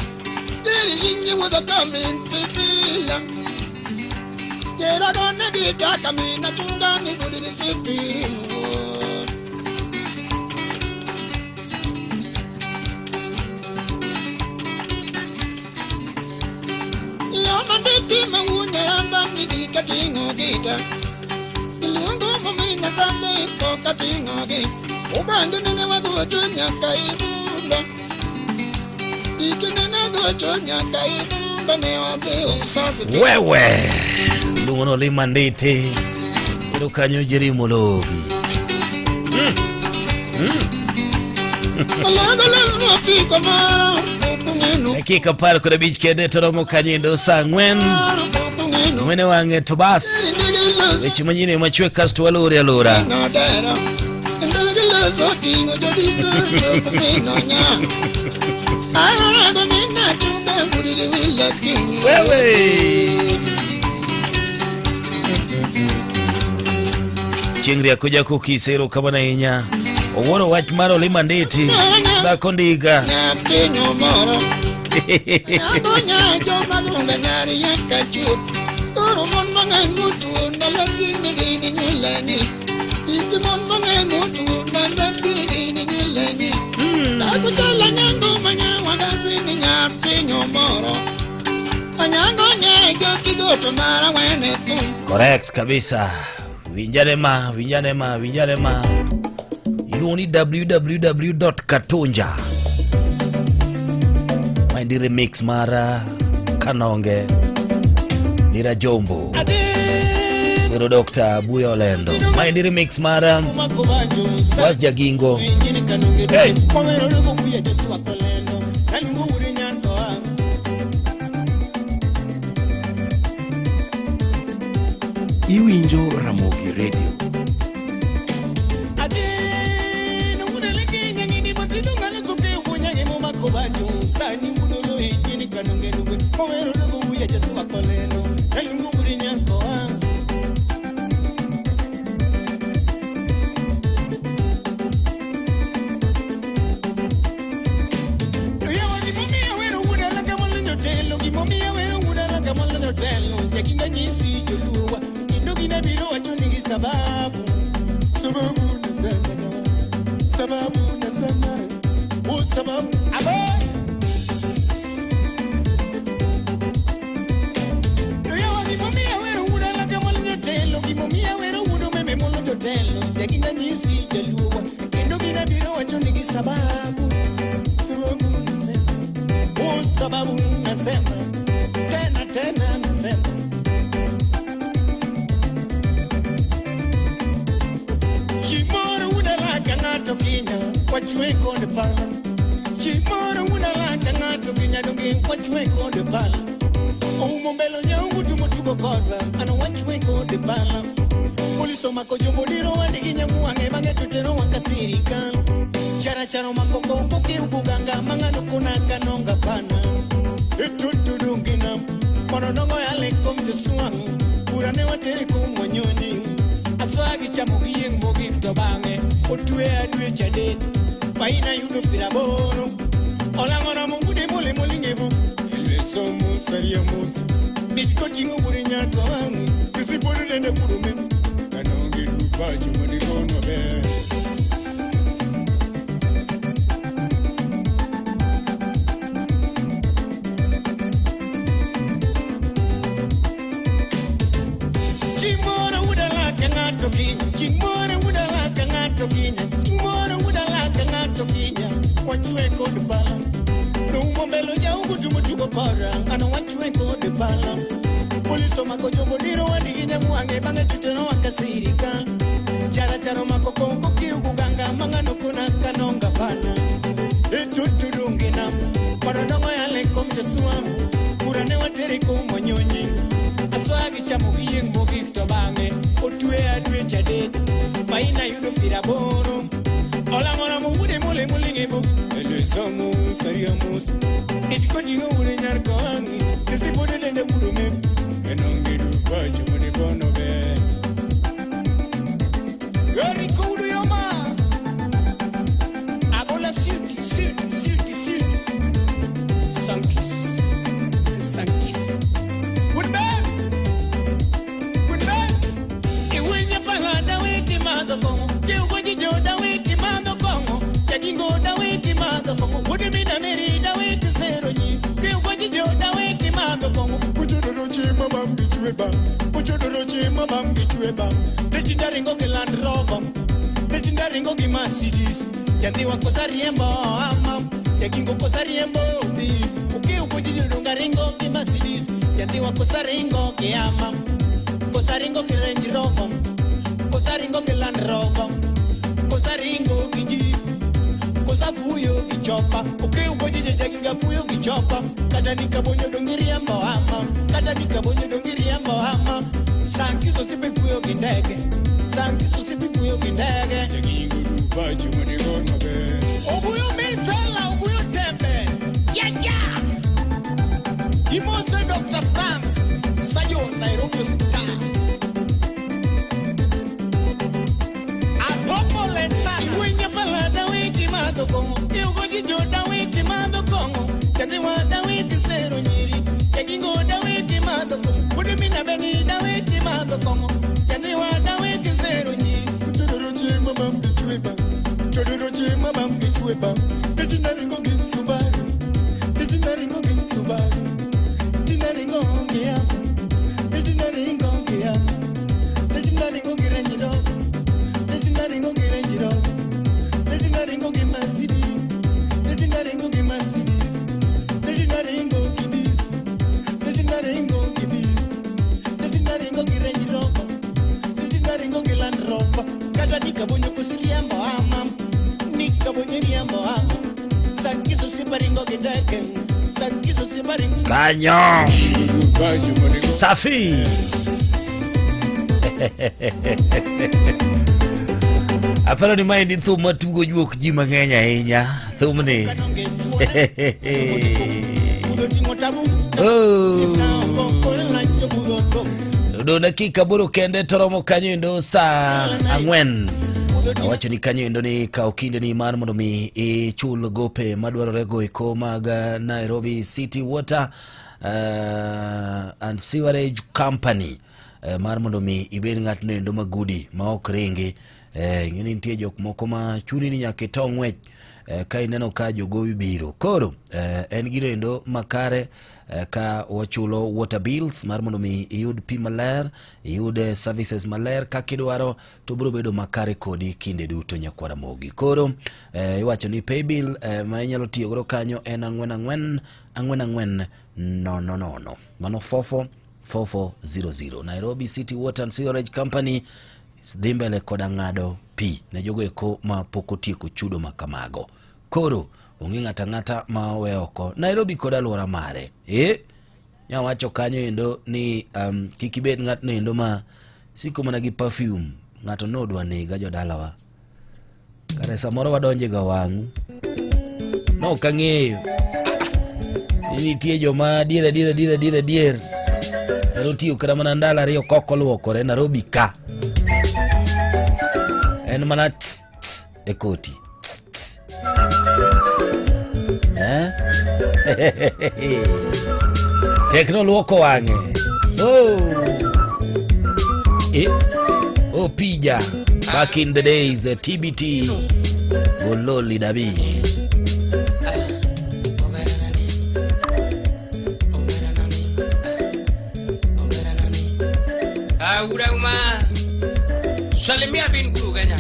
Jeri ingi wadakamin pisila Jera done gita kamina chunga ni gudi risipiri mugo Mandete mawunyaramba nikati ngogeta Ilungo momina sande kokati ngoge Ubange nene wagochonya kaibunda Iki nene wagochonya kaibunda Newaze usafi Wewe Lungono li mandete Irukanyo jiri mologi Dakika pale kuna beach kende toromo kanyindo sangwen Mwene wange Tobas Wechi manyine machwe kastu waluri alura Chingri akuja kukisero kama na inya Oworo wach maro lima ndeti Dako ndiga Adonya joma lunga nyari yakachut Oro mon mangai mutu Nalagi ni nyulani Iti mon mangai mutu Nalagi ni nyulani Aku jala nyango manya Wagazi ni nyapi nyomoro Anyango nyego kigoto mara wene tum Correct kabisa Vinjanema Iluni www.katonja Maindi remix mara Kanonge Nira Jombo Wero Dr. Buya Olendo Maindi remix mara Was Jagingo Hey Iwinjo Ramogi Radio. mando kudi mina beni da wiki mando kongo yani wa da wiki zero ni tudoro chima bambi chweba tudoro chima bambi chweba dinari ngo ginsubaru dinari ngo ginsubaru dinari ngo ngia dinari ngo ngia dinari ngo girenjiro dinari ngo girenjiro dinari ngo gimasidis dinari ngo gimasidis dinari ngo gibis dinari ngo gibis dinari ngo girenjiro dinari ngo gilandropa kata nikabonyo kusiriambo amam nikabonyo riambo amam sakiso siparingo gindeke sakiso siparingo Kanyo Safi Aparo ni maindi thuma tugo juok ji mang'eny ahinya thumni do dakika boro kende toromo kanyo endo saa 4 awacho ni kanyo endo ni kao kinde ni mar mondo mi chul gope madwarore go eko mag Nairobi City Water and Sewerage Company mar mondo mi ibed ng'at no endo magudi ma ok ringi ng'eni nitie jok moko ma chuni ni nyaka tong'wech ka ineno ka jogowi biro koro en gino endo makare ka wachulo water bills mar mondo mi iyud pi maler iyud services maler ka kidwaro to biro bedo makare kodi kinde duto nyakwara mogi koro iwacho ni pay bill ma inyalo tiyo godo kanyo en 4444 no mano 4400 Nairobi City Water and Sewerage Company dhi mbele koda ng'ado pi ne jogo eko ma pok otieko chudo makamago koro onge ng'ata ma we oko Nairobi koda alwora mare nyawacho kanyo endo ni kik ibed ng'atno endo ma siko mana gi perfume ng'ato nodwa nega jodalawa kare samoro wadonje ga wang'u no kang'eyo nitie joma dier ero tiyo kata mana ndala ariyo koko luokore Nairobi ka en mana e koti tekno luoko wang'e pija back in the days TBT Gololi Dabi Urauma Salimia bin guru kanya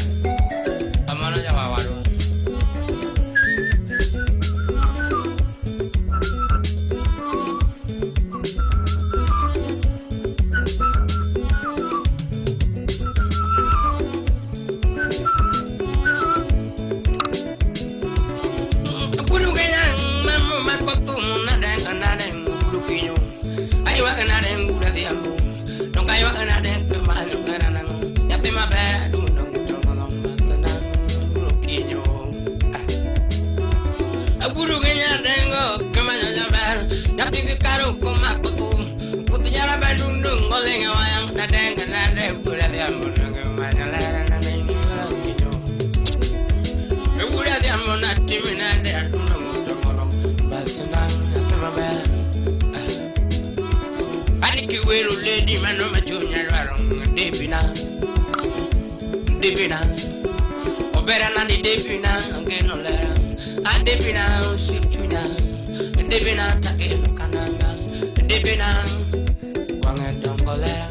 amana jawa waru guru kanya mamu makotu na den guru kinyo ayo kana den guru diambo don't kayo kana den manu kana ya tema ba du no tongo sana guru kinyo guru kanya dengo kama ya ba ya tingi karo koma kutu nyara ba du ngolenga wayang na denga na de guru diambo kama ya la na dengo kinyo guru diambo na timina de tongo basana ya tema ba Kiwero lady mano machunya rarong debina obera na di debina ngeno lera a debina shipchunya debina takelo kananga debina wangedongolera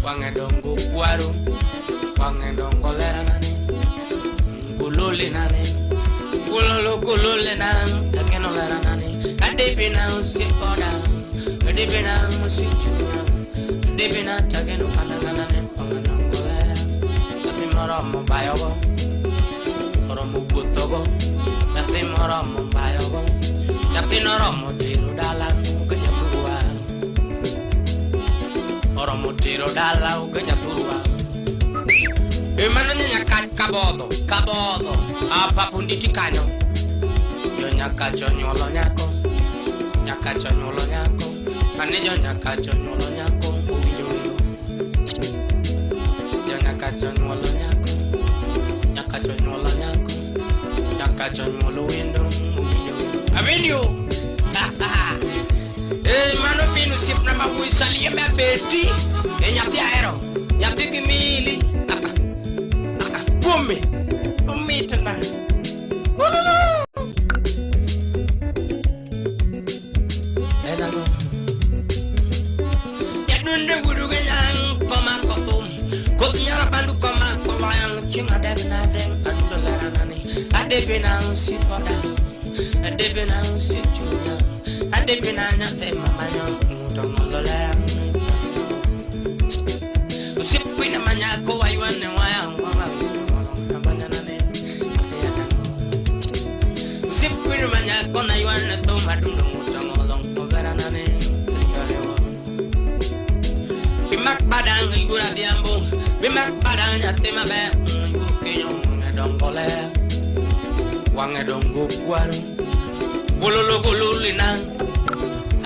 wangedongo kwaro wangedongolera nani kulole nani kulole nani takeno lera nani a debina shipoda Debina musichunya Debina tageno kanana ne pangana ngole Tapi moromo bayogo Moromo butogo Tapi moromo bayogo Tapi noromo tiru dalam Ukenya turua Moromo tiru dalam Ukenya turua Emano nyakat kabodo Apapun ditikanyo Yo nyakacho nyolo nyako Nyakacho nyolo nyako Kanejo nyakacho nyolo nyako ubijoyo Nyakacho nyolo nyako Nyakacho nyolo nyako Nyakacho nyolo window ubijoyo Avenue Mano binu sip number beti e nyathi aero nyathi gimili kume umitna enago yadunde gudu genyang koma kotum kotinyara bandu koma kowayang chinga degna deng adudolarani adebena sipoda adebena sichunya adebena nyate mamanyo tomolola usipina manyako waywane wayang abanyanane usipina manyako na ywane to madundu mutamolong overanane bimak badang igura diambo bimak badang nyate mabe yukinyo ngedongole wange dongo kwaru gololo gololina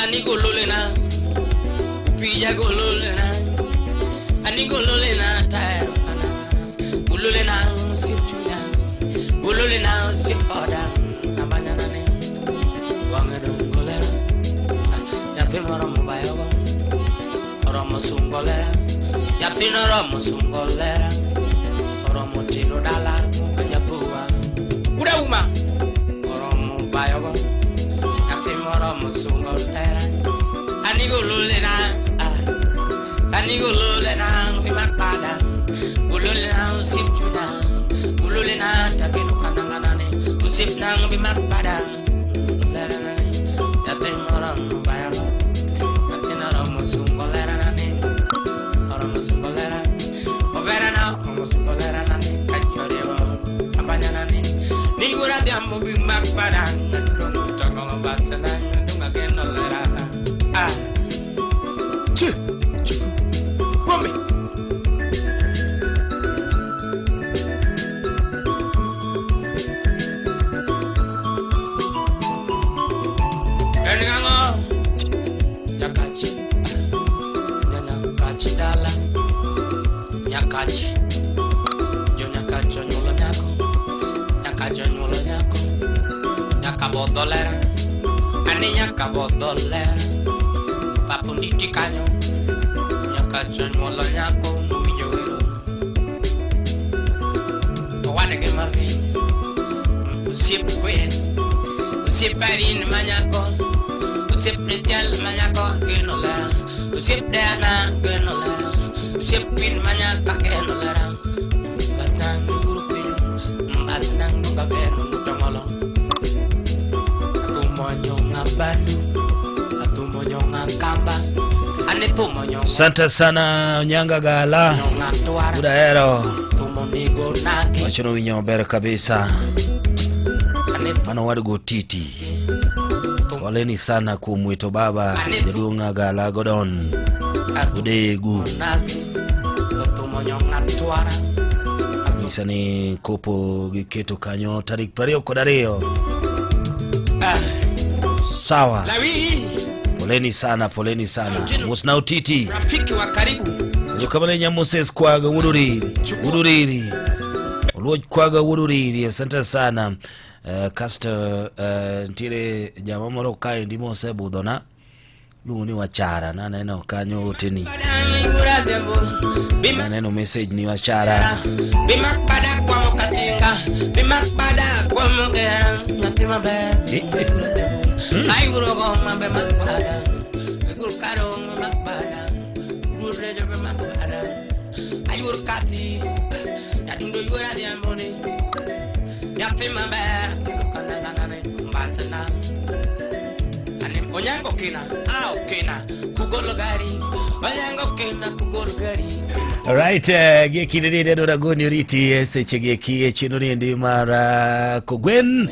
ani gololina pija gololina ani gololina tayar kana gololina sipchuya gololina sipoda nabanyana ne wange dongole yafe moro mubayo oromo sungolera yafe oromo sungolera oromo tiro dala kanya puwa udah uma oromo bayo yafe oromo sungolera ani gololina bimakpada gololina sipchuya gololina takeno kananganane usipnang bimakpada lerana yafe oromo bayo yafe oromo sungolera nane oromo sungolera overana oromo sungolera nane kajorewa abanyanane nigura diambo bimakpada tongolo basana ndunga kenolera chu Come. Engango. Nyakachi. Nyakachi dala. Nyakachi. Yo nyakacho nyola nyako. Nyakacho nyola nyako. Nyakabodolera. Ani nyakabodolera. Papunditi kanyo. Nyakachonyola nyako nuijowero Owadege mavi Usip kwen Usip parin manyako Usip rejal manyako genolera Usip deana genolera Usip pin manyaka genolera Basnang nuguru kinyo Basnang nugageno mutongolo Atumonyo ngabandu Atumonyo ngakamba Santa sana Nyanga Gala Udaero Wachono winyo mbere kabisa Mana wadugo titi Waleni sana kumwito baba Jadunga Gala Godon Udegu Misa ni kopo giketo kanyo Tarik prario kodario Sawa Poleni sana Musna utiti rafiki wa karibu Ukamale Nyamoses kwaga Wuduriri Uluoj kwaga Wuduriri Asante sana Caster Ntire Jamamoro kai ndimo sebu dona Lungu ni wachara na neno kanyo uteni na neno message ni wachara Bimakpada kwa mokatinga Bimakpada kwa mogera Nyatima be Aiguro goma be makpada Aiguro karo makpada Gurejo be makpada Aiguro kati Yadundo yura diamboni Yatima be Kananganane Mbasana Anim onyango kina kina Kugolo gari Onyango kina kugolo gari Alright, geki niride doragoni uriti seche geki chinuri ndi mara kogwen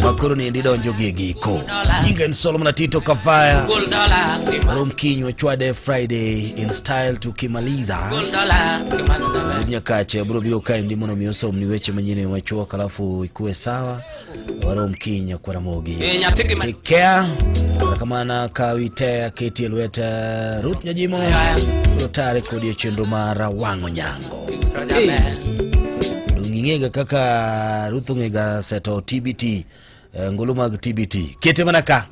makuru ni ndido njogegiko Ingen Solomon Tito Kafaya Marum Kinyo Chwade Friday in style tukimaliza Nyakache Brubio kai ndi mono mioso mniweche manyine wachuwa kalafu ikuwe sawa Warum Kinyo kwa Ramogi Take care Rakamana Kawitea Keti Elweta Ruth Nyajimo Rotare Kodi Chendu Mara Wango Nyango Ngingega kaka Ruth Ngega Seto TBT Ngulumag TBT Kete manaka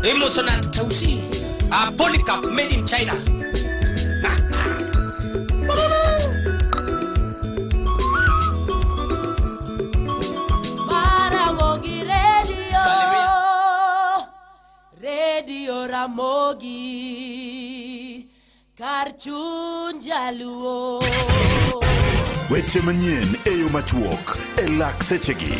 Rimosonat Tausi, a Polycarp made in China. Ramogi Radio, Radio Ramogi, Karchun Jaluo. Weche manyien eyo machuok elak sechegi.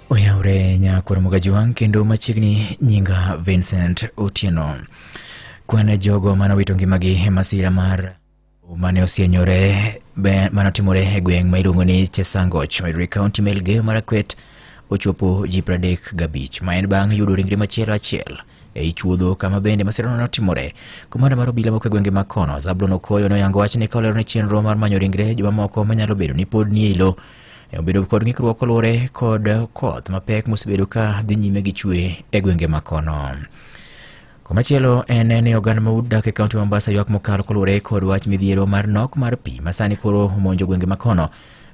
Oyaure nyakoro Mogajuang kendo machiegni nyinga Vincent Otieno. Kwana jogo manowito ngimagi masira mar mane osienyore manotimore e gweng' ma iluongo ni Chesangoch, Maiduguri County, Melgeo Marakwet, ochopo ji 35 ma en bang' yudo ringre machielo achiel e chuodho kama bende masirano notimore. Komanda mar obila moko e gwenge ma kono, Zablon Okoyo, noyango wach ni kaolero ni chenro mar manyo ringre joma moko manyalo bedo ni pod nie ilo e obedo kod ng'ikruok kolure kod koth mapek mosebedo ka dhi nyime gi chwe e gwenge ma kono. Komachielo en ni oganda ma udak e kaunti ma Mombasa ywak mokalo kolure kod wach midhiero mar nok mar pi masani koro monjo gwenge ma kono.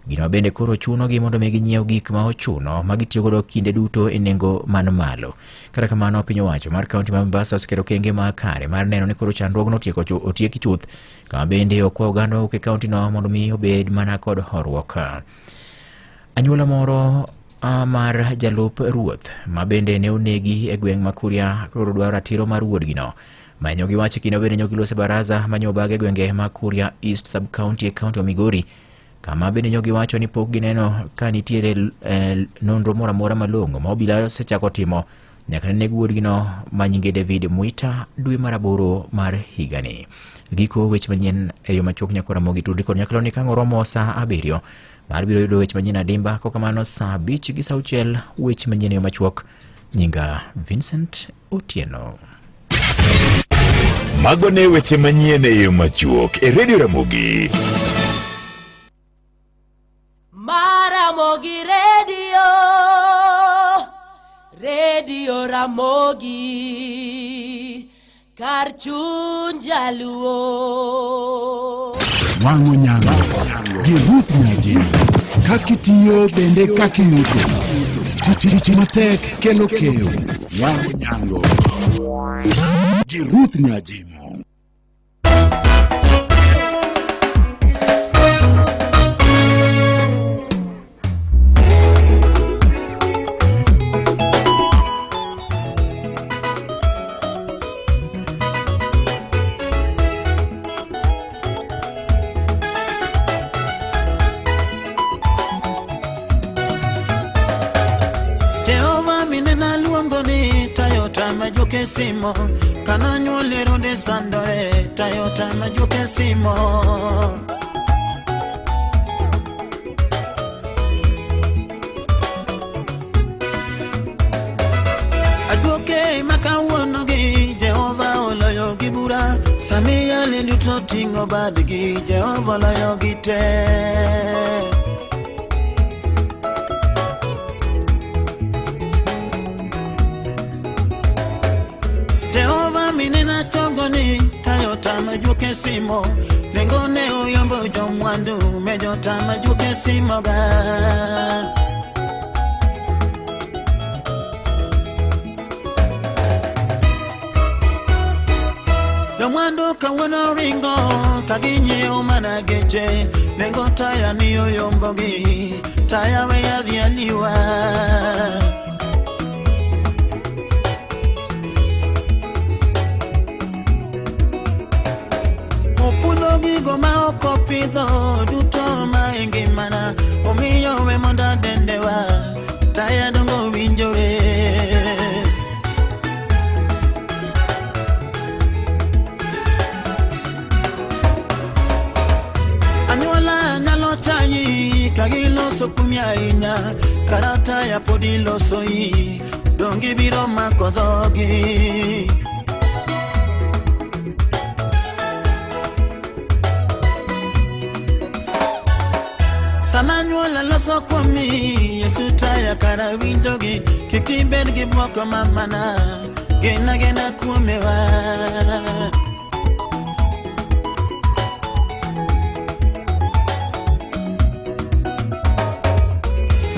Gino bende koro chunogi mondo mi ginyiew gik ma ochuno ma gitiyo godo kinde duto e nengo man malo. Kata kamano, piny owacho mar kaunti ma Mombasa oseketo kenge makare mar neno ni koro chandruogno otieki chuth, kama bende okwa oganda owuok e kaunti no mondo mi obed mana kod horuok. Anyuola moro mar jalup ruoth ma bende ne onegi e gweng' ma Kuria koro dwaro ratiro mar wuodgino. Manyo gi wache kino bende nyogi lose baraza manyo bage gwenge ma Kuria East Sub County e kaunti wa Migori, kama bende nyogi wacho ni pok gineno ka nitiere nonro mora mora malongo ma obila osechako timo nyaka ne neg wuodgino ma nyinge David Muita dwe mar 8 mar higani. Giko weche manyien e yo machuok nyakora Mogi tudri kod nyakalo ni kang'o romo sa 7 mar biro yudo weche manyien adimba. Kokamano sa 5 gi sa 6 weche manyien e yo machuok. Nyinga Vincent Otieno. Mago ne weche manyien e yo machuok e Radio Ramogi. Ramogi Radio, Radio Ramogi, Karchun Jaluo. Wango nyango, Giruth Nyajin, kakitiyo bende kakiyuto. Titi matek kelo keo. Wango nyango, Giruth Nyajin. Majuke simo kananyo lero de sandore Toyota majuke simo aduke makawono gi Jehova oloyo gibura Samia lendu totingo badgi Jehova oloyo gite. Minena chongoni Toyota majuke simo Nengone uyombo jomwandu Mejota majuke simo ga Jomwandu kawono ringo Kaginye umana geche Nengo taya ni uyombo gi Taya weya dhialiwa Gigo ma okopidho duto ma ingimana omiyo we monda dendewa taya dongo winjore anyuola nyalo chayi kagiloso kumya inya karata ya podiloso yi dongi biro makodhogi Samanyuola loso kwami Yesu taya kara windogi Kikibed gibwoko mamana Gena kumewa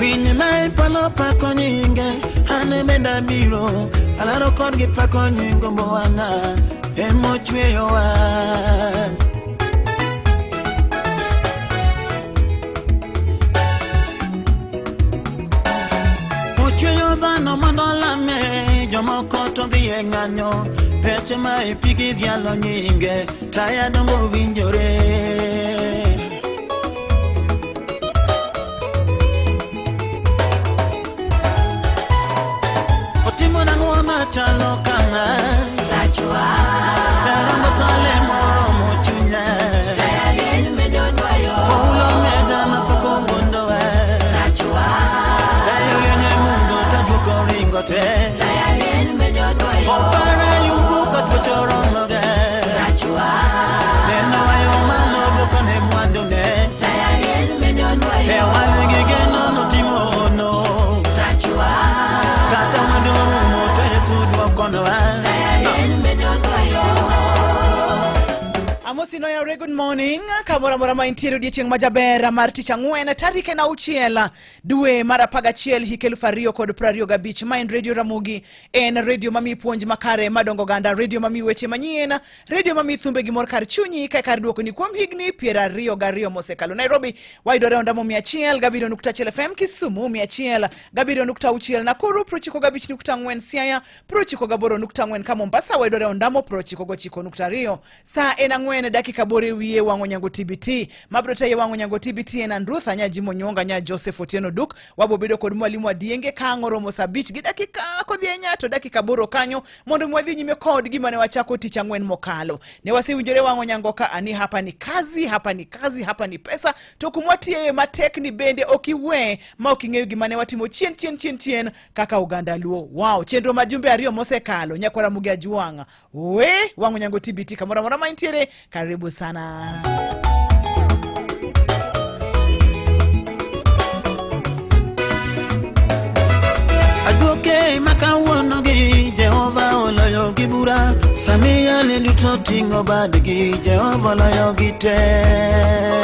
Winye mai palo pako nyinge Hane benda biro alaro kod gi pako nyingo Bwana emochweyowa. Ochweyo dhano mondo olame, jomoko to dhi e ng'anyo, reche ma e pigi dhialo nyinge, taya dongo winjore. Otimo nang'o machalo kama Zachua Darambo sale moromo chunya Taya lieny mejonwayo Paulo meda mapoko bondowe Zachua Taya lienye mundo tajuko ringo te Taya lieny mejonwayo Opara yubuka tuchoronoge Zachua Nena wayo mano bukone mwandune Taya lieny mejonwayo Hewa ligigeno no timo no Zachua Kata mwandumu moto Yesu duokono wa Amosi noyore, good morning. Kamora mora ma intiere odiechieng' majaber mar tich ang'wen tarik en 6 dwe mar 11 hik 2025. Ma en Radio Ramogi, en radio mami puonj makare madongo ganda, radio mami weche manyien, radio mami thumbe gimor kar chunyi ka kar duoko ni kuom higni 22 mosekalo. Nairobi waidore ondamo 107.1 FM, Kisumu 107.6, Nakuru 95.4, Siaya 98.4, ka Mombasa waidore ondamo 99.2. Saa en ang'wen dakika bore wiye wango nyango TBT. Mabrota ye wango nyango TBT en Andruth anya Jimo Nyonga nya Joseph Otieno Duk. Wabobedo kod mwalimu Adienge kang'oro Mosabich gi dakika kodhienya to dakika boro kanyo mondo mwadhi nyime kod gima ne wachako tich ang'wen mokalo. Ne wasiwinjore wango nyango ka ani hapa ni kazi, hapa ni kazi, hapa ni pesa. To kumwatie matek ni bende okiwe ma oking'eyo gima ne watimo chien kaka Uganda Luo. Wow, chenro majumbe ariyo mosekalo Nyakora Mugi Ajuanga. We wango nyango TBT kamora mora maintiere. Karibu sana. Aduoke makawuono gi Jehova oloyo gi bura, Samia ne duto ting'o badgi, Jehova oloyo gi te.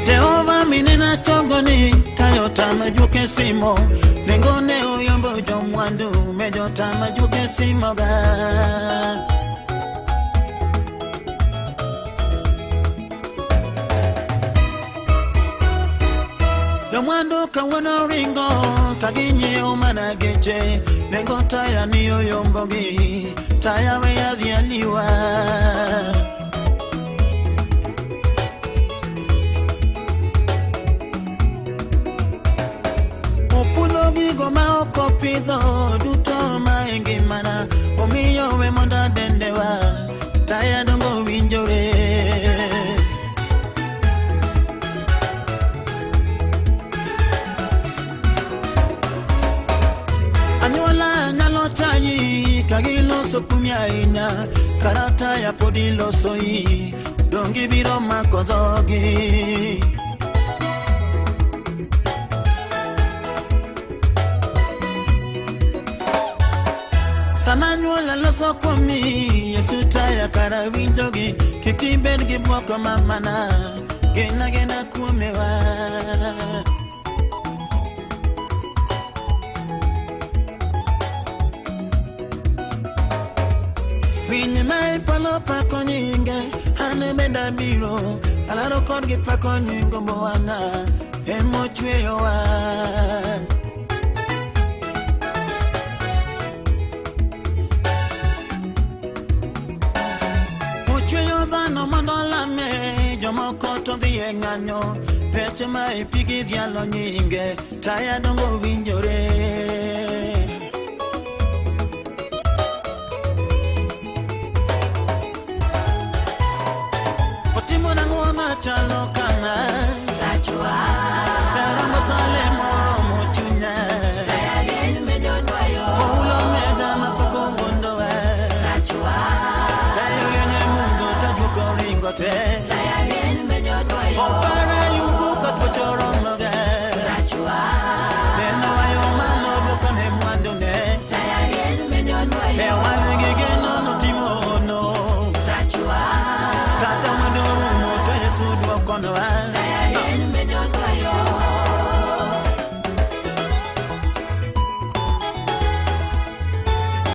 Jehova minena chongoni, tayota majuke simo, nengone uyombo jomwandu, mejota majuke simoga. Jomwandu kawano ringo, kaginye umana geche, nengo taya ni uyombo gi, taya weya dhialiwa. Gigo ma oko pidho duto ma engimana, omiyo we monda dendewa, taya dongo winjore. Anyuola nyalo chayi kagiloso kumi ahinya, karata ya podi loso yi, dongi biro mako dhogi. Sama nyuola loso komi, Yesu taya kara windogi, kikibed gi bwoko mamana, gena kumewa. Winyi mai palo pako nyinge, ane benda biro, alaro kod gi pako nyingo Bwana emochweyowa. Dhano mondo olame, jomoko to dhi e ng'anyo, reche ma e pigi dhialo nyinge, taya dongo winjore. Otimo nang'o machalo kama Zachua Darambo sale moromo chunya Taya lieny mejonwayo Paulo meda mapoko bondowe Zachua Taya lieny mejonwayo Opara yubuka tuchoronoge Zachua Nena wayo mano bukone mwandune Taya lieny mejonwayo Hewa ligigeno no timo no Zachua Kata mwandumu moto Yesu duokono wa Taya